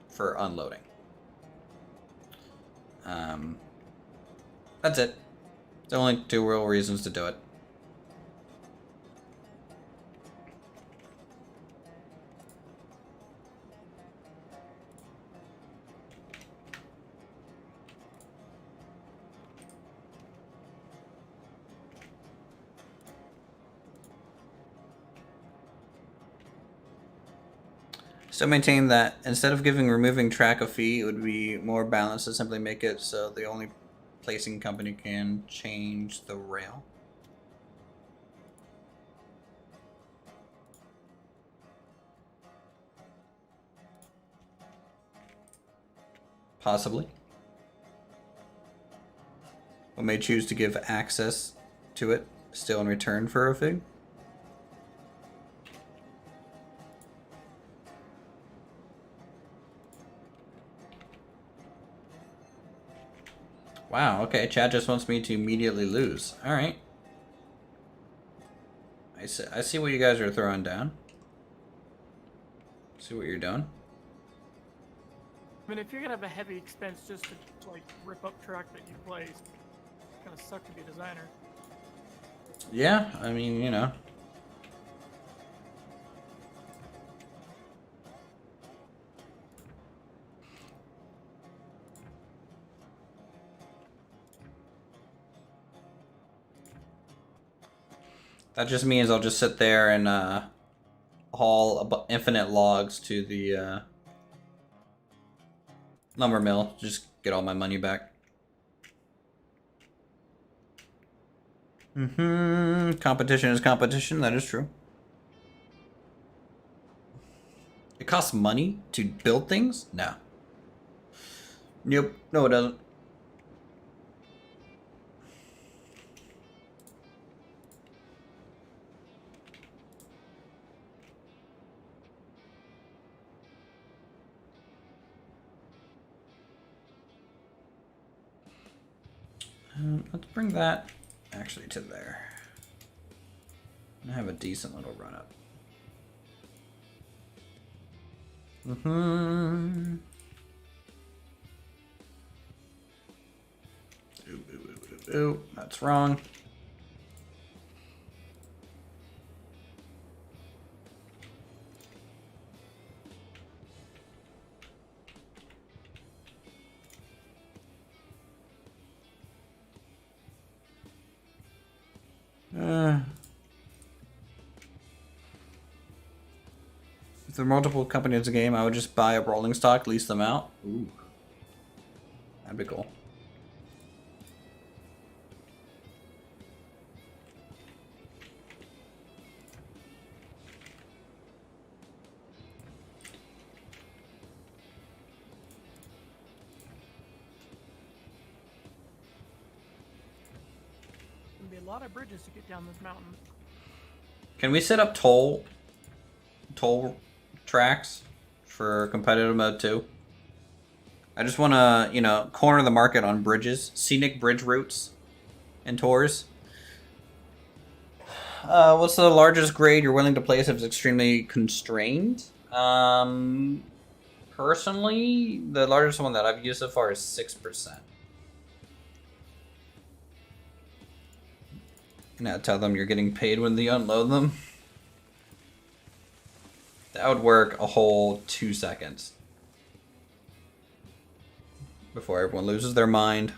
for unloading. That's it. The only two real reasons to do it. Still maintain that instead of removing track a fee, it would be more balanced to simply make it so the only placing company can change the rail. Possibly. We may choose to give access to it still in return for a fee. Wow, okay, Chad just wants me to immediately lose. Alright. I see what you guys are throwing down. See what you're doing. I mean, if you're gonna have a heavy expense just to like rip up track that you placed, it's gonna suck to be a designer. Yeah, I mean, you know. That just means I'll just sit there and haul infinite logs to the lumber mill. Just get all my money back. Competition is competition. That is true. It costs money to build things? No. Nope. No, it doesn't. Let's bring that actually to there. I have a decent little run up. Ooh, that's wrong. If there are multiple companies in the game, I would just buy a rolling stock, lease them out. Ooh. That'd be cool. There'll be a lot of bridges to get down this mountain. Can we set up toll tracks for competitive mode too? I just want to, you know, corner the market on bridges, scenic bridge routes. and tours. What's the largest grade you're willing to place if it's extremely constrained? Personally, the largest one that I've used so far is 6%. Now tell them you're getting paid when they unload them. That would work a whole 2 seconds before everyone loses their mind.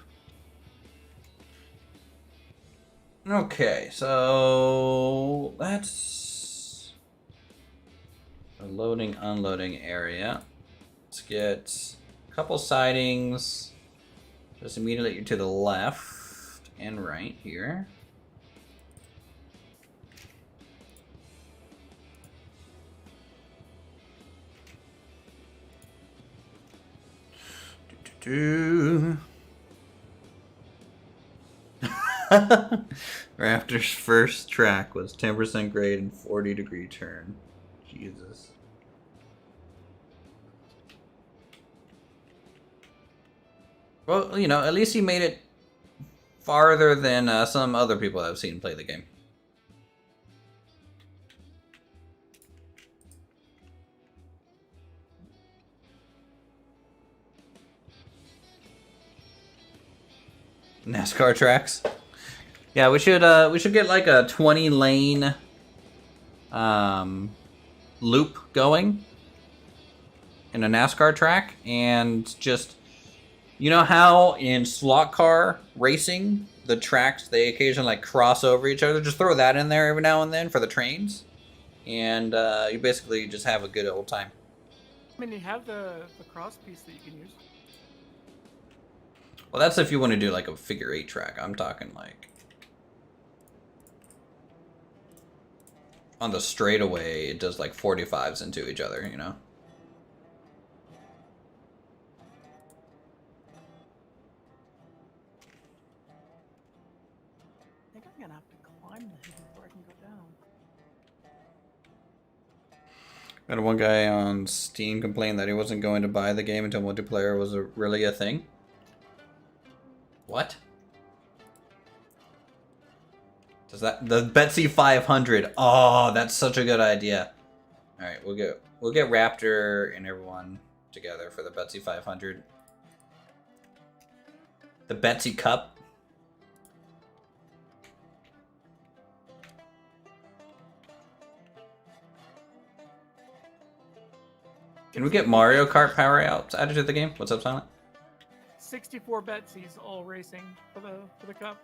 Okay, so that's a loading, unloading area. Let's get a couple sightings just immediately to the left and right here. Raptor's first track was 10% grade and 40-degree turn. Jesus. Well, you know, at least he made it farther than some other people I've seen play the game. NASCAR tracks. Yeah, we should get like a 20-lane loop going in a NASCAR track, and just, you know how in slot car racing the tracks, they occasionally like cross over each other? Just throw that in there every now and then for the trains, and you basically just have a good old time. I mean, you have the cross piece that you can use. Well, that's if you want to do like a figure 8 track. I'm talking like on the straightaway, it does like 45s into each other, you know? I think I'm gonna have to climb the hill before I can go down. Got one guy on Steam complain that he wasn't going to buy the game until multiplayer was really a thing. What? Does that the Betsy 500? Oh, that's such a good idea. All right, we'll get Raptor and everyone together for the Betsy 500. The Betsy Cup. Can we get Mario Kart power outs added to the game? What's up, Silent? 64 Betsy's all racing for the cup.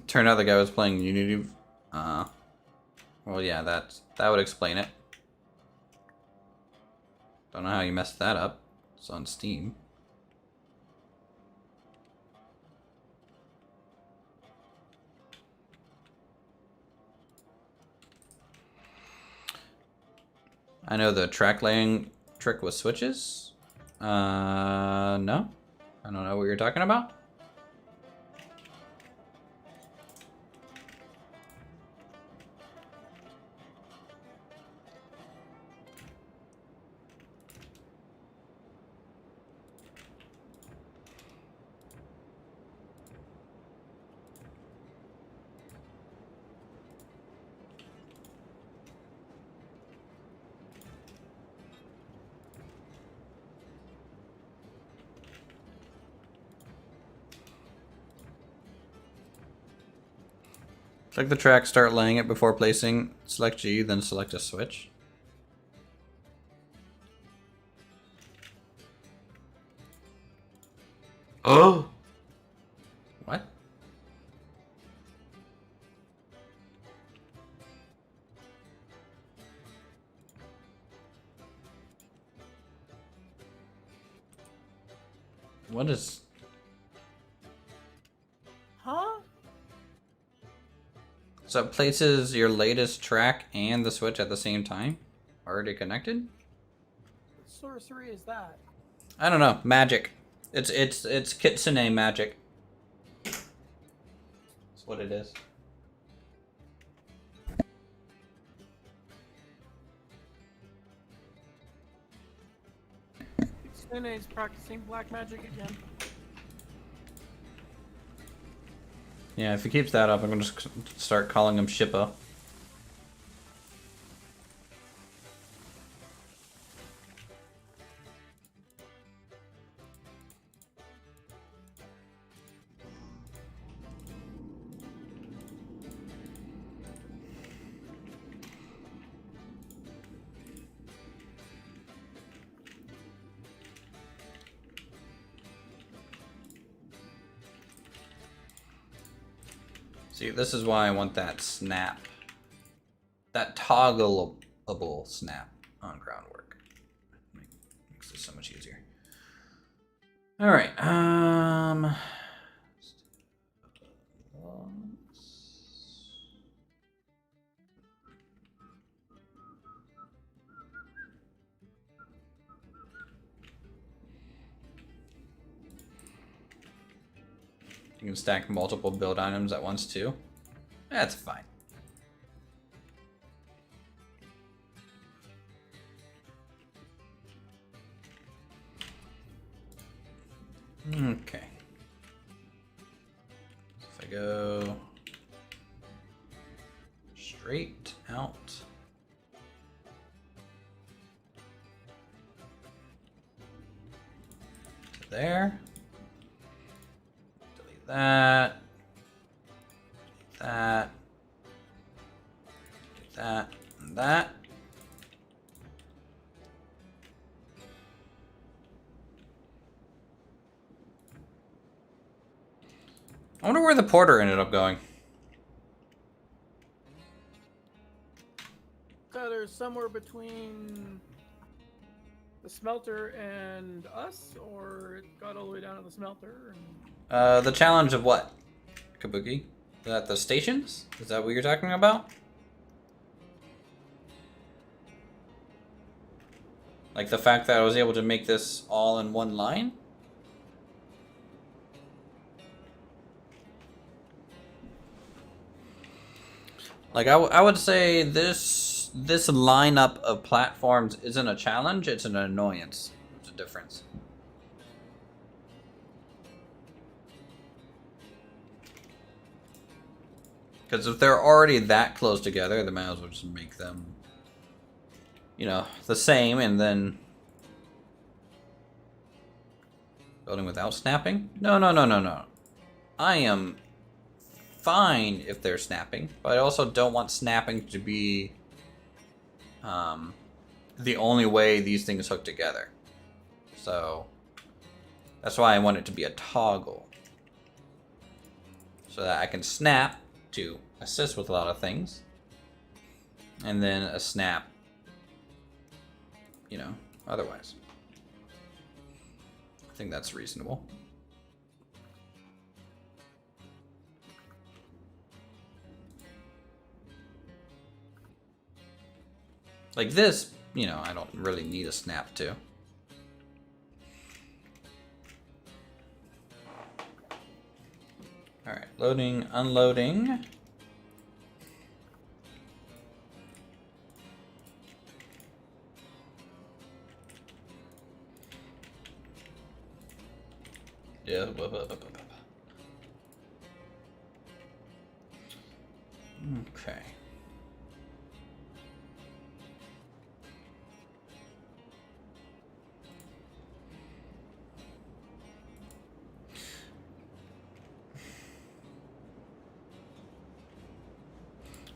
Turned out the guy was playing Unity. Well, yeah, that would explain it. Don't know how you messed that up. It's on Steam. I know the track laying trick with switches. No. I don't know what you're talking about. Select the track, start laying it before placing. Select G, then select a switch. Oh! What? What is... So it places your latest track and the switch at the same time? Already connected? What sorcery is that? I don't know. Magic. It's Kitsune magic. That's what it is. Kitsune's practicing black magic again. Yeah, if he keeps that up, I'm gonna just start calling him Shippo. See, this is why I want that snap. That toggleable snap on groundwork. Makes this so much easier. Alright, you can stack multiple build items at once too. That's fine. Okay. If I go straight out to there. Delete that. Delete that. Delete that and that. I wonder where the porter ended up going. So there's somewhere between the smelter and us, or it got all the way down to the smelter? And... The challenge of what? Kabuki? Is that the stations? Is that what you're talking about? Like the fact that I was able to make this all in one line? Like I would say this lineup of platforms isn't a challenge, it's an annoyance. There's a difference. Because if they're already that close together, they might as well just make them, you know, the same and then building without snapping? No. I am fine if they're snapping, but I also don't want snapping to be the only way these things hook together. So that's why I want it to be a toggle, so that I can snap to assist with a lot of things, and then a snap, you know, otherwise. I think that's reasonable. Like this, you know, I don't really need a snap to. Alright, loading, unloading. Yeah. Okay.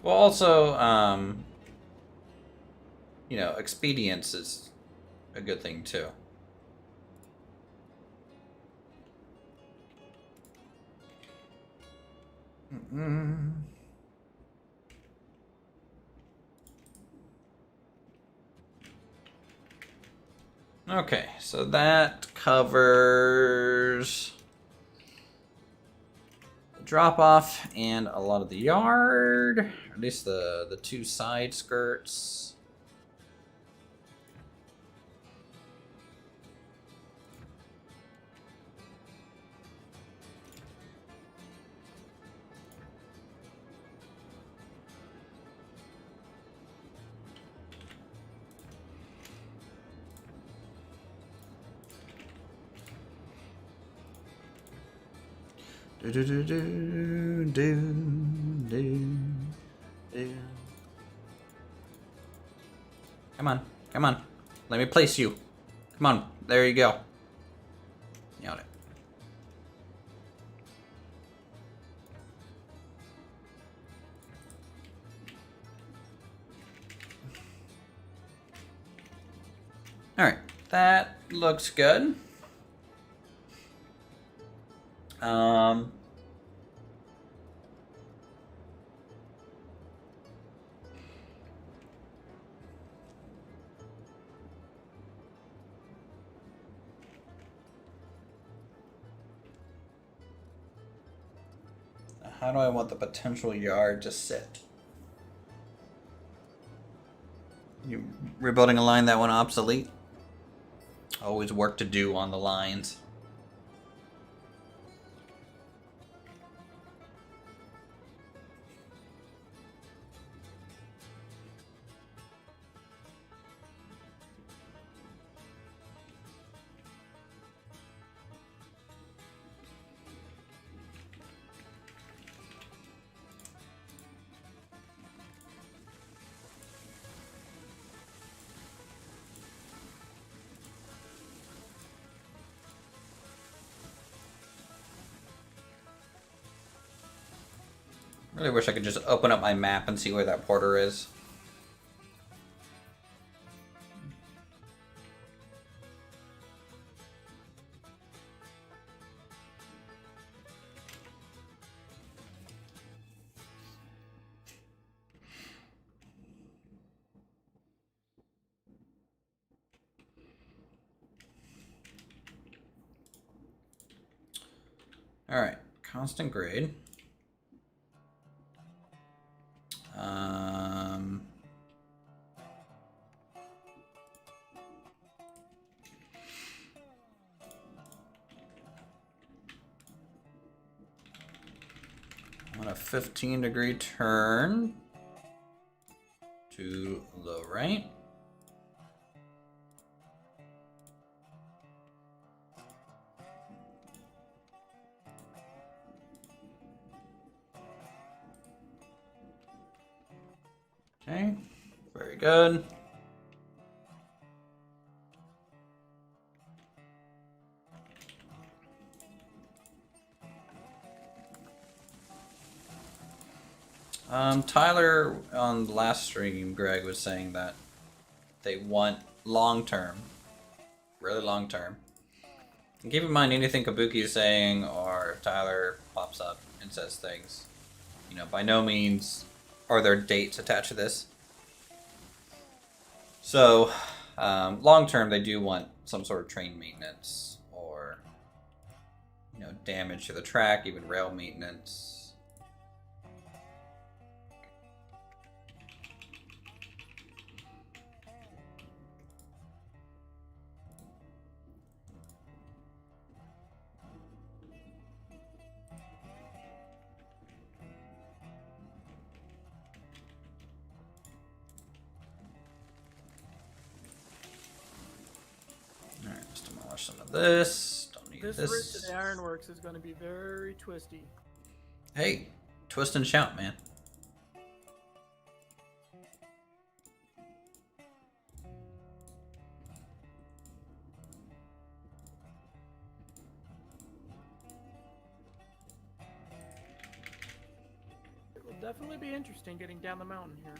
Well, also, you know, expedience is a good thing too. Okay, so that covers drop off and a lot of the yard, or at least the two side skirts. Do do do do do do do. Come on, come on. Let me place you. Come on, there you go. Nailed it. All right, that looks good. How do I want the potential yard to sit? You rebuilding a line that went obsolete? Always work to do on the lines. Really wish I could just open up my map and see where that porter is. All right, constant grade. On a 15-degree turn to the right. Okay, very good. Tyler on the last stream, Greg was saying that they want long term, really long term. And keep in mind, anything Kabuki is saying or if Tyler pops up and says things, you know, by no means are there dates attached to this. So, long term, they do want some sort of train maintenance or, you know, damage to the track, even rail maintenance. Some of this. Don't need this. Route to the ironworks is going to be very twisty. Hey, twist and shout, man. It will definitely be interesting getting down the mountain here.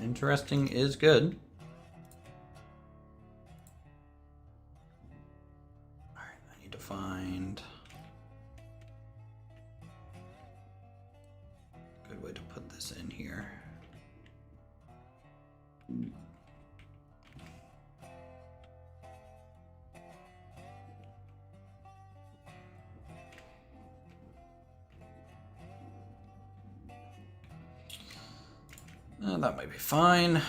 Interesting is good. Find a good way to put this in here. That might be fine.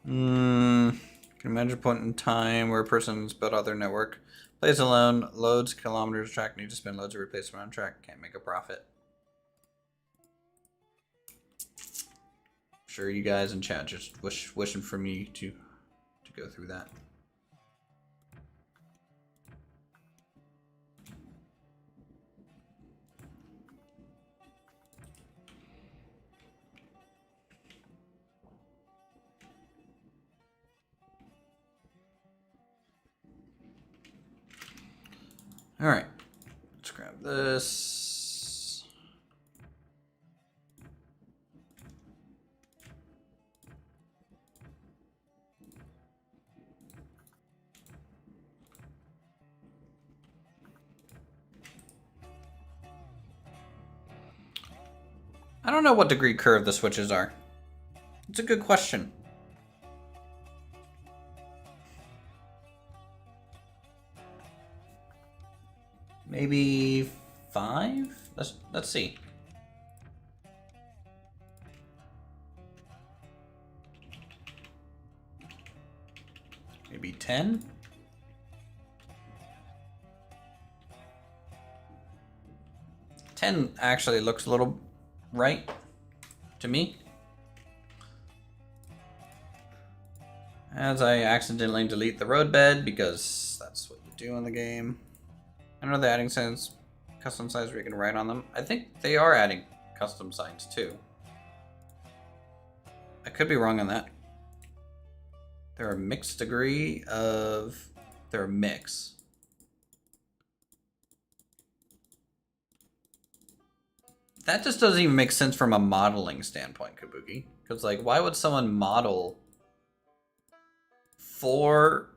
Can imagine a point in time where a person's built out their network, plays alone, loads kilometers of track, need to spend loads to replace them on track, can't make a profit. Sure, you guys in chat just wishing for me to go through that. All right, let's grab this. I don't know what degree curve the switches are. It's a good question. Maybe 5? Let's see. Maybe 10? Actually looks a little right to me. As I accidentally delete the roadbed because that's what you do in the game. I know they're adding custom signs where you can write on them. I think they are adding custom signs too. I could be wrong on that. They're a mixed degree of... They're a mix. That just doesn't even make sense from a modeling standpoint, Kabuki. Because, like, why would someone model four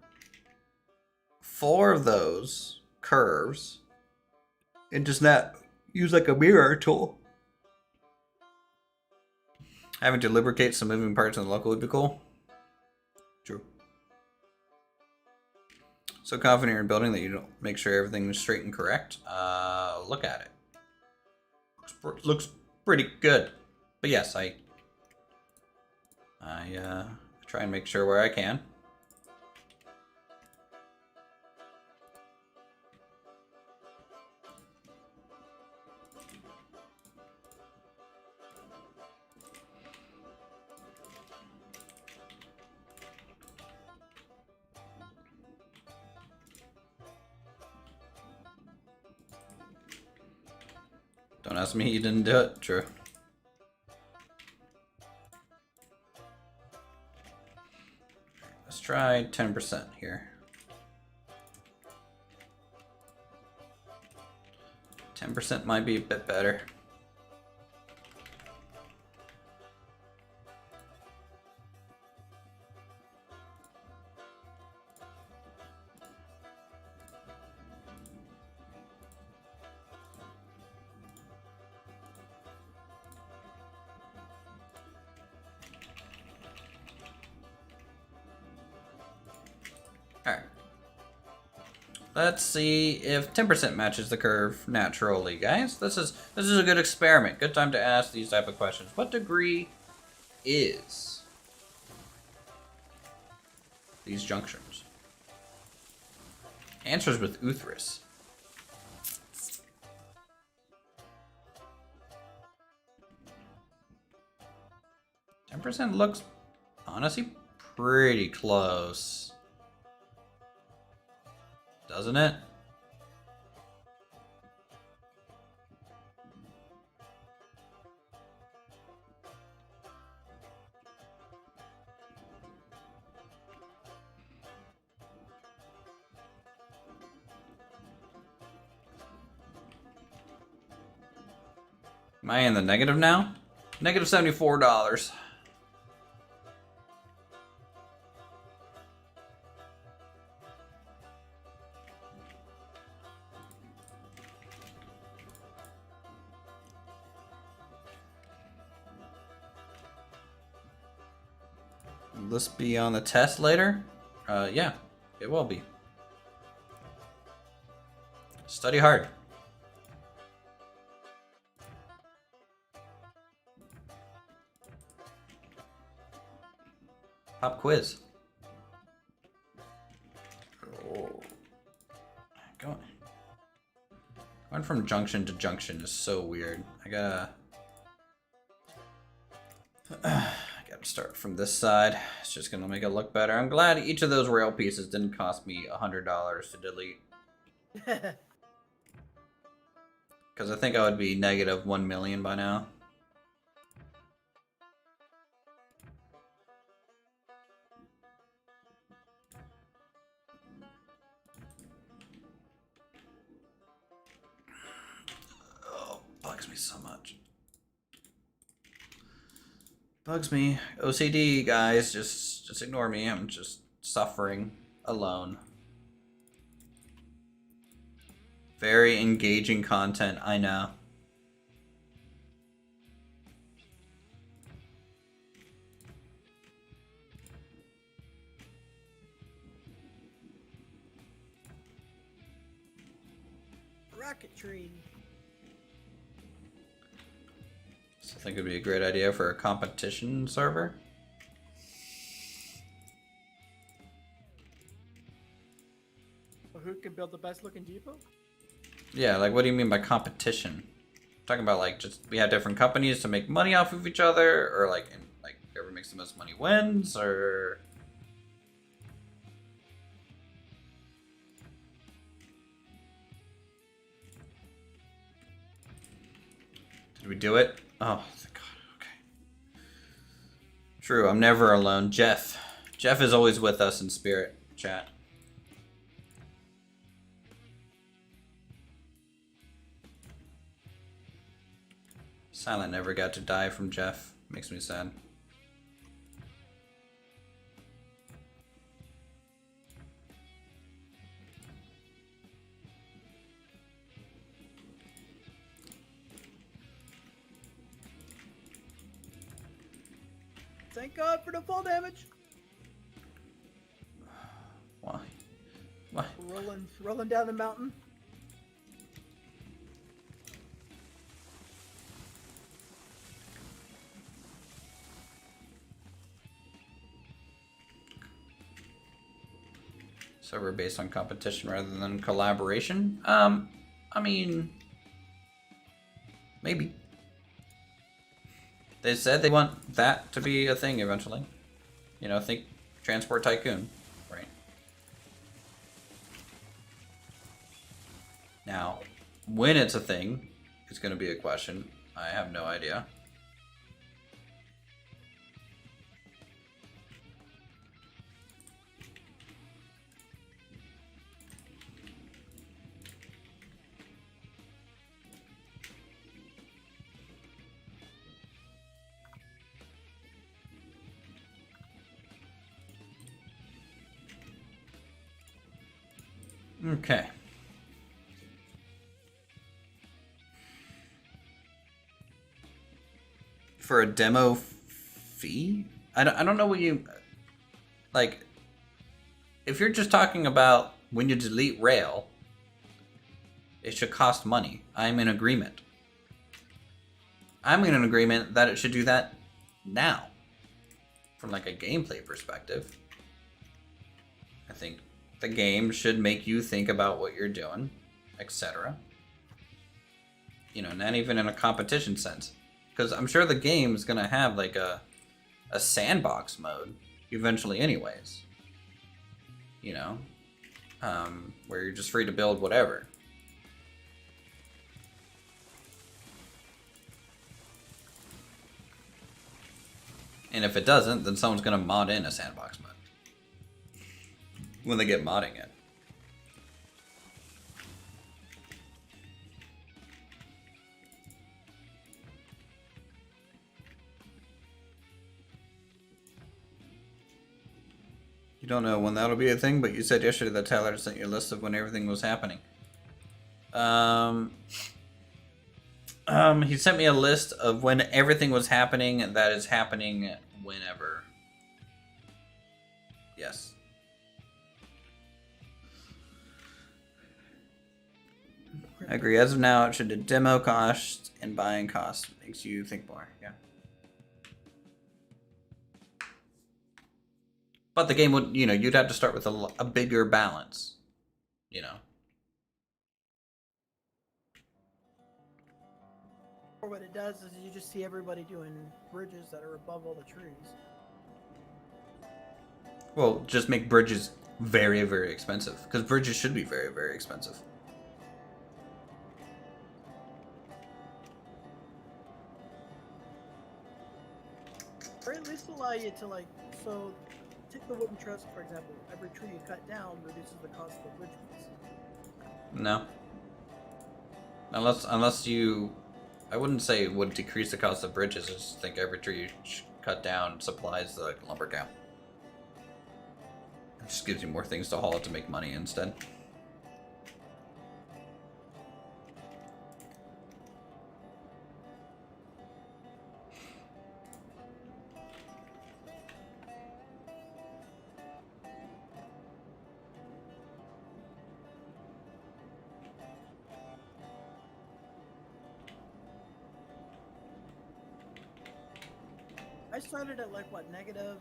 of those curves and just not use, like, a mirror tool? Having to lubricate some moving parts in the local would be cool. True. So confident in your building that you don't make sure everything is straight and correct. Look at it. Looks pretty good. But yes, I try and make sure where I can. Don't ask me, you didn't do it. True. Let's try 10% here. 10% might be a bit better. Let's see if 10% matches the curve naturally, guys. This is a good experiment. Good time to ask these type of questions. What degree is these junctions? Answers with Uthris. %, looks honestly pretty close. Doesn't it? Am I in the negative now? Negative $74. Will this be on the test later? Yeah, it will be. Study hard. Pop quiz. Oh. Going from junction to junction is so weird. I gotta start from this side. It's just gonna make it look better. I'm glad each of those rail pieces didn't cost me $100 to delete. Because I think I would be negative 1 million by now. Oh, bugs me so much. Bugs me. OCD, guys. Just ignore me. I'm just suffering alone. Very engaging content, I know. Rocketry. So I think it'd be a great idea for a competition server. Who can build the best looking depot? Yeah, like what do you mean by competition? Talking about like just we have different companies to make money off of each other, or like whoever makes the most money wins, or did we do it? Oh, thank God. Okay. True, I'm never alone. Jeff is always with us in spirit. Chat. Silent never got to die from Jeff. Makes me sad. Thank God for the fall damage. Why? Why? Rolling down the mountain. Server based on competition rather than collaboration? I mean, maybe. They said they want that to be a thing eventually. You know, think Transport Tycoon, right? Now, when it's a thing, it's going to be a question. I have no idea. Okay. For a demo fee? I don't know what you... Like, if you're just talking about when you delete rail, it should cost money. I'm in agreement. I'm in an agreement that it should do that now. From like a gameplay perspective. I think the game should make you think about what you're doing, etc. You know, not even in a competition sense. Because I'm sure the game is going to have like a sandbox mode eventually anyways. You know? Where you're just free to build whatever. And if it doesn't, then someone's going to mod in a sandbox mode. When they get modding it. You don't know when that'll be a thing, but you said yesterday that Tyler sent you a list of when everything was happening. He sent me a list of when everything was happening, and that is happening whenever. Yes. I agree. As of now, it should. The demo cost and buying cost makes you think more. Yeah. But the game would, you'd have to start with a bigger balance. Or what it does is you just see everybody doing bridges that are above all the trees. Well, just make bridges very, very expensive. Because bridges should be very, very expensive. Or at least allow you to so take the wooden truss, for example. Every tree you cut down reduces the cost of the bridge piece. No. Unless you... I wouldn't say it would decrease the cost of bridges. I just think every tree you cut down supplies the lumber cow. It just gives you more things to haul to make money instead. I started at negative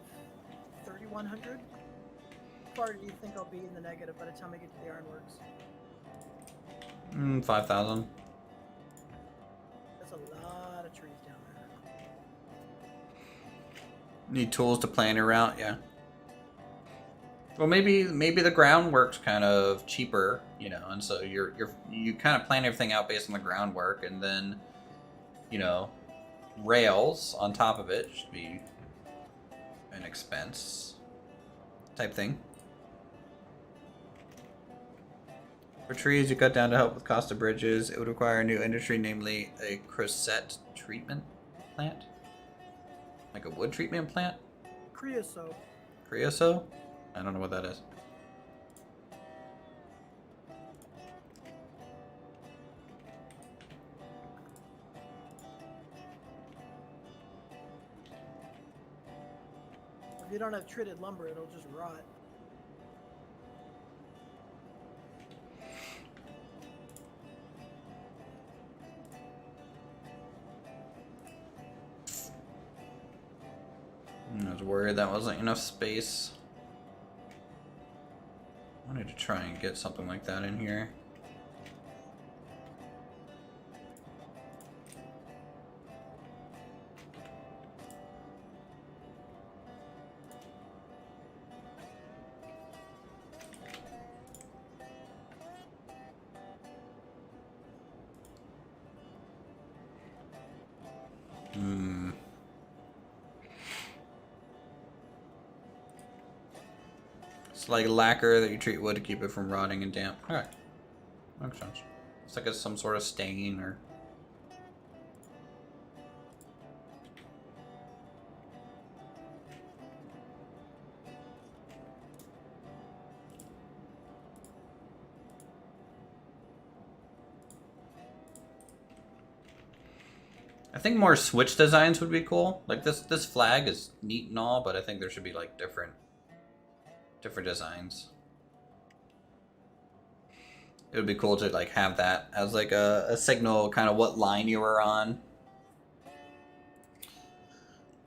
3,100. How far do you think I'll be in the negative by the time I get to the ironworks? 5,000. That's a lot of trees down there. Need tools to plan your route, yeah. Well, maybe the groundwork's kind of cheaper, and so you kind of plan everything out based on the groundwork, and then, rails on top of it should be an expense type thing. For trees you cut down to help with cost of bridges, it would require a new industry, namely a crochet treatment plant. Like a wood treatment plant? Creosote. Creosote? I don't know what that is. If you don't have treated lumber, it'll just rot. I was worried that wasn't enough space. I wanted to try and get something like that in here. It's like lacquer that you treat wood to keep it from rotting and damp. Alright. Makes sense. It's like some sort of stain or... I think more switch designs would be cool. Like this flag is neat and all, but I think there should be like different designs. It would be cool to like have that as like a signal, kind of what line you were on.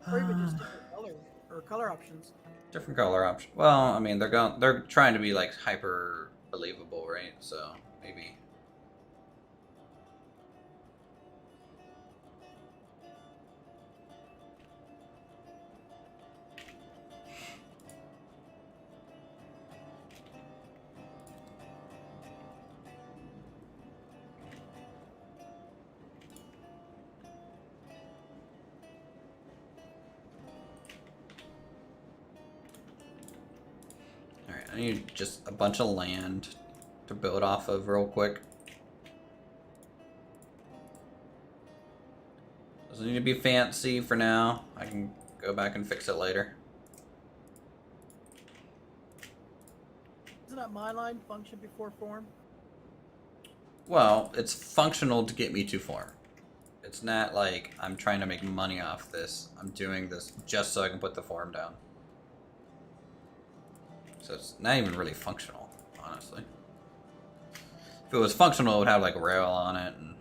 Or even just different color or color options. Different color option. Well, I mean they're trying to be like hyper believable, right? So maybe. I need just a bunch of land to build off of real quick. Doesn't need to be fancy for now. I can go back and fix it later. Doesn't that my line function before form? Well, it's functional to get me to form. It's not like I'm trying to make money off this. I'm doing this just so I can put the form down. So it's not even really functional, honestly. If it was functional, it would have like a rail on it and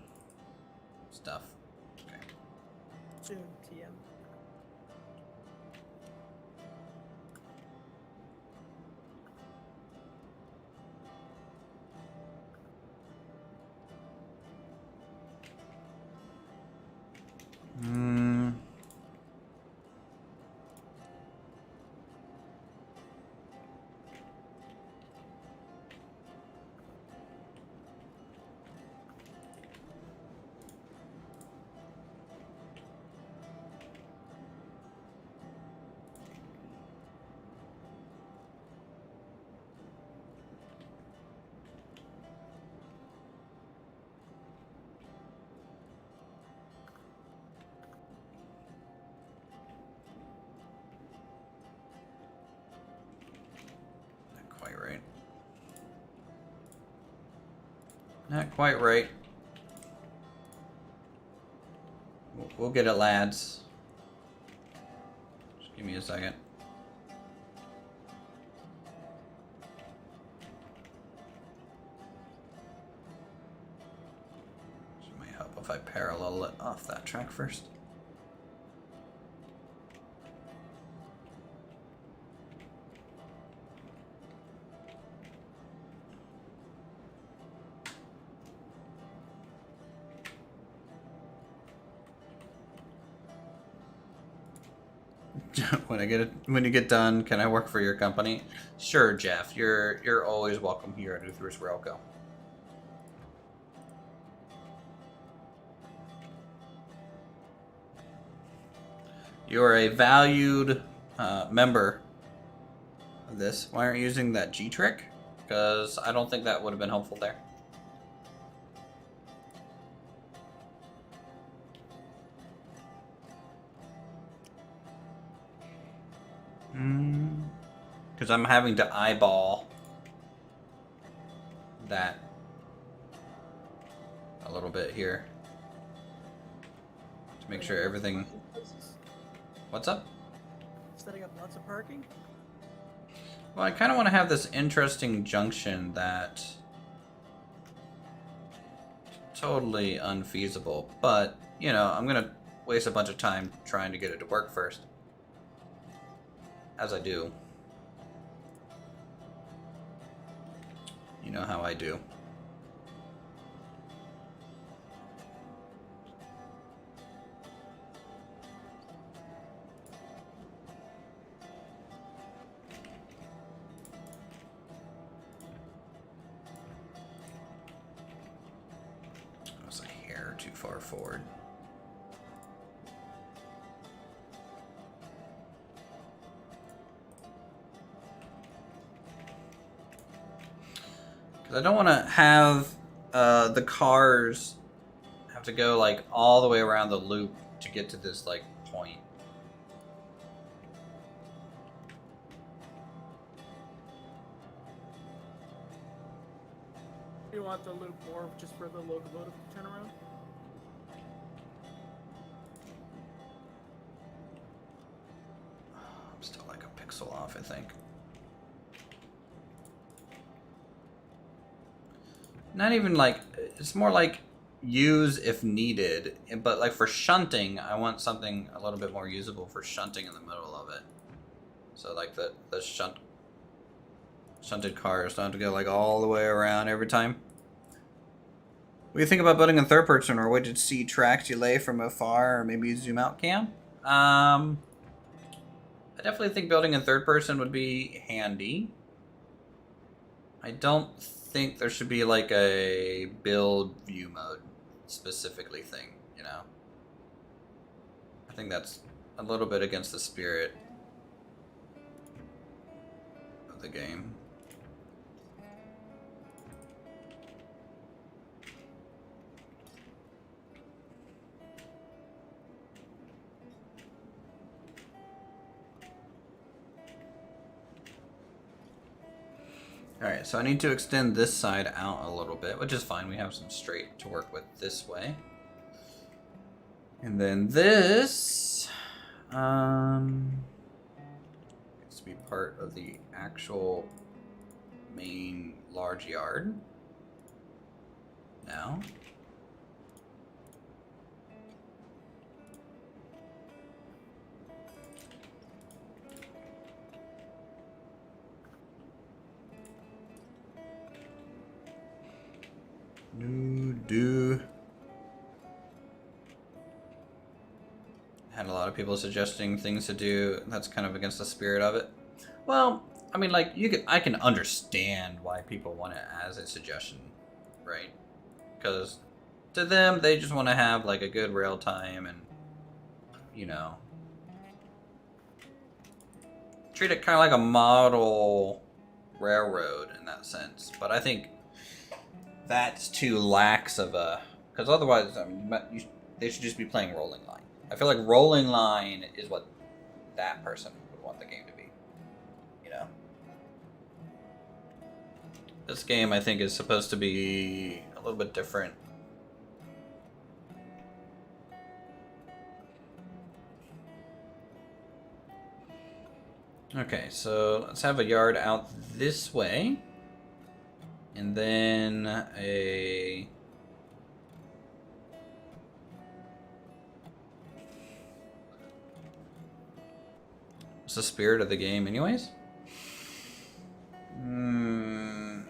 stuff. Okay. Soon, TM. Hmm. Not quite right. Not quite right. We'll get it, lads. Just give me a second. This might help if I parallel it off that track first. When you get done, can I work for your company? Sure, Jeff. You're always welcome here at Uthris Railco. You're a valued member of this. Why aren't you using that G trick? Because I don't think that would have been helpful there. Because I'm having to eyeball that a little bit here to make sure everything. What's up? Setting up lots of parking? Well, I kind of want to have this interesting junction that totally unfeasible, but you know, I'm gonna waste a bunch of time trying to get it to work first, as I do. You know how I do. I was a hair too far forward. I don't want to have the cars have to go like all the way around the loop to get to this like point. You want the loop more just for the locomotive to turn around? I'm still like a pixel off, I think. Not even like, it's more like use if needed, but like for shunting, I want something a little bit more usable for shunting in the middle of it. So like the shunted cars don't have to go like all the way around every time. What do you think about building in third person, or what did you see tracks you lay from afar, or maybe zoom out cam? I definitely think building in third person would be handy. I don't think there should be like a build view mode specifically thing, you know? I think that's a little bit against the spirit of the game. Alright, so I need to extend this side out a little bit, which is fine. We have some straight to work with this way. And then this... needs to be part of the actual main large yard? No. Do. Had a lot of people suggesting things to do. That's kind of against the spirit of it. Well, I mean, like I can understand why people want it as a suggestion, right? Because to them, they just want to have like a good rail time and, you know, treat it kind of like a model railroad in that sense. But I think that's too lax of a, because otherwise, I mean, they should just be playing rolling line. I feel like rolling line is what that person would want the game to be, you know. This game, I think, is supposed to be a little bit different. Okay, so let's have a yard out this way. And then a... What's the spirit of the game anyways? In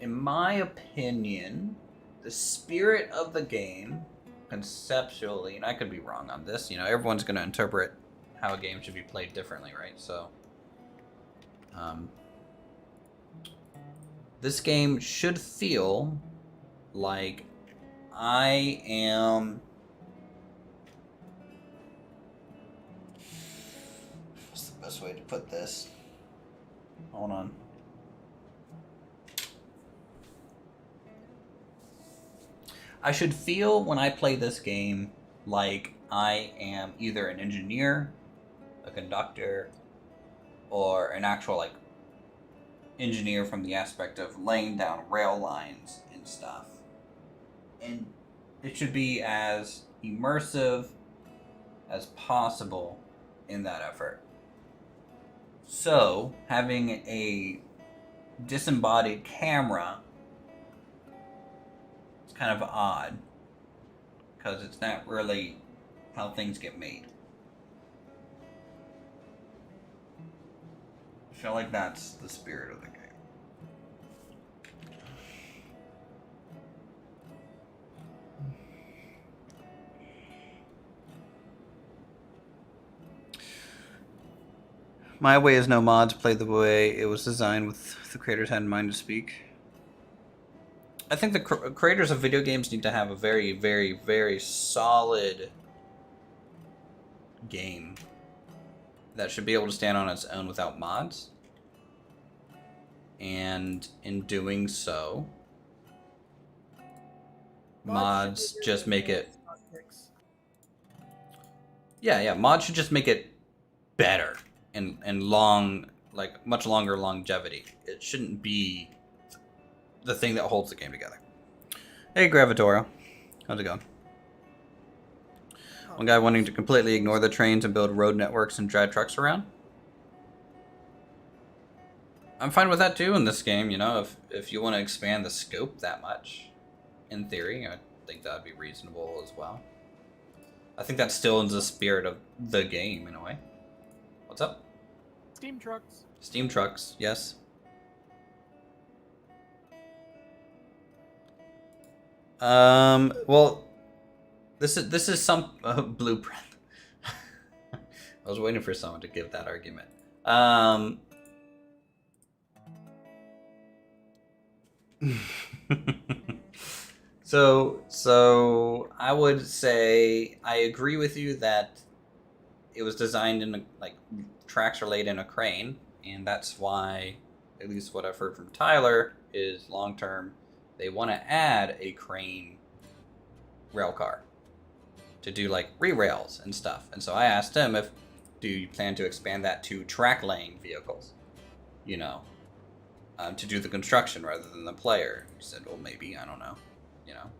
my opinion, the spirit of the game, conceptually, and I could be wrong on this, you know, everyone's going to interpret how a game should be played differently, right? So, this game should feel like I am... What's the best way to put this? Hold on. I should feel when I play this game like I am either an engineer, a conductor, or an actual like engineer from the aspect of laying down rail lines and stuff. And it should be as immersive as possible in that effort. So, having a disembodied camera is kind of odd, because it's not really how things get made. I feel like that's the spirit of the game. My way is no mods played the way it was designed with the creators had in mind to speak. I think the creators of video games need to have a very, very, very solid game that should be able to stand on its own without mods. And in doing so, mods just make it... Yeah, mods should just make it better and long, like much longer longevity. It shouldn't be the thing that holds the game together. Hey, Gravitorio. How's it going? One guy wanting to completely ignore the trains and build road networks and drive trucks around. I'm fine with that too in this game, you know, if you want to expand the scope that much. In theory, I think that would be reasonable as well. I think that's still in the spirit of the game, in a way. What's up? Steam trucks. Steam trucks, yes. Well, this is some blueprint. I was waiting for someone to give that argument. So I would say I agree with you that it was designed in like tracks are laid in a crane, and that's why, at least what I've heard from Tyler, is long term they want to add a crane rail car to do like re-rails and stuff. And so I asked him do you plan to expand that to track laying vehicles, you know, to do the construction rather than the player. He said, well, maybe, I don't know, you know.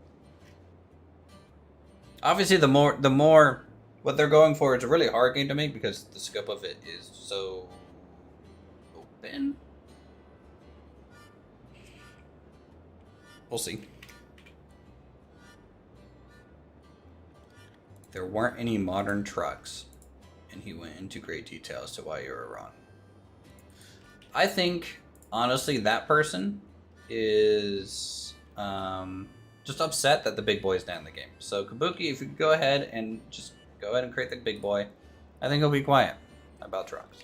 Obviously, the more what they're going for is a really hard game to make because the scope of it is so been. We'll see. There weren't any modern trucks, and he went into great detail as to why you were wrong. I think, honestly, that person is just upset that the big boy is down in the game. So, Kabuki, if you could go ahead and just go ahead and create the big boy, I think he'll be quiet about trucks.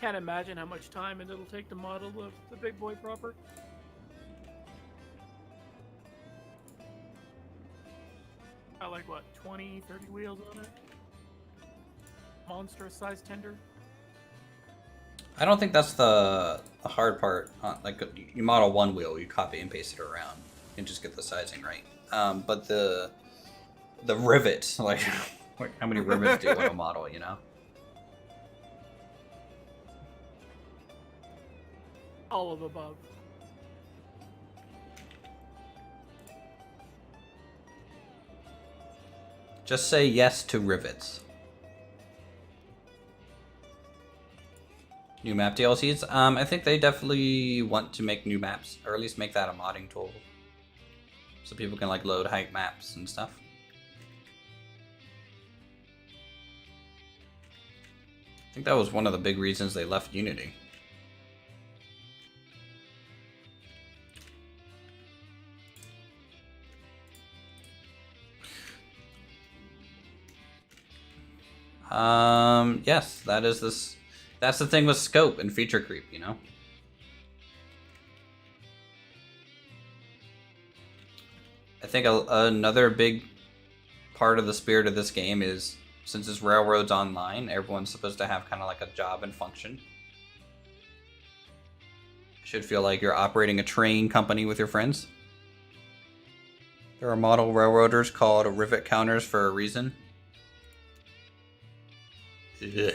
Can't imagine how much time it'll take to model the big boy proper. Got like what, 20, 30 wheels on it? Monstrous size tender. I don't think that's the hard part. Like, you model one wheel, you copy and paste it around, and just get the sizing right. But the rivet, like how many rivets do you want to model, you know? All of above. Just say yes to rivets. New map DLCs? I think they definitely want to make new maps, or at least make that a modding tool. So people can like load hype maps and stuff. I think that was one of the big reasons they left Unity. Yes, that's the thing with scope and feature creep, you know? I think another big part of the spirit of this game is, since it's Railroads Online, everyone's supposed to have kind of like a job and function. Should feel like you're operating a train company with your friends. There are model railroaders called rivet counters for a reason. Ugh.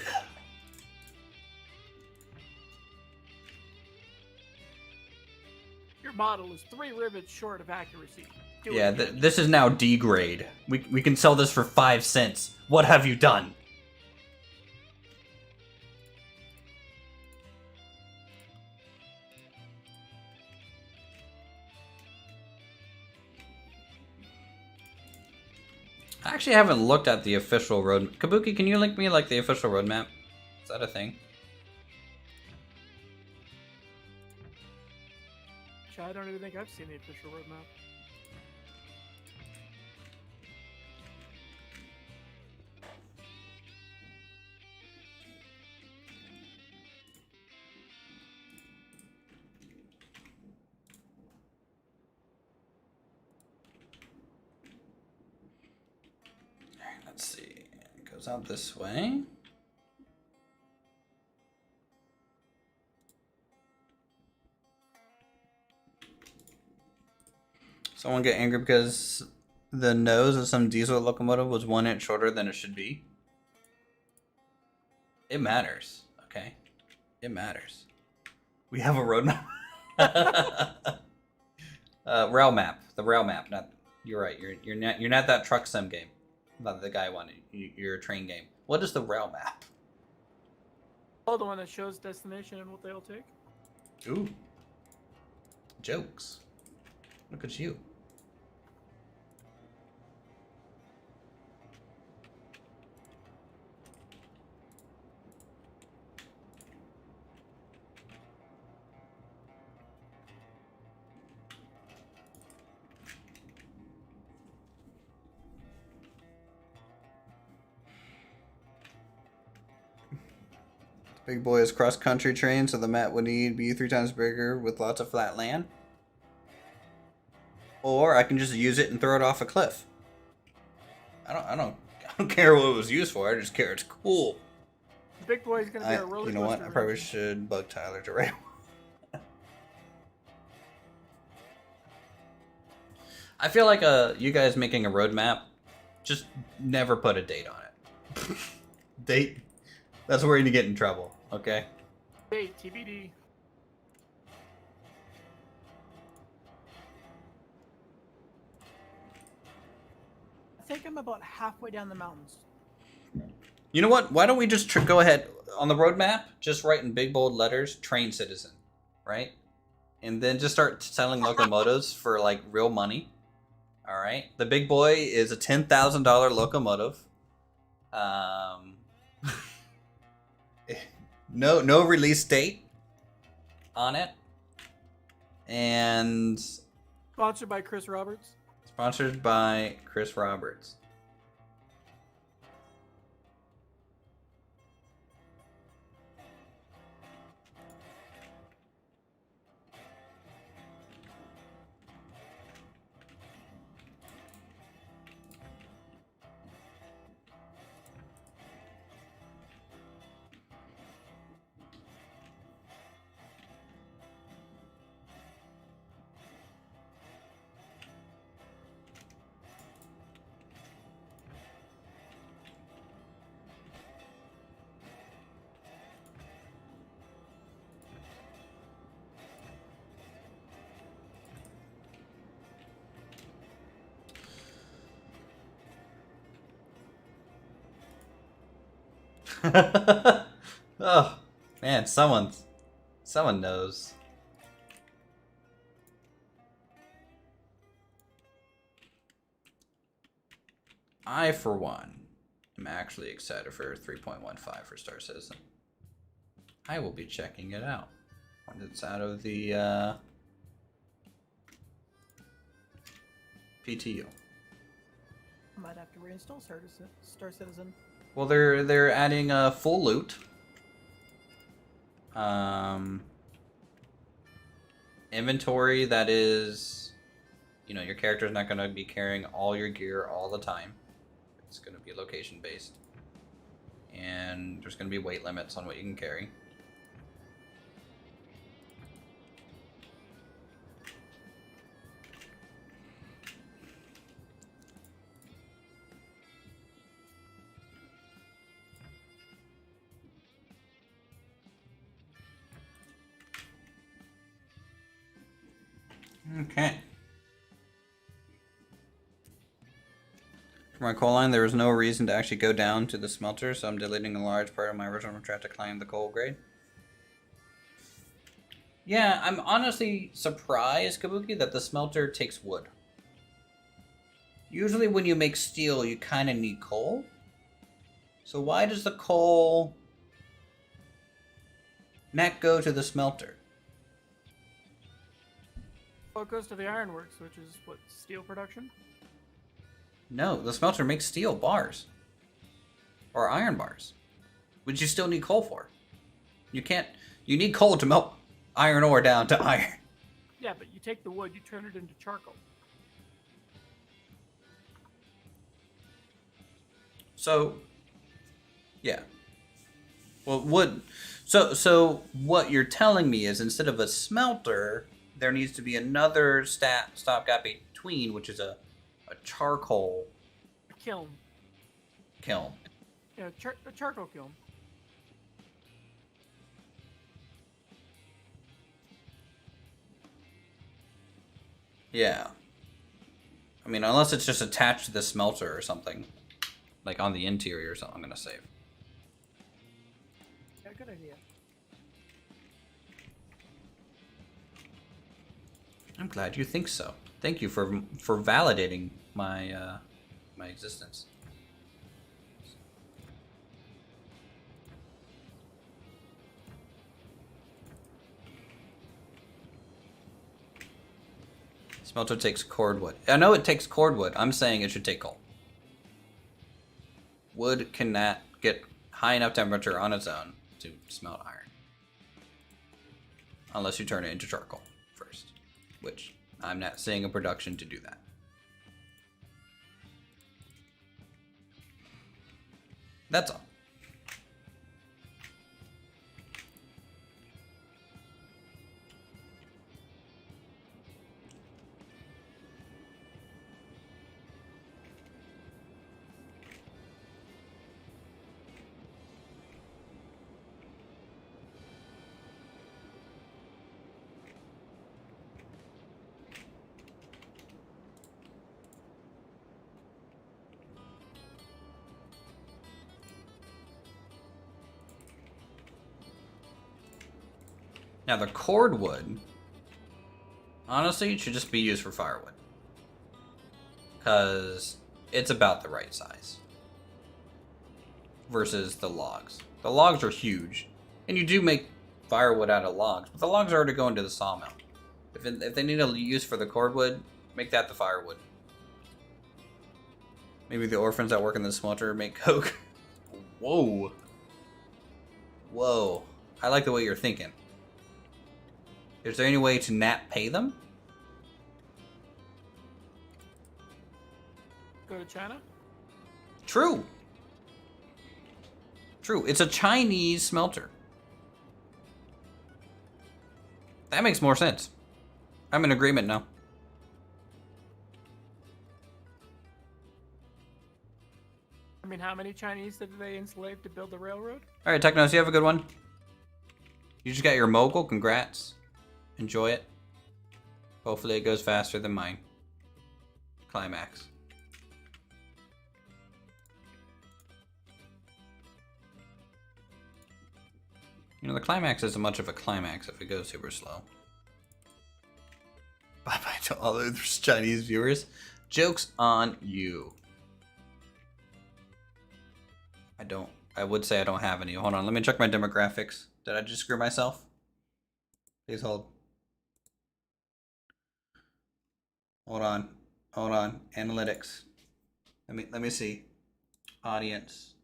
Your model is 3 rivets short of accuracy. Yeah, this is now D grade. We can sell this for 5 cents. What have you done? I actually haven't looked at the official road. Kabuki, can you link me like the official roadmap? Is that a thing? I don't even think I've seen the official roadmap. Let's see. It goes out this way. Someone get angry because the nose of some diesel locomotive was 1 inch shorter than it should be. It matters, okay? It matters. We have a roadmap. Rail map. The rail map. Not. You're right. You're not that truck sim game. Not the guy wanted. You're a train game. What is the rail map? Oh, the one that shows destination and what they'll take. Ooh. Jokes. Look at you. Big boy is cross-country train, so the map would need be 3 times bigger with lots of flat land. Or I can just use it and throw it off a cliff. I don't care what it was used for. I just care it's cool. The big boy is gonna be a roller coaster. You know what? I probably should bug Tyler to write. I feel like you guys making a roadmap, just never put a date on it. Date. That's where you get in trouble. Okay. Date TBD. I think I'm about halfway down the mountains. You know what? Why don't we just go ahead on the roadmap? Just write in big bold letters, train citizen, right? And then just start selling locomotives for like real money. All right. The big boy is a $10,000 locomotive. No release date on it, and Sponsored by Chris Roberts. sponsored by Chris Roberts. Oh man, someone knows. I, for one, am actually excited for 3.15 for Star Citizen. I will be checking it out when it's out of the PTO. I might have to reinstall Star Citizen. Well, they're adding a full loot. Inventory that is, you know, your character's not going to be carrying all your gear all the time. It's going to be location based. And there's going to be weight limits on what you can carry. Okay. For my coal line, there was no reason to actually go down to the smelter, so I'm deleting a large part of my original contract to climb the coal grade. Yeah, I'm honestly surprised, Kabuki, that the smelter takes wood. Usually when you make steel, you kind of need coal. So why does the coal not go to the smelter? Well, it goes to the ironworks, which is what, steel production? No, the smelter makes steel bars. Or iron bars. Which you still need coal for. You need coal to melt iron ore down to iron. Yeah, but you take the wood, you turn it into charcoal. So, yeah. Well, wood. So what you're telling me is instead of a smelter, there needs to be another stopgap between, which is a charcoal A kiln. kiln. Yeah, a charcoal kiln. Yeah. I mean, unless it's just attached to the smelter or something. Like on the interior or something, I'm going to save. Yeah, good idea. I'm glad you think so. Thank you for validating my my existence. Smelter takes cordwood. I know it takes cordwood. I'm saying it should take coal. Wood cannot get high enough temperature on its own to smelt iron. Unless you turn it into charcoal first. Which I'm not seeing a production to do that. That's all. Now the cordwood, honestly, should just be used for firewood. Because it's about the right size. Versus the logs. The logs are huge. And you do make firewood out of logs, but the logs are already going to the sawmill. If they need a use for the cordwood, make that the firewood. Maybe the orphans that work in the smelter make coke. Whoa. Whoa. I like the way you're thinking. Is there any way to not pay them? Go to China? True. True. It's a Chinese smelter. That makes more sense. I'm in agreement now. I mean, how many Chinese did they enslave to build the railroad? All right, Technos, you have a good one. You just got your mogul. Congrats. Enjoy it. Hopefully it goes faster than mine. Climax. You know, the climax isn't much of a climax if it goes super slow. Bye-bye to all those Chinese viewers. Joke's on you. I would say I don't have any. Hold on, let me check my demographics. Did I just screw myself? Please hold. Hold on. Analytics. Let me see. Audience.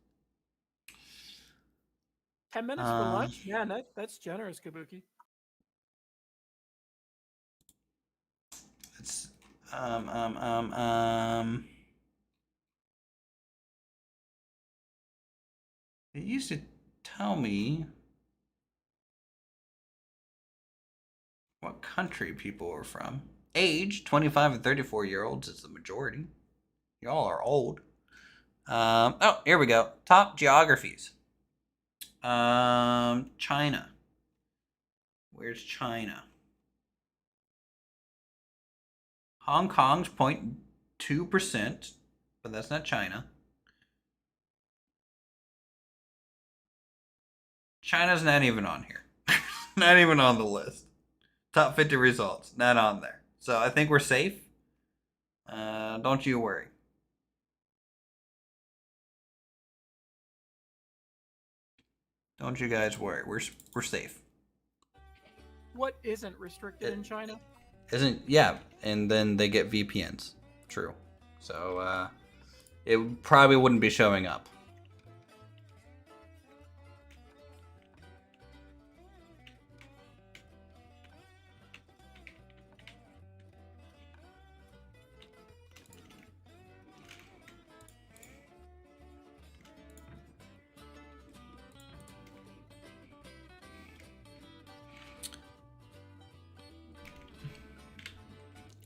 10 minutes for lunch? Yeah, that's generous, Kabuki. It's It used to tell me what country people were from. Age, 25 and 34-year-olds is the majority. Y'all are old. Oh, here we go. Top geographies. China. Where's China? Hong Kong's 0.2%, but that's not China. China's not even on here. Not even on the list. Top 50 results, not on there. So I think we're safe. Don't you worry. Don't you guys worry. We're safe. What isn't restricted in China? Yeah, and then they get VPNs. True. So it probably wouldn't be showing up.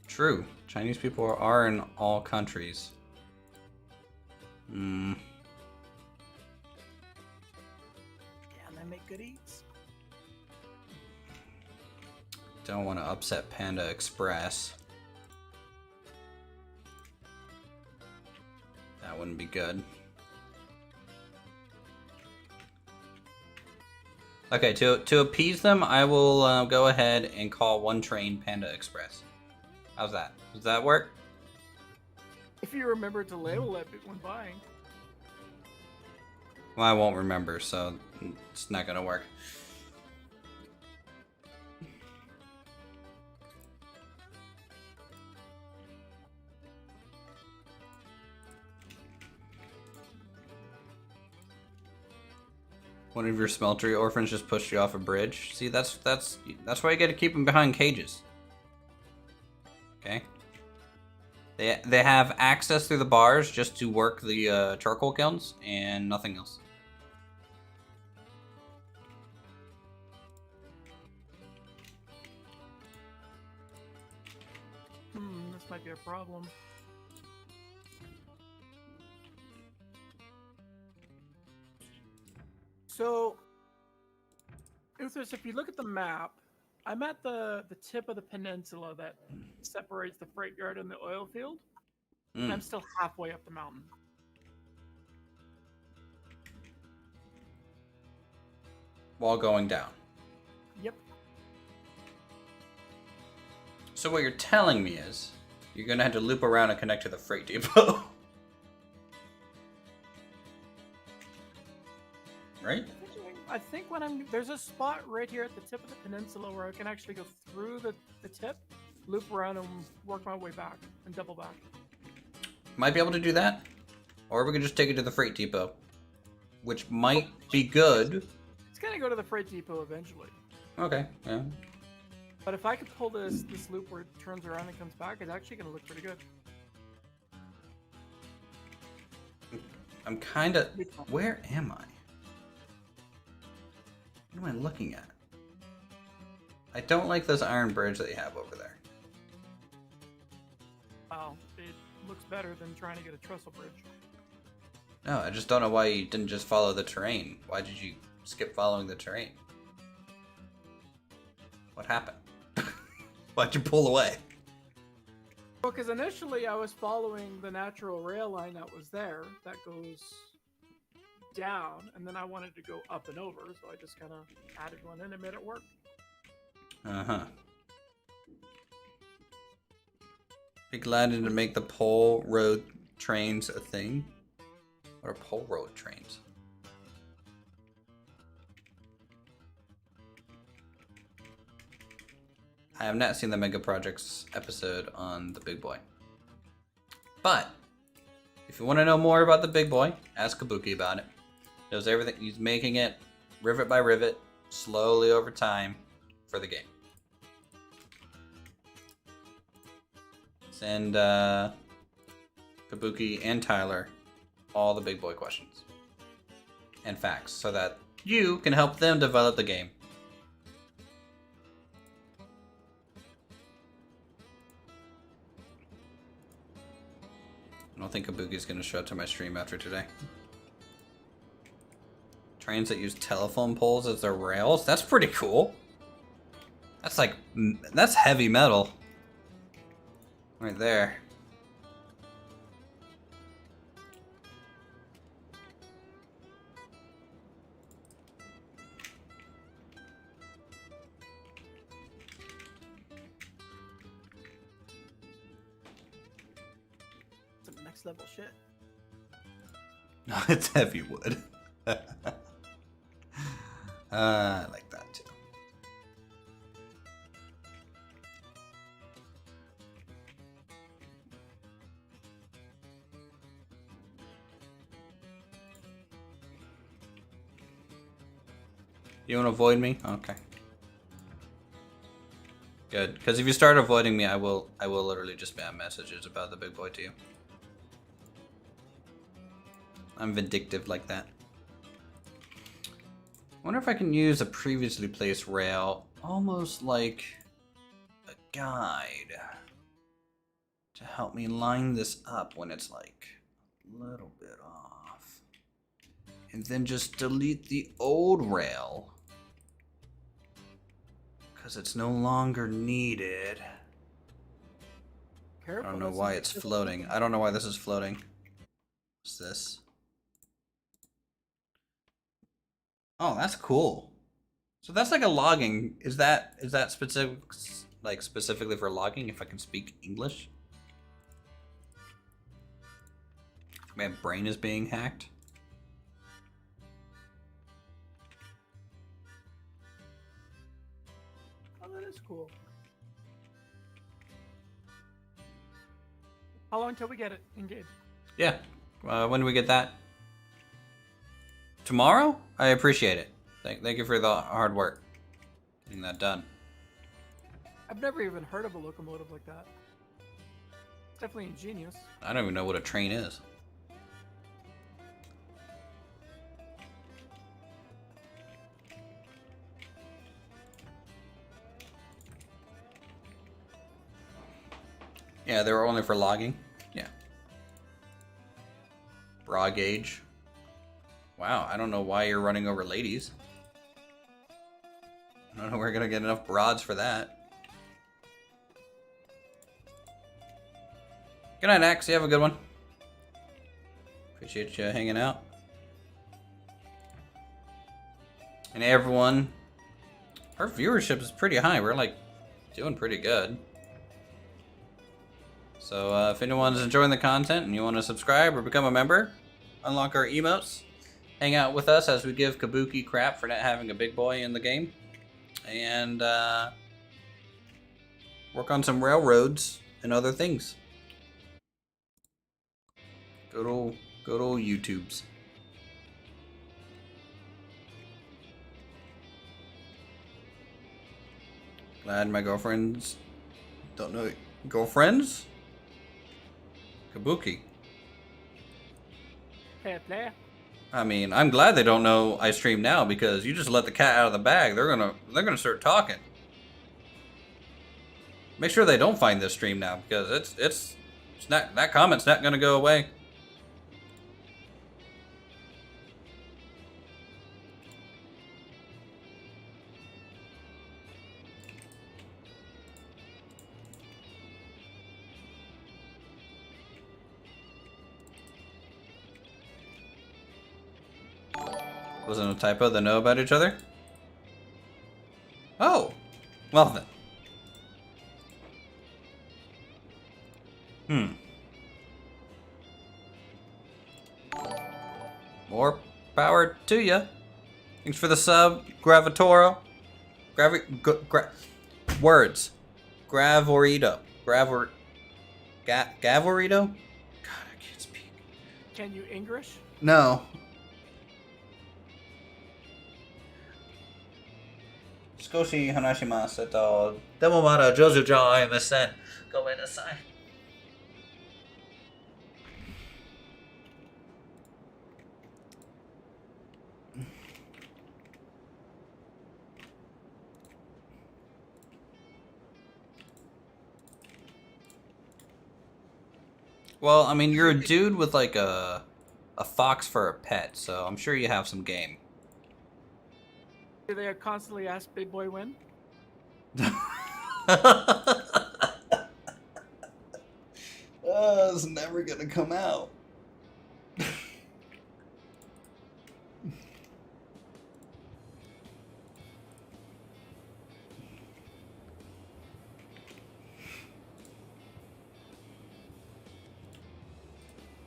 True. Chinese people are in all countries. Yeah, and they make good eats. Don't want to upset Panda Express. That wouldn't be good. Okay, to appease them, I will go ahead and call one train Panda Express. How's that? Does that work? If you remember to label it when buying. Well, I won't remember, so it's not gonna work. One of your smeltery orphans just pushed you off a bridge. See, that's why you gotta keep them behind cages. Okay. They have access through the bars just to work the charcoal kilns and nothing else. This might be a problem. So, Uthris, if you look at the map, I'm at the tip of the peninsula that separates the freight yard and the oil field. And I'm still halfway up the mountain. While going down. Yep. So what you're telling me is, you're gonna have to loop around and connect to the freight depot. Right? I think there's a spot right here at the tip of the peninsula where I can actually go through the tip, loop around, and work my way back and double back. Might be able to do that, or we could just take it to the freight depot, which might be good. It's gonna go to the freight depot eventually. Okay, yeah. But if I could pull this loop where it turns around and comes back, it's actually gonna look pretty good. I'm kind of... Where am I? What am I looking at? I don't like this iron bridge that you have over there. Wow, it looks better than trying to get a trestle bridge. No, I just don't know why you didn't just follow the terrain. Why did you skip following the terrain? What happened? Why'd you pull away? Well, because initially I was following the natural rail line that was there, that goes down, and then I wanted to go up and over, so I just kind of added one in and made it work. Uh-huh. Be glad to make the pole road trains a thing. What are pole road trains? I have not seen the Mega Projects episode on the Big Boy. But, if you want to know more about the Big Boy, ask Kabuki about it. He knows everything. He's making it rivet by rivet, slowly over time, for the game. Send Kabuki and Tyler all the Big Boy questions and facts so that you can help them develop the game. I don't think Kabuki's going to show up to my stream after today. Trains that use telephone poles as their rails? That's pretty cool. That's like, that's heavy metal. Right there. Some next level shit. No, it's heavy wood. I like that too. You want to avoid me? Okay. Good, because if you start avoiding me, I will literally just spam messages about the Big Boy to you. I'm vindictive like that. I wonder if I can use a previously placed rail, almost like a guide, to help me line this up when it's like a little bit off. And then just delete the old rail, because it's no longer needed. Careful, I don't know why it's floating. I don't know why this is floating. What's this? Oh, that's cool. So that's like a logging. Is that specific, like specifically for logging? If I can speak English, my brain is being hacked. Oh, that is cool. How long till we get it engaged? Yeah. When do we get that? Tomorrow? I appreciate it. Thank you for the hard work getting that done. I've never even heard of a locomotive like that. It's definitely ingenious. I don't even know what a train is. Yeah, they were only for logging. Yeah. Raw gauge. Wow, I don't know why you're running over ladies. I don't know we're gonna get enough broads for that. Good night, Axe. You have a good one. Appreciate you hanging out. And everyone, our viewership is pretty high. We're like doing pretty good. So if anyone's enjoying the content and you want to subscribe or become a member, unlock our emotes, hang out with us as we give Kabuki crap for not having a big boy in the game, and work on some railroads and other things. Good old YouTubes. Glad my girlfriends don't know girlfriends. Kabuki. Fair play. I mean, I'm glad they don't know I stream now, because you just let the cat out of the bag, they're gonna start talking. Make sure they don't find this stream now, because it's not, that comment's not gonna go away. Wasn't a typo, they know about each other? Oh! Well then. More power to ya. Thanks for the sub, Gravitoro. Words. Gravorito. Gavorito? God, I can't speak. Can you English? No. 少し話しますと、でもまだ上手じゃありません。ごめんなさい。Well, I mean, you're a dude with like a fox for a pet, so I'm sure you have some game. Do they constantly ask Big Boy when? It's never gonna come out.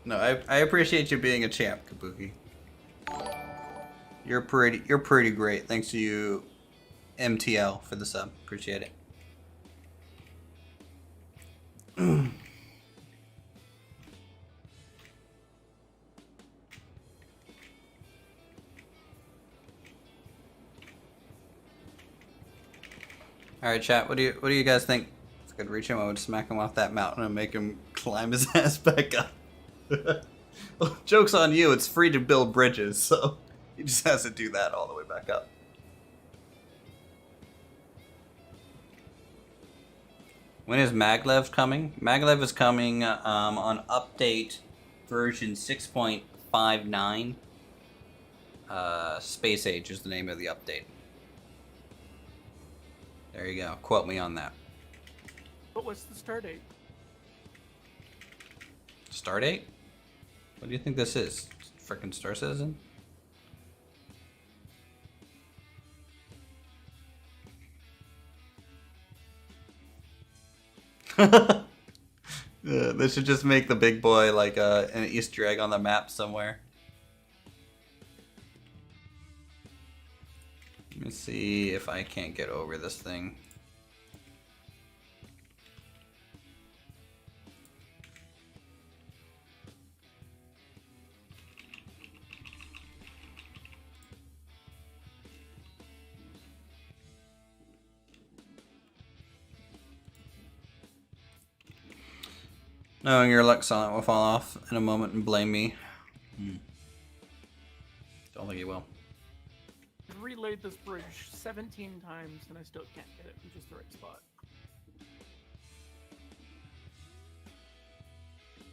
No, I appreciate you being a champ, Kabuki. You're pretty great. Thanks to you, MTL, for the sub. Appreciate it. All right, chat. What do you guys think? If I could reach him, I would smack him off that mountain and make him climb his ass back up. Well, joke's on you. It's free to build bridges, so he just has to do that all the way back up. When is Maglev coming? Maglev is coming on update version 6.59. Space Age is the name of the update. There you go. Quote me on that. But what's the start date? Star date? What do you think this is? Frickin' Star Citizen? They should just make the big boy like an Easter egg on the map somewhere. Let me see if I can't get over this thing. Knowing your luck, Silent will fall off in a moment and blame me. Don't think he will. I've relayed this bridge 17 times and I still can't get it in just the right spot.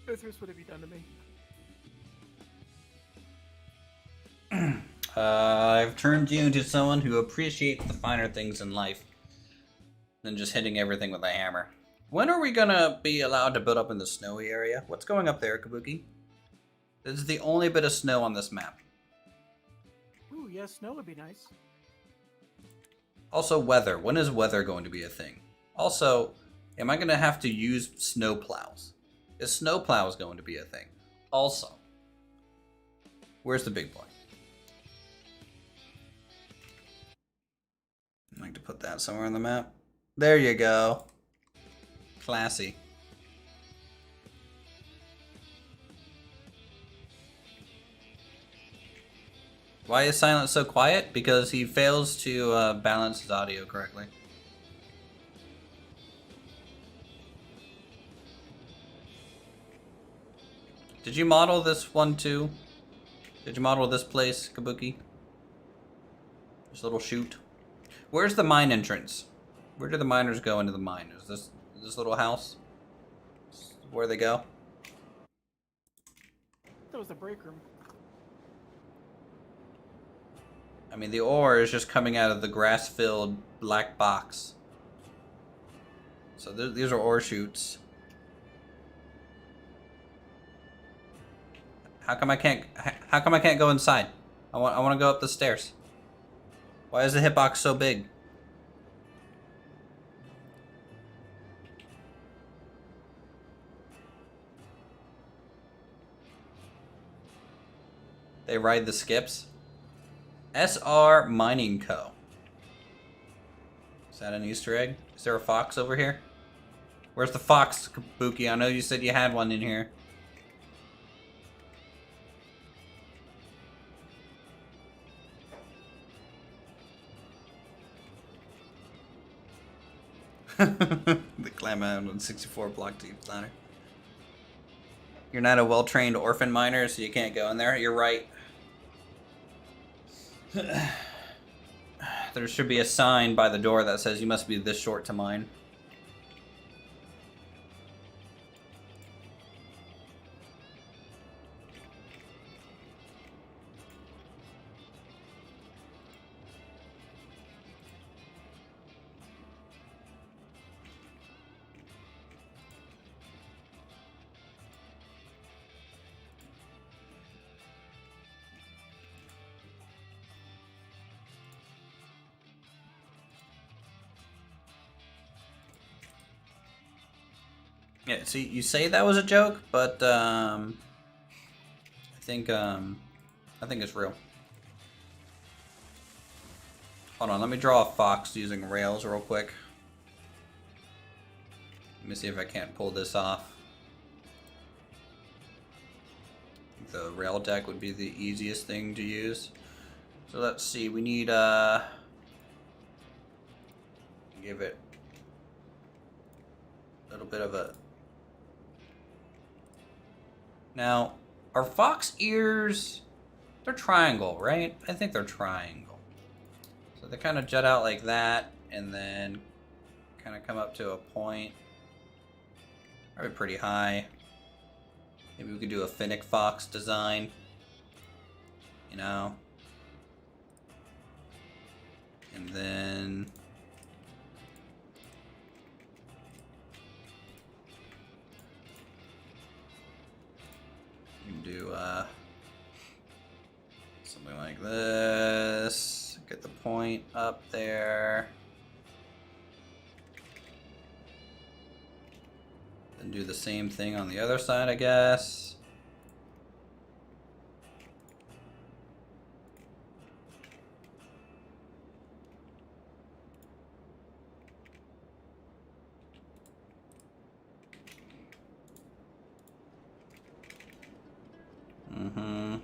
Uthris, what have you done to me? I've turned you into someone who appreciates the finer things in life than just hitting everything with a hammer. When are we gonna be allowed to build up in the snowy area? What's going up there, Kabuki? This is the only bit of snow on this map. Ooh, yeah, snow would be nice. Also, weather. When is weather going to be a thing? Also, am I gonna have to use snow plows? Is snowplows going to be a thing? Also, where's the big boy? I'd like to put that somewhere on the map. There you go. Classy. Why is Silent so quiet? Because he fails to balance his audio correctly. Did you model this one too? Did you model this place, Kabuki? This little chute. Where's the mine entrance? Where do the miners go into the mine? Is this little house? Where they go? That was the break room. I mean, the ore is just coming out of the grass-filled black box. So these are ore chutes. How come I can't go inside? I want to go up the stairs. Why is the hitbox so big? They ride the skips. SR Mining Co. Is that an Easter egg? Is there a fox over here? Where's the fox, Kabuki? I know you said you had one in here. The clam out on 64 block deep ladder. You're not a well-trained orphan miner, so you can't go in there. You're right. There should be a sign by the door that says you must be this short to mine. Yeah, see, you say that was a joke, but I think it's real. Hold on, let me draw a fox using rails real quick. Let me see if I can't pull this off. The rail deck would be the easiest thing to use. So let's see, we need give it a little bit of a. Now, are fox ears, they're triangle, right? I think they're triangle. So they kind of jut out like that, and then kind of come up to a point. Probably pretty high. Maybe we could do a Finnick fox design. You know? And then you can do something like this. Get the point up there. Then do the same thing on the other side, I guess. Mm-hmm.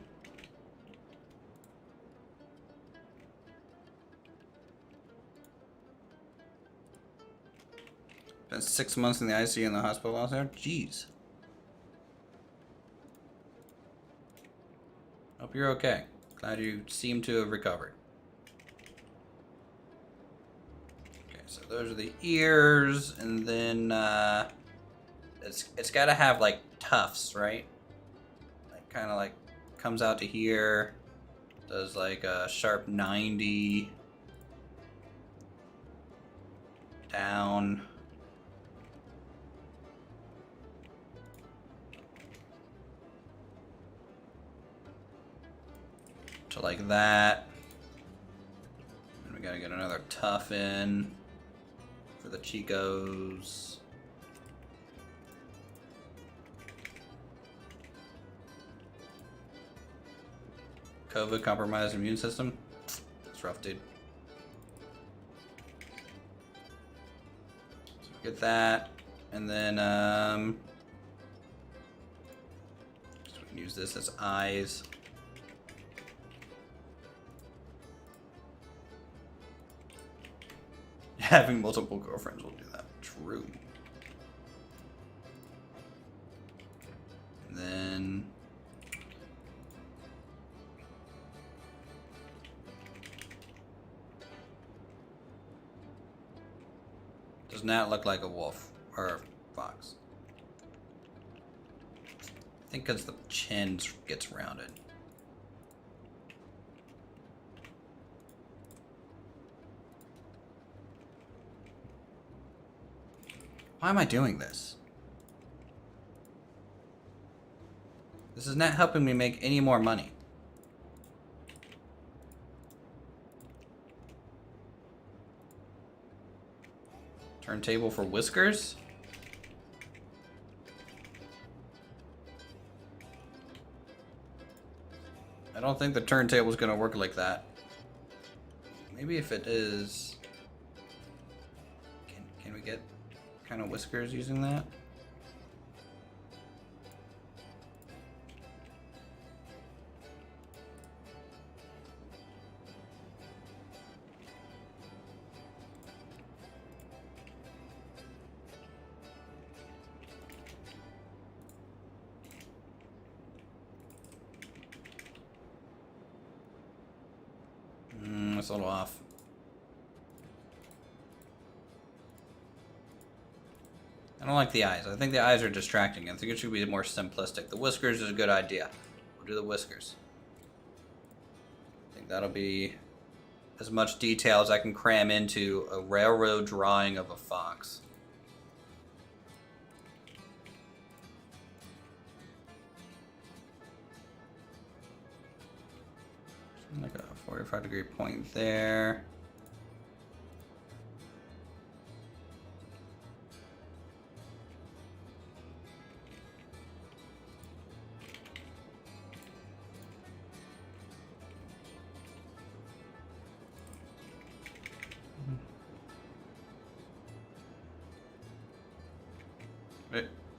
Been 6 months in the ICU in the hospital out there? Jeez. Hope you're okay. Glad you seem to have recovered. Okay, so those are the ears, and then it's got to have like tufts, right? Like kind of like comes out to here, does like a sharp 90 down. To like that. And we gotta get another tough in for the Chicos. COVID compromised immune system. It's rough, dude. So get that, and then so we can use this as eyes. Having multiple girlfriends will do that. True. And then does not look like a wolf or a fox. I think because the chin gets rounded. Why am I doing this? This is not helping me make any more money. Turntable for whiskers? I don't think the turntable is going to work like that. Maybe if it is... Can we get kind of whiskers using that? It's a little off. I don't like the eyes. I think the eyes are distracting. I think it should be more simplistic. The whiskers is a good idea. We'll do the whiskers. I think that'll be as much detail as I can cram into a railroad drawing of a fox. Like a 45-degree point there.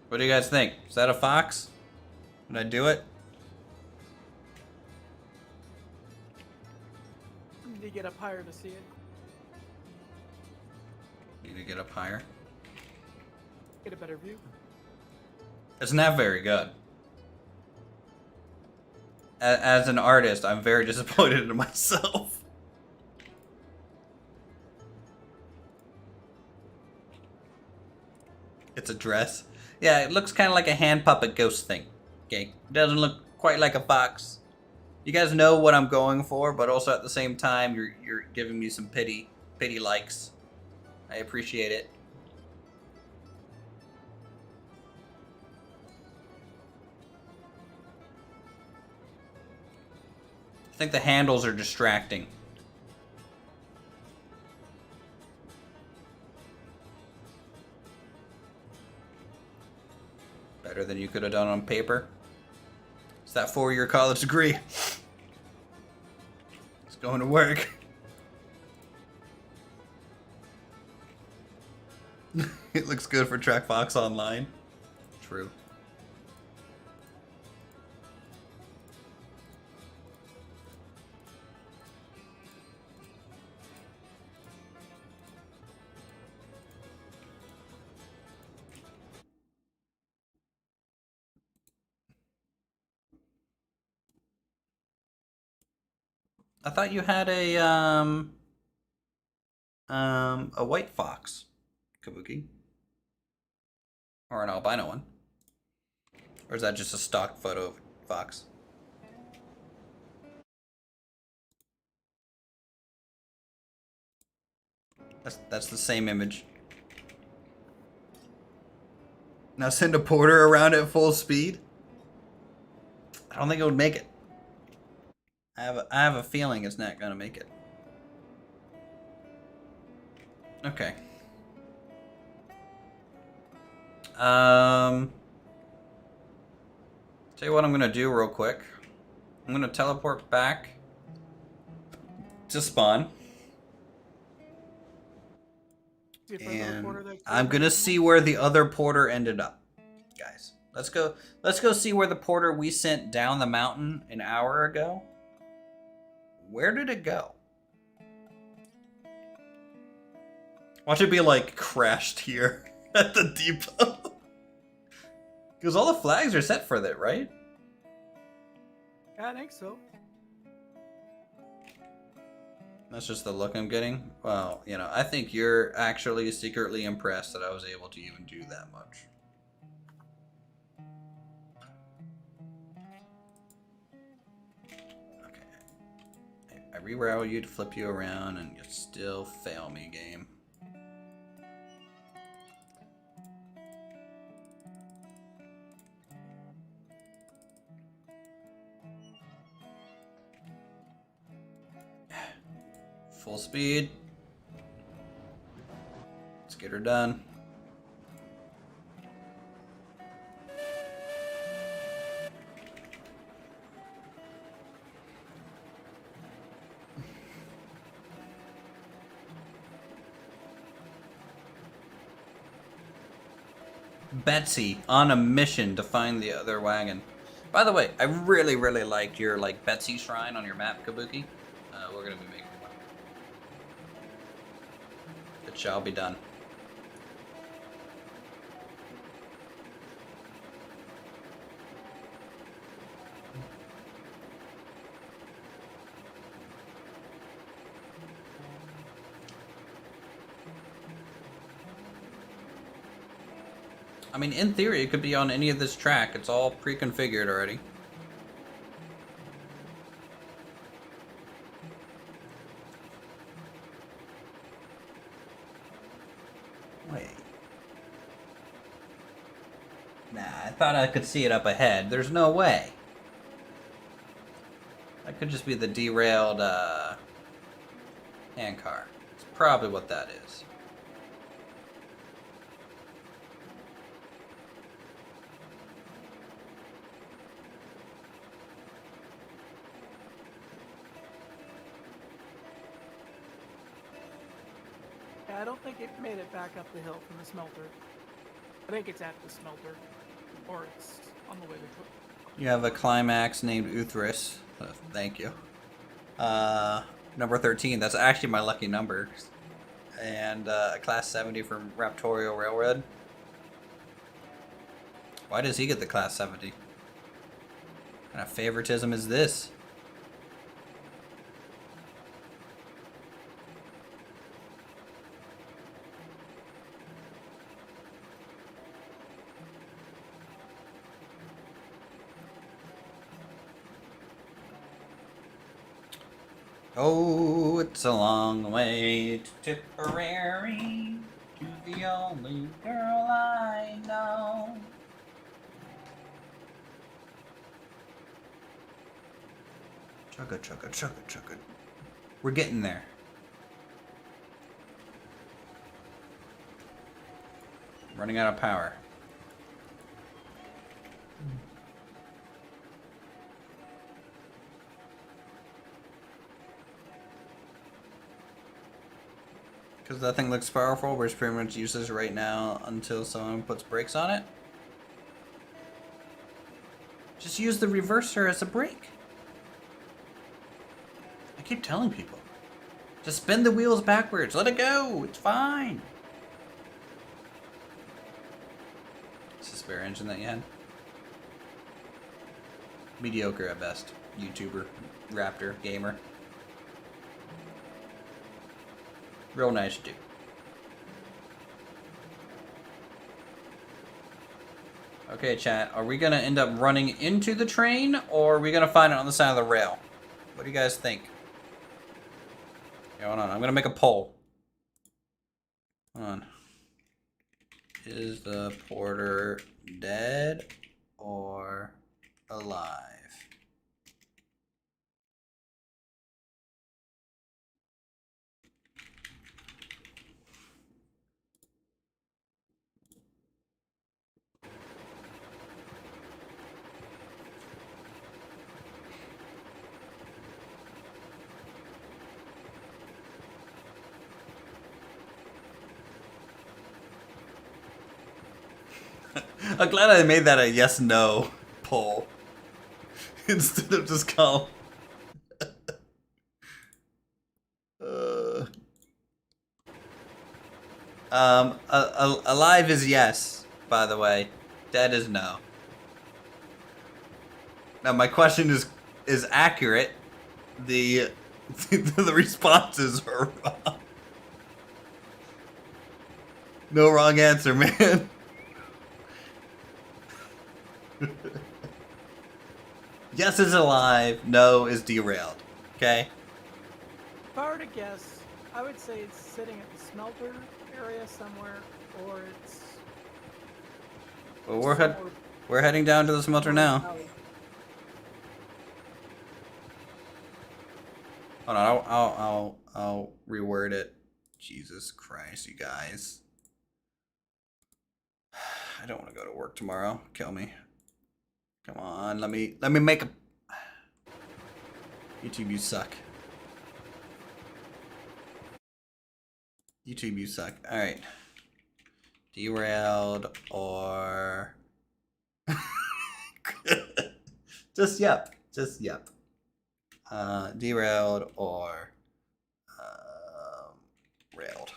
What do you guys think? Is that a fox? Did I do it? Need to get up higher to see it. Need to get up higher. Get a better view. It's not very good. As an artist, I'm very disappointed in myself. It's a dress. Yeah, it looks kind of like a hand puppet ghost thing. Okay, it doesn't look quite like a fox. You guys know what I'm going for, but also at the same time, you're giving me some pity likes. I appreciate it. I think the handles are distracting. Better than you could have done on paper. It's that 4-year college degree. It's going to work. It looks good for Track Fox Online. True. I thought you had a white fox, Kabuki, or an albino one, or is that just a stock photo of fox? That's the same image. Now send a porter around at full speed. I don't think it would make it. I have a feeling it's not gonna make it. Okay. Tell you what I'm gonna do real quick. I'm gonna teleport back to spawn. See if there's another porter And that I'm goes gonna back to see normal. where the other porter ended up. Guys, let's go see where the porter we sent down the mountain an hour ago. Where did it go? Watch it be like crashed here at the depot. Because all the flags are set for that, right? Yeah, I think so. That's just the look I'm getting. Well, you know, I think you're actually secretly impressed that I was able to even do that much. Okay. I reroute you to flip you around and you still fail me, game. Full speed. Let's get her done. Betsy on a mission to find the other wagon. By the way, I really liked your like Betsy shrine on your map, Kabuki. We're gonna be making one. It shall be done. I mean, in theory, it could be on any of this track. It's all pre-configured already. Wait. Nah, I thought I could see it up ahead. There's no way. That could just be the derailed, hand car. It's probably what that is. Yeah, I don't think it made it back up the hill from the smelter. I think it's at the smelter, or it's on the way to it. You have a climax named Uthris. Thank you. Number 13. That's actually my lucky number. And a class 70 from Raptorial Railroad. Why does he get the class 70? What kind of favoritism is this? Oh, it's a long way to Tipperary, to the only girl I know. Chugga, chugga, chugga, chugga. We're getting there. Running out of power. Because that thing looks powerful, but it's pretty much useless right now until someone puts brakes on it. Just use the reverser as a brake. I keep telling people. Just spin the wheels backwards. Let it go. It's fine. It's a spare engine that you had? Mediocre at best. YouTuber, Raptor, gamer. Real nice dude. Okay, chat. Are we gonna end up running into the train, or are we gonna find it on the side of the rail? What do you guys think? Yeah, hold on. I'm gonna make a poll. Hold on. Is the porter dead or alive? I'm glad I made that a yes/no poll instead of just call. Alive is yes, by the way. Dead is no. Now my question is accurate. The the responses are wrong. No wrong answer, man. Yes is alive, no is derailed. Okay? If I were to guess, I would say it's sitting at the smelter area somewhere, or it's. Well, we're heading down to the smelter now. Hold on, I'll reword it. Jesus Christ, you guys. I don't want to go to work tomorrow. Kill me. Come on, let me make a. YouTube, you suck. YouTube, you suck. All right. Derailed or just yep. Derailed or railed.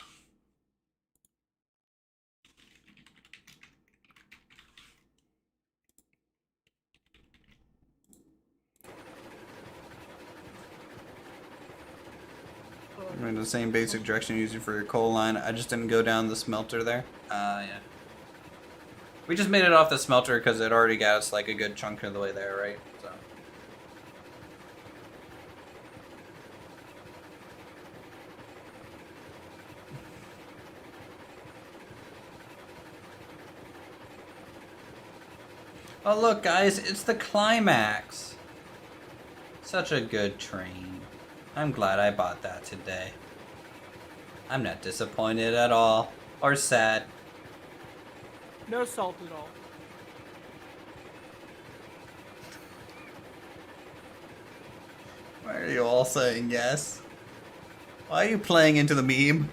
I'm in the same basic direction you're using for your coal line. I just didn't go down the smelter there. Yeah. We just made it off the smelter because it already got us like a good chunk of the way there, right? So. Oh look, guys, it's the climax. Such a good train. I'm glad I bought that today. I'm not disappointed at all. Or sad. No salt at all. Why are you all saying yes? Why are you playing into the meme?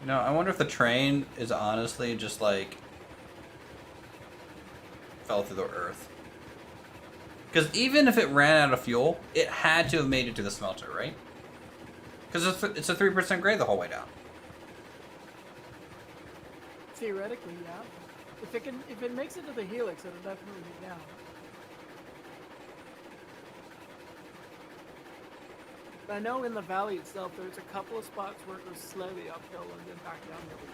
You know, I wonder if the train is honestly just like fell through the earth. Because even if it ran out of fuel, it had to have made it to the smelter, right? Because it's a 3% grade the whole way down. Theoretically, yeah. If it makes it to the helix, it'll definitely be down. But I know in the valley itself, there's a couple of spots where it goes slowly uphill and then back down here we go.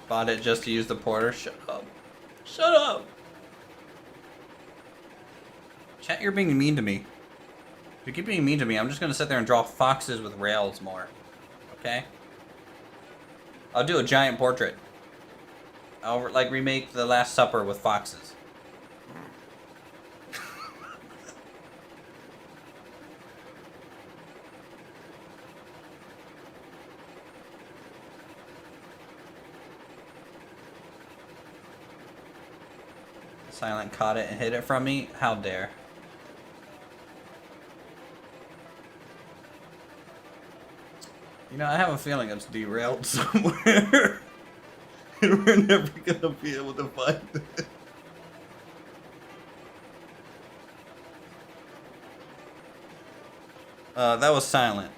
Bought it just to use the porter. Shut up. Shut up! Chat, you're being mean to me. If you keep being mean to me, I'm just gonna sit there and draw foxes with rails more. Okay? I'll do a giant portrait. I'll like remake The Last Supper with foxes. Silent caught it and hid it from me? How dare. You know, I have a feeling it's derailed somewhere. And we're never gonna be able to find it. That was silent.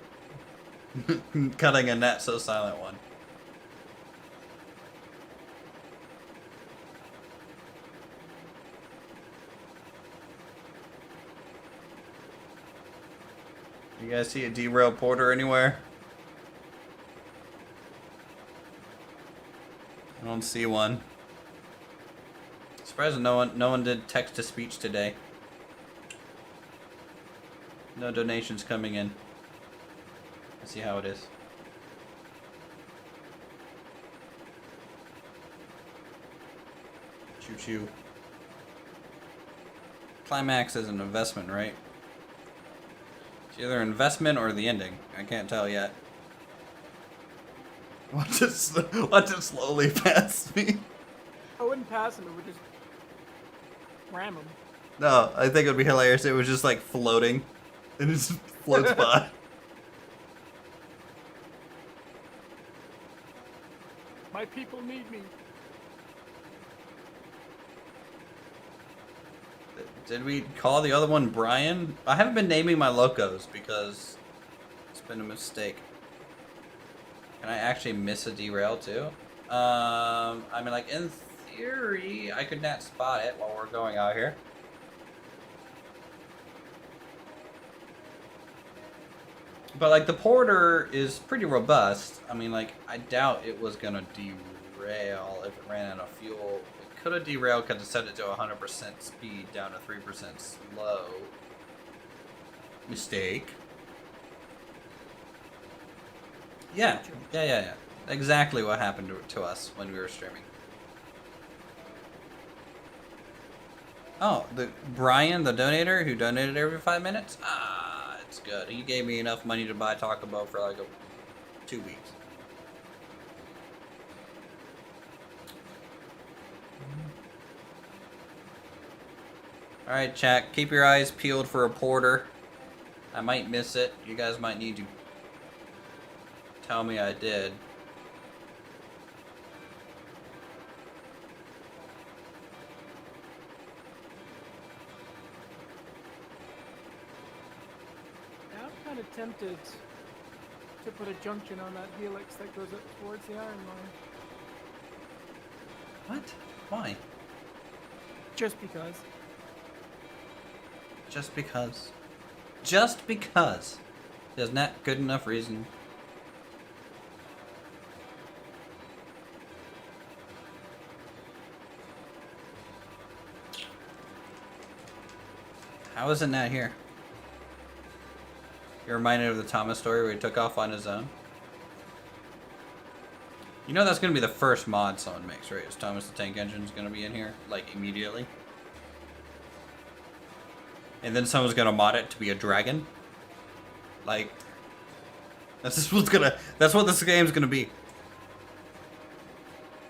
Cutting a net so silent one. You guys see a derailed porter anywhere? I don't see one. Surprised no one did text to speech today. No donations coming in. Let's see how it is. Choo choo. Climax is an investment, right? It's either investment or the ending. I can't tell yet. Watch it slowly pass me. I wouldn't pass him, it would just ram him. No, I think it would be hilarious. It was just like floating. And it just floats by. My people need me. Did we call the other one Brian? I haven't been naming my locos because it's been a mistake. Can I actually miss a derail too? I mean, like, in theory, I could not spot it while we're going out here. But, like, the porter is pretty robust. I mean, like, I doubt it was gonna derail if it ran out of fuel. It could have derailed because it set it to 100% speed down to 3% slow. Mistake. Yeah. Exactly what happened to us when we were streaming. Oh, the Brian, the donator, who donated every 5 minutes? Ah, it's good. He gave me enough money to buy Taco Bell for like 2 weeks. Alright, chat, keep your eyes peeled for a porter. I might miss it. You guys might need to tell me I did. Now I'm kind of tempted to put a junction on that helix that goes up towards the iron line. What? Why? Just because. Just because. Just because. There's not good enough reason. How is it not here? You're reminded of the Thomas story where he took off on his own? You know that's going to be the first mod someone makes, right? Is Thomas the Tank Engine's going to be in here, like, immediately? And then someone's going to mod it to be a dragon? Like, that's just what's gonna, that's what this game's going to be.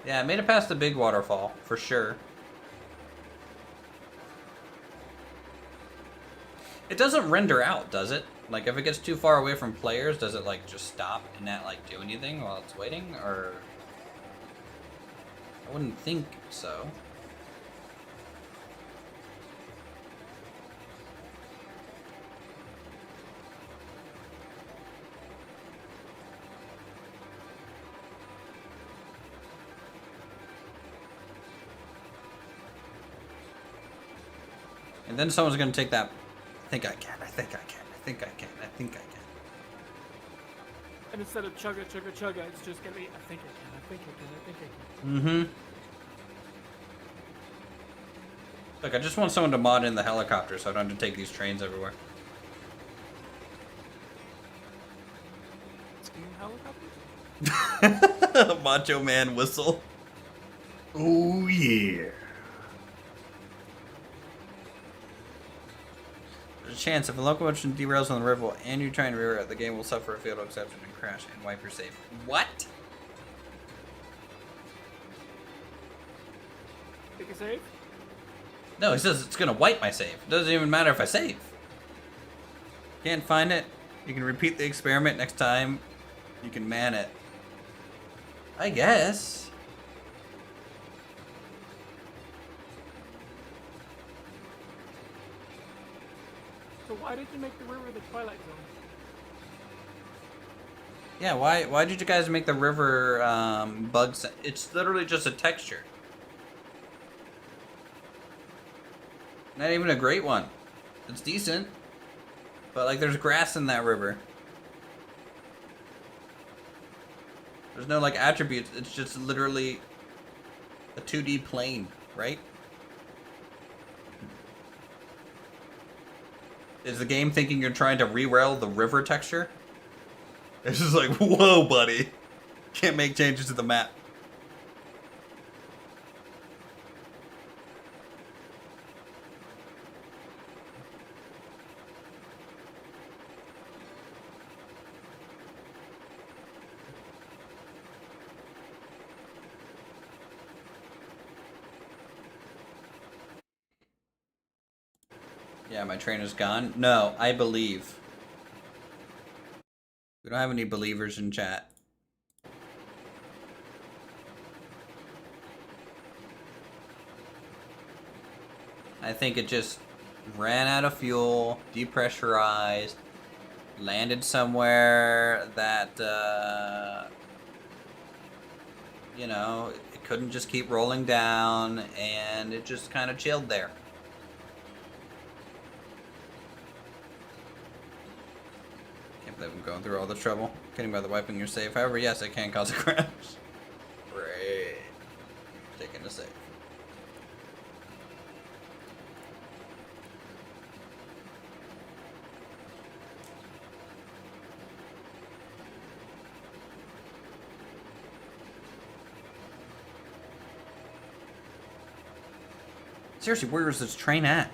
Yeah, I made it past the big waterfall, for sure. It doesn't render out, does it? Like, if it gets too far away from players, does it, like, just stop and not, like, do anything while it's waiting? Or... I wouldn't think so. And then someone's gonna take that... I think I can, I think I can, I think I can, I think I can. And instead of chugga, chugga, chugga, it's just gonna be, I think I can, I think I can, I think I can. Mm-hmm. Look, I just want someone to mod in the helicopter so I don't have to take these trains everywhere. Steam helicopters? Macho Man whistle. Oh, yeah. There's a chance if a locomotion derails on the river and you're trying to reroute, the game will suffer a fatal exception and crash and wipe your save. What? Take a save? No, he says it's gonna wipe my save. It doesn't even matter if I save. Can't find it. You can repeat the experiment next time. You can man it. I guess. So why did you make the river the Twilight Zone? Yeah, why did you guys make the river bugs? It's literally just a texture. Not even a great one. It's decent. But like there's grass in that river. There's no like attributes. It's just literally a 2D plane, right? Is the game thinking you're trying to re-rail the river texture? It's just like, whoa, buddy. Can't make changes to the map. Yeah, my trainer's gone. No, I believe. We don't have any believers in chat. I think it just ran out of fuel, depressurized, landed somewhere that, you know, it couldn't just keep rolling down, and it just kind of chilled there. Can't believe I'm going through all the trouble. Kidding about the wiping your save. However, yes, it can cause a crash. Great. Taking a save. Seriously, where is this train at?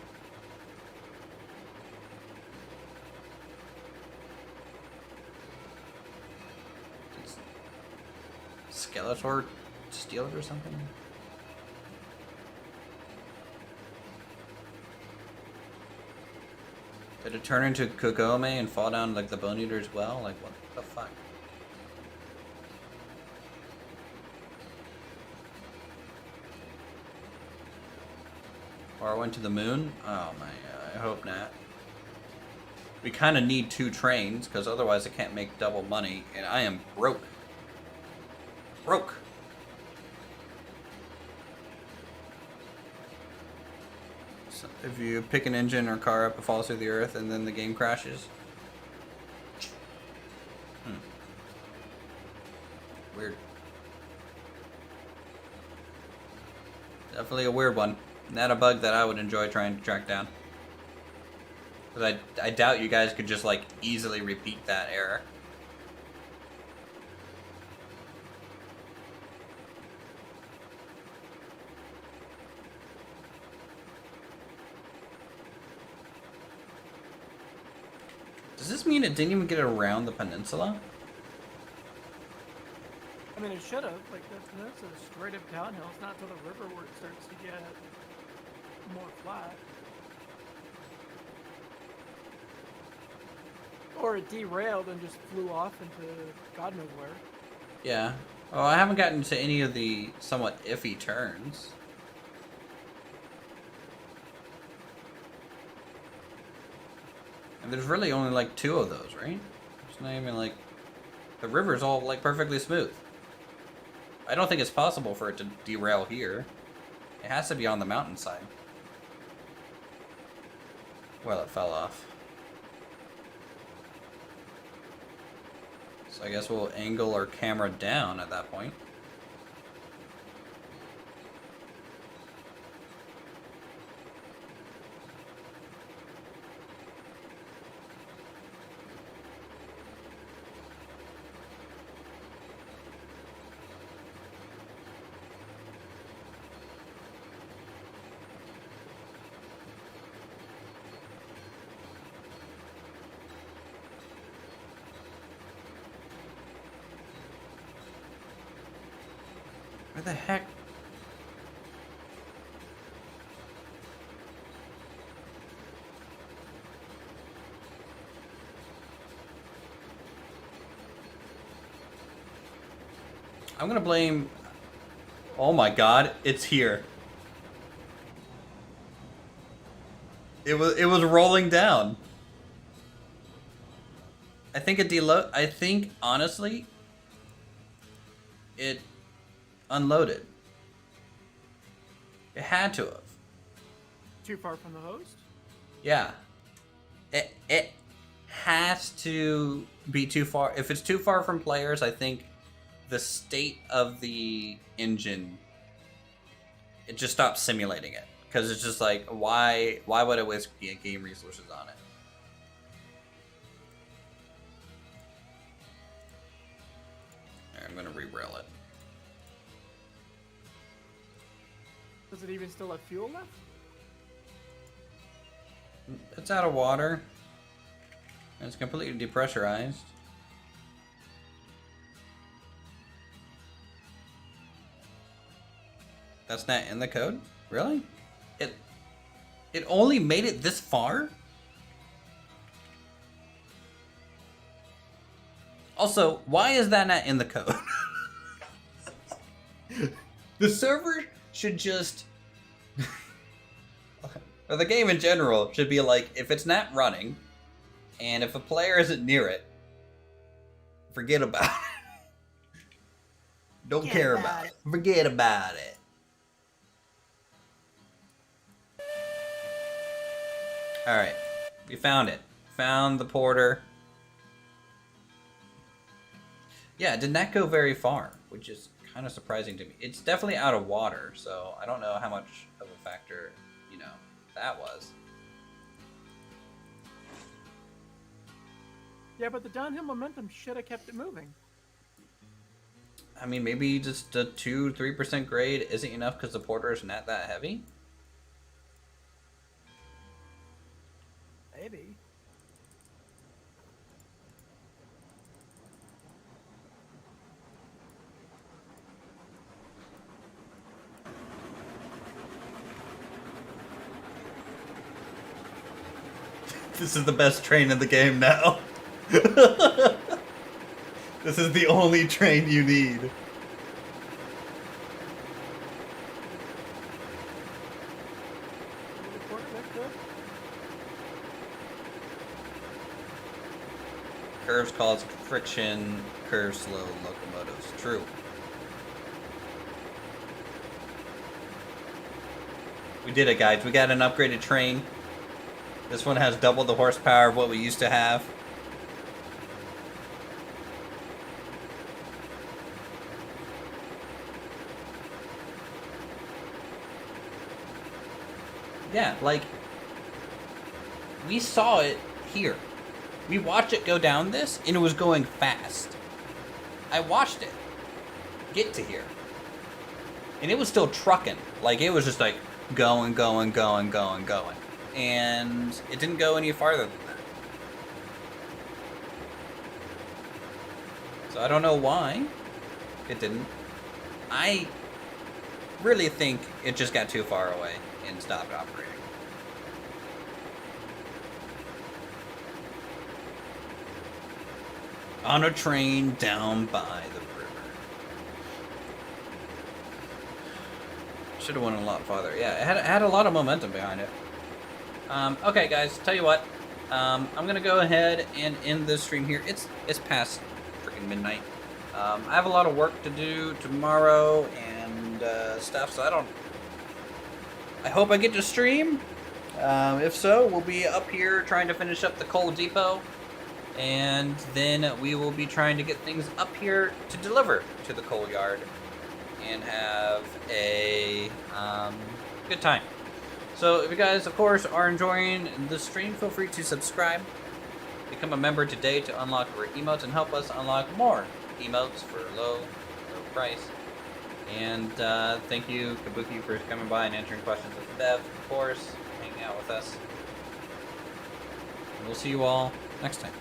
Skeletor steal it or something? Did it turn into Kogome and fall down like the Bone Eater as well? Like, what the fuck? Or I went to the moon? Oh my god, I hope not. We kind of need 2 trains, because otherwise I can't make double money, and I am broke. Broke! So if you pick an engine or car up, it falls through the earth, and then the game crashes. Weird. Definitely a weird one. Not a bug that I would enjoy trying to track down. Because I doubt you guys could just, like, easily repeat that error. Does this mean it didn't even get around the peninsula? I mean, it should have. Like, that's a straight up downhill. It's not till the river where it starts to get more flat. Or it derailed and just flew off into God knows where. Yeah. Oh, I haven't gotten to any of the somewhat iffy turns. And there's really only like 2 of those, right? It's not even like... The river's all like perfectly smooth. I don't think it's possible for it to derail here. It has to be on the mountainside. Well, it fell off. So I guess we'll angle our camera down at that point. Where the heck? I'm gonna blame... Oh my god, it's here. It was rolling down. I think I think honestly it unloaded. It had to have. Too far from the host? Yeah. It has to be too far. If it's too far from players, I think the state of the engine, it just stops simulating it. Because it's just like, why would it waste game resources on it? Alright, I'm gonna re-rail it. Does it even still have fuel left? It's out of water. And it's completely depressurized. That's not in the code? Really? It only made it this far? Also, why is that not in the code? The server should just... or the game in general should be like, if it's not running, and if a player isn't near it, forget about it. Don't care about it. Forget about it. Alright, we found it. Found the porter. Yeah, it did not go very far, which is kind of surprising to me. It's definitely out of water, so I don't know how much of a factor, you know, that was. Yeah, but the downhill momentum should have kept it moving. I mean, maybe just a 2-3% grade isn't enough because the porter is not that heavy? Maybe. This is the best train in the game now. This is the only train you need. Curves cause friction, curves slow locomotives. True. We did it, guys. We got an upgraded train. This one has double the horsepower of what we used to have. Yeah, like, we saw it here. We watched it go down this, and it was going fast. I watched it get to here. And it was still trucking. Like, it was just like going. And it didn't go any farther than that. So I don't know why it didn't. I really think it just got too far away and stopped operating. On a train down by the river. Should have went a lot farther. Yeah, it had a lot of momentum behind it. Okay, guys, tell you what. I'm gonna go ahead and end this stream here. It's past freaking midnight. I have a lot of work to do tomorrow and stuff, so I hope I get to stream. If so, we'll be up here trying to finish up the coal depot. And then we will be trying to get things up here to deliver to the coal yard and have a good time. So if you guys, of course, are enjoying the stream, feel free to subscribe. Become a member today to unlock our emotes and help us unlock more emotes for low price. And thank you, Kabuki, for coming by and answering questions with Dev, of course, hanging out with us. And we'll see you all next time.